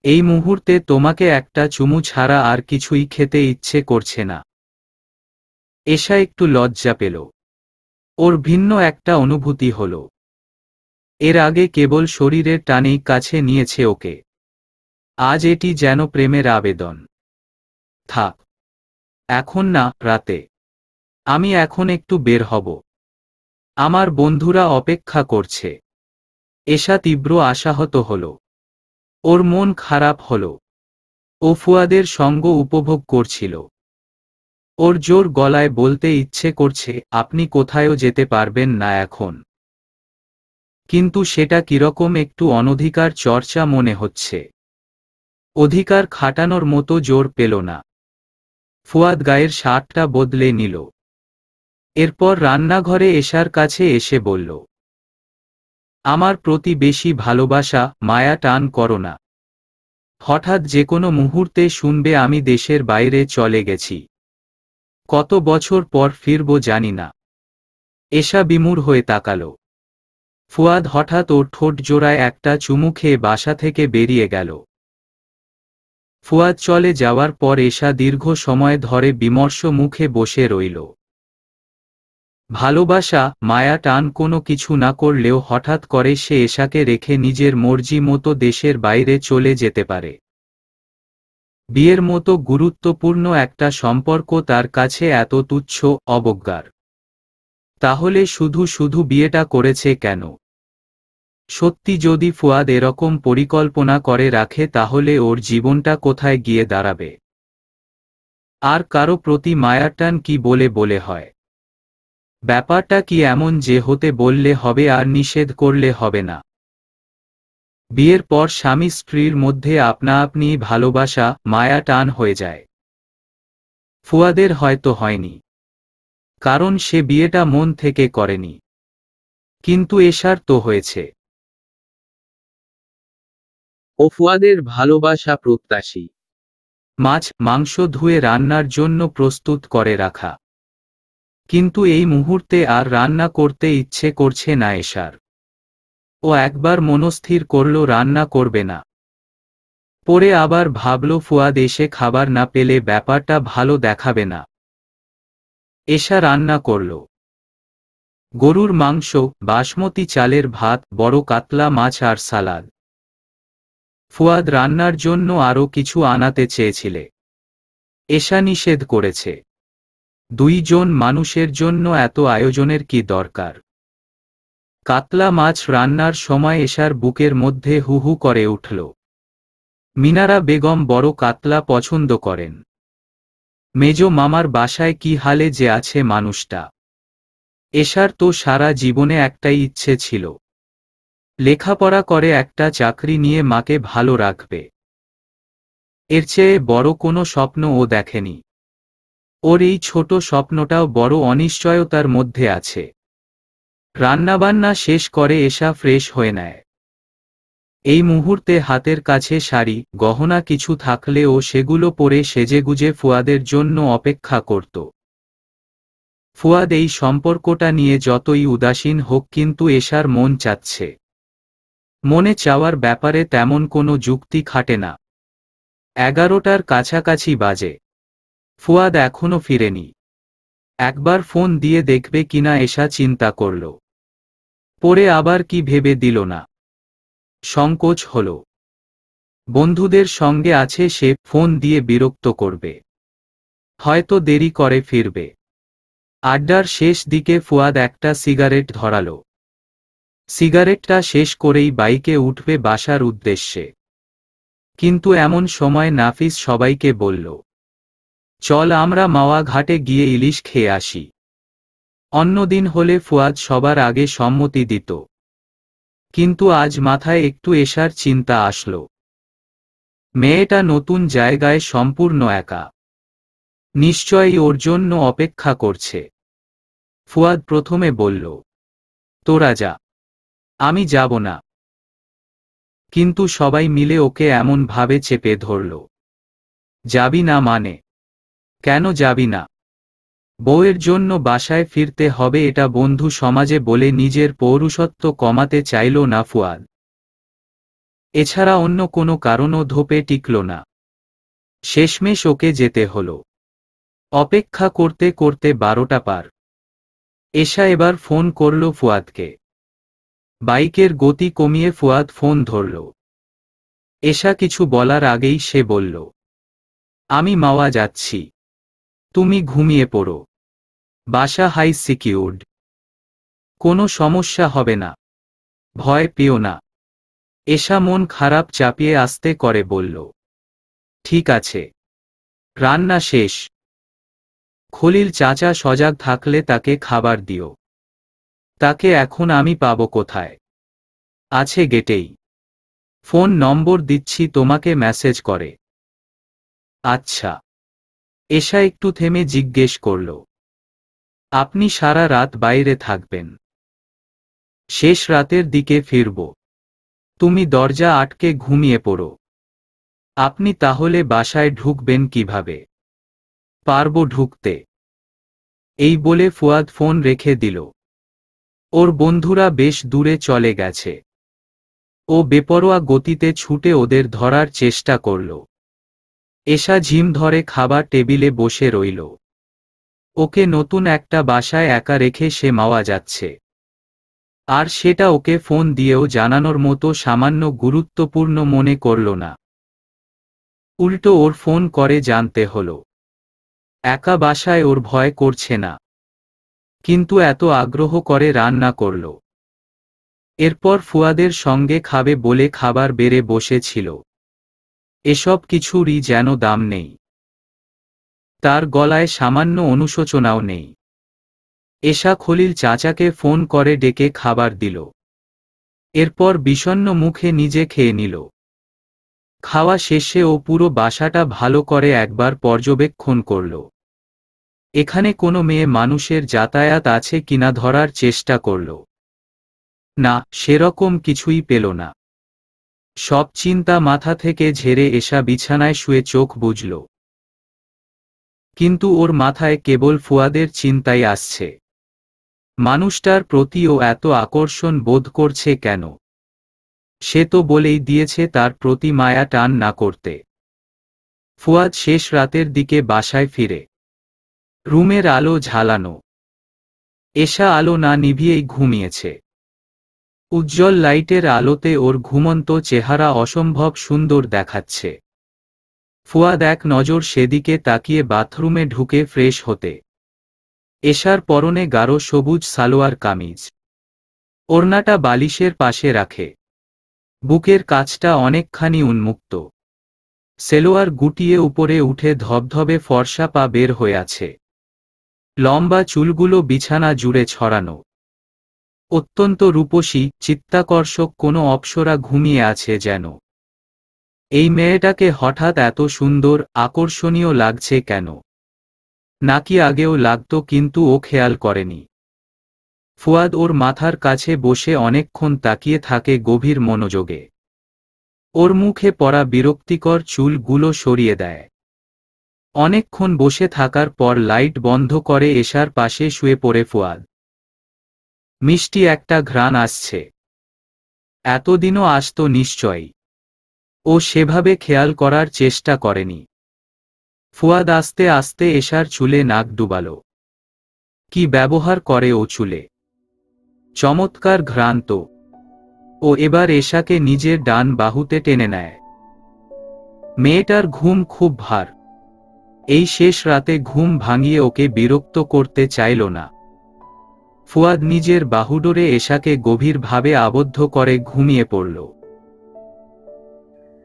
এই মুহূর্তে তোমাকে একটা চুমু ছাড়া আর কিছুই খেতে ইচ্ছে করছে না। এশা একটু লজ্জা পেল। ওর ভিন্ন একটা অনুভূতি হল। এর আগে কেবল শরীরের টানেই কাছে নিয়েছে ওকে। আজ এটি যেন প্রেমের আবেদন। থাক, এখন না, রাতে। আমি এখন একটু বের হব। আমার বন্ধুরা অপেক্ষা করছে। এশা তীব্র আশাহত হল। ওর মন খারাপ হল। ও ফুয়াদের সঙ্গ উপভোগ করছিল। ওর জোর গলায় বলতে ইচ্ছে করছে, আপনি কোথায়ও যেতে পারবেন না এখন। কিন্তু সেটা কিরকম একটু অনধিকার চর্চা মনে হচ্ছে। অধিকার খাটানোর মতো জোর পেল না। ফুয়াদ গায়ের শার্টটা বদলে নিল। এরপর রান্নাঘরে এশার কাছে এসে বলল, আমার প্রতি বেশি ভালোবাসা, মায়া টান করো না। হঠাৎ যে কোনো মুহূর্তে শুনবে আমি দেশের বাইরে চলে গেছি। কত বছর পর ফিরব জানি না। এশা বিমূঢ় হয়ে তাকাল। ফুয়াদ হঠাৎ ওর ঠোঁট জোড়ায় একটা চুমু খেয়ে বাসা থেকে বেরিয়ে গেল। ফুয়াদ চলে যাওয়ার পর এশা দীর্ঘ সময় ধরে বিমর্ষ মুখে বসে রইল। ভালোবাসা, মায়া টান কোনো কিছু না করলেও হঠাৎ করে সে এশাকে রেখে নিজের মর্জি মতো দেশের বাইরে চলে যেতে পারে। বিয়ের মতো গুরুত্বপূর্ণ একটা সম্পর্ক তার কাছে এত তুচ্ছ, অবজ্ঞার। তাহলে শুধু শুধু বিয়েটা করেছে কেন? সত্যি যদি ফুয়াদ এরকম পরিকল্পনা করে রাখে তাহলে ওর জীবনটা কোথায় গিয়ে দাঁড়াবে? আর কারো প্রতি মায়ার টান কি বলে বলে হয়? ব্যাপারটা কি এমন যে হতে বললে হবে আর নিষেধ করলে হবে না? বিয়ের পর স্বামী স্ত্রীর মধ্যে আপনা আপনি ভালোবাসা, মায়া টান হয়ে যায়। ফুয়াদের হয়তো হয়নি, কারণ সে বিয়েটা মন থেকে করেনি। কিন্তু এশার তো হয়েছে। ও ফুয়াদের ভালোবাসা প্রত্যাশী। মাছ মাংস ধুয়ে রান্নার জন্য প্রস্তুত করে রাখা। কিন্তু এই মুহূর্তে আর রান্না করতে ইচ্ছে করছে না এশার। ও একবার মনস্থির করল রান্না করবে না। পরে আবার ভাবল ফুয়াদ এসে খাবার না পেলে ব্যাপারটা ভালো দেখাবে না। এশা রান্না করল গরুর মাংস, বাসমতি চালের ভাত, বড় কাতলা মাছ আর সালাদ। ফুয়াদ রান্নার জন্য আরও কিছু আনাতে চেয়েছিলে। এশা নিষেধ করেছে। 2 জন মানুষের জন্য এত আয়োজনের কি দরকার? কাতলা মাছ রান্নার সময় এশার বুকের মধ্যে হু হু করে উঠল। মিনারা বেগম বড় কাতলা পছন্দ করেন। মেজ মামার বাসায় কি হালে যে আছে মানুষটা। এশার তো সারা জীবনে একটাই ইচ্ছে ছিল, লেখাপড়া করে একটা চাকরি নিয়ে মাকে ভালো রাখবে। এর চেয়ে বড় কোনো স্বপ্ন ও দেখেনি। ওর এই ছোট স্বপ্নটাও বড় অনিশ্চয়তার মধ্যে আছে। রান্নাবান্না শেষ করে এশা ফ্রেশ হয়ে নেয়। এই মুহূর্তে হাতের কাছে শাড়ি, গহনা কিছু থাকলেও সেগুলো পরে সেজেগুজে ফুয়াদের জন্য অপেক্ষা করত। ফুয়াদ এই সম্পর্কটা নিয়ে যতই উদাসীন হোক কিন্তু এশার মন চাচ্ছে। মনে চাওয়ার ব্যাপারে তেমন কোনো যুক্তি খাটে না। 11টার কাছাকাছি বাজে। ফুয়াদ এখনো ফিরেনি। একবার ফোন দিয়ে দেখবে কিনা এশা চিন্তা করল। পরে আবার কি ভেবে দিল না। সংকোচ হল। বন্ধুদের সঙ্গে আছে সে, ফোন দিয়ে বিরক্ত করবে। হয়তো দেরি করে ফিরবে। আড্ডার শেষ দিকে ফুয়াদ একটা সিগারেট ধরাল। সিগারেটটা শেষ করেই বাইকে উঠবে বাসার উদ্দেশ্যে। কিন্তু এমন সময় নাফিস সবাইকে বলল, চল আমরা মাওয়া ঘাটে গিয়ে ইলিশ খেয়ে আসি। অন্যদিন হলে ফুয়াদ সবার আগে সম্মতি দিত। কিন্তু আজ মাথায় একটু এশার চিন্তা আসল। মেয়েটা নতুন জায়গায় সম্পূর্ণ একা। নিশ্চয়ই ওর জন্য অপেক্ষা করছে। ফুয়াদ প্রথমে বলল, তোরা যা, আমি যাব না। কিন্তু সবাই মিলে ওকে এমন ভাবে চেপে ধরল। যাবি না মানে? কেন যাবি না? বউয়ের জন্য বাসায় ফিরতে হবে এটা বন্ধু সমাজে বলে নিজের পৌরুষত্ব কমাতে চাইল না ফুয়াদ। এছাড়া অন্য কোনো কারণও ধোপে টিকল না। শেষমেশ ওকে যেতে হল। অপেক্ষা করতে করতে 12টা পার। এশা এবার ফোন করল ফুয়াদকে। বাইকের গতি কমিয়ে ফুয়াদ ফোন ধরল। এশা কিছু বলার আগেই সে বলল, আমি মাওয়া যাচ্ছি, তুমি ঘুমিয়ে পড়ো, বাসা হাই সিকিউরড, কোনো সমস্যা হবে না, ভয় পেও না। এশা মন খারাপ চাপিয়ে আস্তে করে বলল, ঠিক আছে। রান্না শেষ। খলিল চাচা সজাগ থাকলে তাকে খাবার দিও। তাকে এখন আমি পাবো কোথায়? আছে গেটেই। ফোন নম্বর দিচ্ছি তোমাকে, মেসেজ করে। আচ্ছা। এশা একটু থেমে জিজ্ঞেস করল, আপনি সারা রাত বাইরে থাকবেন? শেষ রাতের দিকে ফিরব। তুমি দরজা আটকে ঘুমিয়ে পড়ো। আপনি তাহলে বাসায় ঢুকবেন কিভাবে? পারব ঢুকতে। এই বলে ফুয়াদ ফোন রেখে দিল। ওর বন্ধুরা বেশ দূরে চলে গেছে। ও বেপরোয়া গতিতে ছুটে ওদের ধরার চেষ্টা করল। এশা ঝিম ধরে খাবার টেবিলে বসে রইল। ওকে নতুন একটা বাসায় একা রেখে সে মাওয়া যাচ্ছে। আর সেটা ওকে ফোন দিয়েও জানানোর মতো সামান্য গুরুত্বপূর্ণ মনে করল না। উল্টো ওর ফোন করে জানতে হলো। একা বাসায় ওর ভয় করছে না, কিন্তু এত আগ্রহ করে রান্না করল। এরপর ফুয়াদের সঙ্গে খাবে বলে খাবার বেড়ে বসেছিল। এসব কিছুরই যেন দাম নেই। তার গলায় সামান্য অনুশোচনাও নেই। এশা খলিল চাচাকে ফোন করে ডেকে খাবার দিল। এরপর বিষণ্ণ মুখে নিজে খেয়ে নিল। খাওয়া শেষে ও পুরো বাসাটা ভালো করে একবার পর্যবেক্ষণ করল। এখানে কোনো মেয়ে মানুষের যাতায়াত আছে কিনা ধরার চেষ্টা করল। না, সেরকম কিছুই পেল না। সব চিন্তা মাথা থেকে ঝেড়ে এশা বিছানায় শুয়ে চোখ বুজল। কিন্তু ওর মাথায় কেবল ফুয়াদের চিন্তাই আসছে। মানুষটার প্রতি ও এত আকর্ষণ বোধ করছে কেন? সে তো বলেই দিয়েছে তার প্রতি মায়া টান না করতে। ফুয়াদ শেষ রাতের দিকে বাসায় ফিরে। রুমের আলো ঝালানো। এশা আলো না নিভিয়েই ঘুমিয়েছে। উজ্জ্বল লাইটের আলোতে ওর ঘুমন্ত চেহারা অসম্ভব সুন্দর দেখাচ্ছে। ফুয়াদ এক নজর সেদিকে তাকিয়ে বাথরুমে ঢুকে ফ্রেশ হতে। এশার পরনে গাঢ় সবুজ সালোয়ার কামিজ। ওড়নাটা বালিশের পাশে রাখে। বুকের কাছটা অনেকখানি উন্মুক্ত। সেলোয়ার গুটিয়ে উপরে উঠে ধবধবে ফর্সা পা বের হয়ে আছে। লম্বা চুলগুলো বিছানা জুড়ে ছড়ানো। অত্যন্ত রূপসী, চিত্তাকর্ষক কোনো অপ্সরা ঘুমিয়ে আছে যেন। এই মেয়েটাকে হঠাৎ এত সুন্দর, আকর্ষণীয় লাগছে কেন? নাকি আগেও লাগতো কিন্তু ও খেয়াল করেনি? ফুয়াদ ওর মাথার কাছে বসে অনেকক্ষণ তাকিয়ে থাকে গভীর মনোযোগে। ওর মুখে পড়া বিরক্তিকর চুলগুলো সরিয়ে দেয়। অনেকক্ষণ বসে থাকার পর লাইট বন্ধ করে এশার পাশে শুয়ে পড়ে ফুয়াদ। মিষ্টি একটা ঘ্রাণ আসছে। এতদিনও আসতো নিশ্চয়ই। ও সেভাবে খেয়াল করার চেষ্টা করেনি। ফুয়াদ আস্তে আস্তে এশার চুলে নাক ডুবাল। কি ব্যবহার করে ও চুলে! চমৎকার ঘ্রাণ তো। ও এবার এশাকে নিজের ডান বাহুতে টেনে নেয়। মেয়েটার ঘুম খুব ভার। এই শেষ রাতে ঘুম ভাঙিয়ে ওকে বিরক্ত করতে চাইল না। ফুয়াদ নিজের বাহুডোরে এশাকে গভীরভাবে আবদ্ধ করে ঘুমিয়ে পড়ল।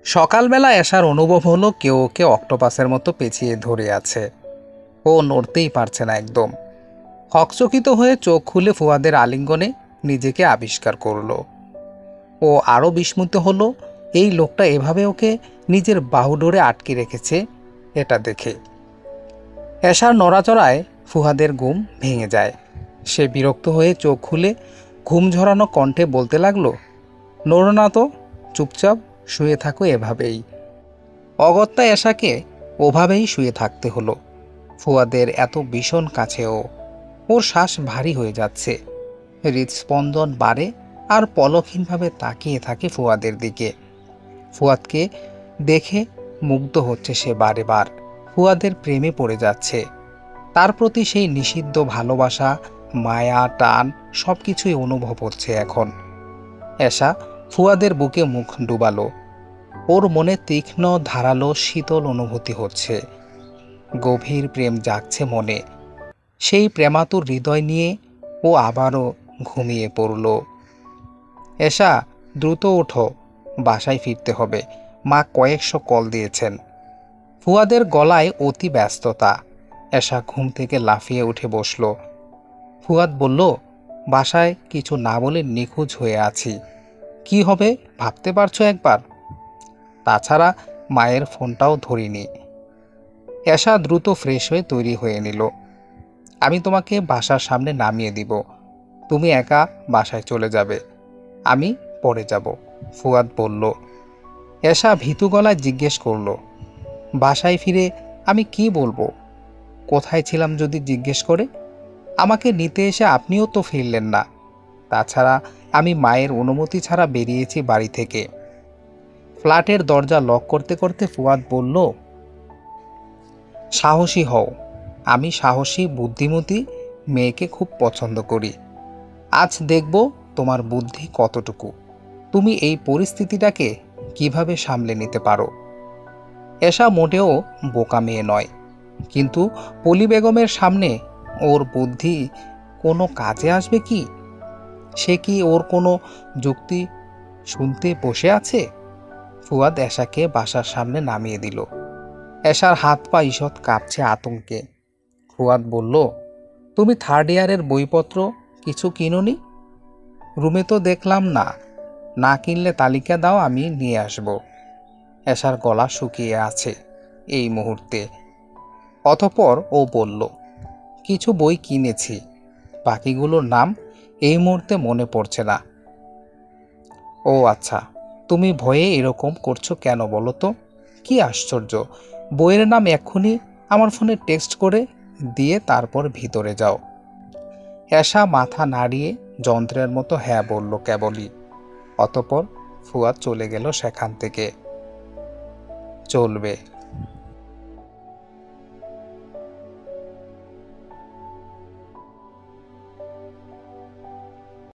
সকালবেলা এশার অনুভব হলো কেউ ওকে অক্টোপাসের মতো পেঁচিয়ে ধরে আছে। ও নড়তেই পারছে না একদম। হকচকিত হয়ে চোখ খুলে ফুয়াদের আলিঙ্গনে নিজেকে আবিষ্কার করলো। ও আরও বিস্মিত হলো এই লোকটা এভাবে ওকে নিজের বাহুডোরে আটকে রেখেছে এটা দেখে। এশার নড়াচড়ায় ফুহাদের ঘুম ভেঙে যায়। সে বিরক্ত হয়ে চোখ খুলে ঘুম ঝরানো কণ্ঠে বলতে লাগলো, নড়ো না তো, চুপচাপ শুয়ে থাকো এভাবেই। অগত্যা এশাকে ওভাবেই শুয়ে থাকতে হলো। ফুয়াদের এত ভীষণ কাছেও ওর শ্বাস ভারী হয়ে যাচ্ছে। হৃদস্পন্দন বাড়ে আর পলকহীনভাবে তাকিয়ে থাকে ফুয়াদের দিকে। ফুয়াদকে দেখে মুগ্ধ হচ্ছে সে বারে বার। ফুয়াদের প্রেমে পড়ে যাচ্ছে। তার প্রতি সেই নিষিদ্ধ ভালোবাসা, মায়া, টান সব কিছুই অনুভব হচ্ছে এখন। এশা ফুয়াদের বুকে মুখ ডুবালো। ওর মনে তীক্ষ্ণ ধারালো শীতল অনুভূতি হচ্ছে, গভীর প্রেম জাগছে মনে। সেই প্রেমাতুর হৃদয় নিয়ে ও আবারও ঘুমিয়ে পড়ল। এশা, দ্রুত ওঠো, বাসায় ফিরতে হবে, মা কয়েকশো কল দিয়েছেন। ফুয়াদের গলায় অতি ব্যস্ততা। এশা ঘুম থেকে লাফিয়ে উঠে বসল। ফুয়াদ বলল, বাসায় কিছু না বলে নিখোঁজ হয়ে আছি, কি হবে ভাবতে পারছো একবার? তাছাড়া মায়ের ফোনটাও ধরিনি। এশা দ্রুত ফ্রেশ হয়ে তৈরি হয়ে নিল। আমি তোমাকে বাসার সামনে নামিয়ে দিব, তুমি একা বাসায় চলে যাবে, আমি পরে যাব, ফুয়াদ বলল। এশা ভীতু গলায় জিজ্ঞেস করল, বাসায় ফিরে আমি কি বলবো? কোথায় ছিলাম যদি জিজ্ঞেস করে? আমাকে নিতে এসে আপনিও তো ফিরলেন না। তাছাড়া আমি মায়ের অনুমতি ছাড়া বেরিয়েছি বাড়ি থেকে। ফ্ল্যাটের দরজা লক করতে করতে ফুয়াদ বলল, সাহসী হও, আমি সাহসী বুদ্ধিমতী মেয়েকে খুব পছন্দ করি। আজ দেখব তোমার বুদ্ধি কতটুকু, তুমি এই পরিস্থিতিটাকে কিভাবে সামলে নিতে পারো। এশা মোটেও বোকা মেয়ে নয়, কিন্তু পলি বেগমের সামনে ওর বুদ্ধি কোনো কাজে আসবে কি? সে কি ওর কোনো যুক্তি শুনতে বসে আছে? ফুয়াদ এশাকে বাসার সামনে নামিয়ে দিল। এশার হাত পা ঈষৎ কাঁপছে আতঙ্কে। ফুয়াদ বলল, তুমি থার্ড ইয়ারের বইপত্র কিছু কিনোনি? রুমে তো দেখলাম না, না কিনলে তালিকা দাও, আমি নিয়ে আসব। এশার গলা শুকিয়ে আছে এই মুহূর্তে। অতঃপর ও বলল, কিছু বই কিনেছি, বাকিগুলোর নাম এই মুহূর্তে মনে পড়ছে না। ও আচ্ছা, তুমি ভয়ে এরকম করছো কেন বলো তো? কি আশ্চর্য, বইয়ের নাম এক্ষুনি আমার ফোনে টেক্সট করে দিয়ে তারপর ভিতরে যাও। এশা মাথা নাড়িয়ে যন্ত্রের মতো হ্যাঁ বলল কেবলই। অতঃপর ফুয়াদ চলে গেল সেখান থেকে। চলবে,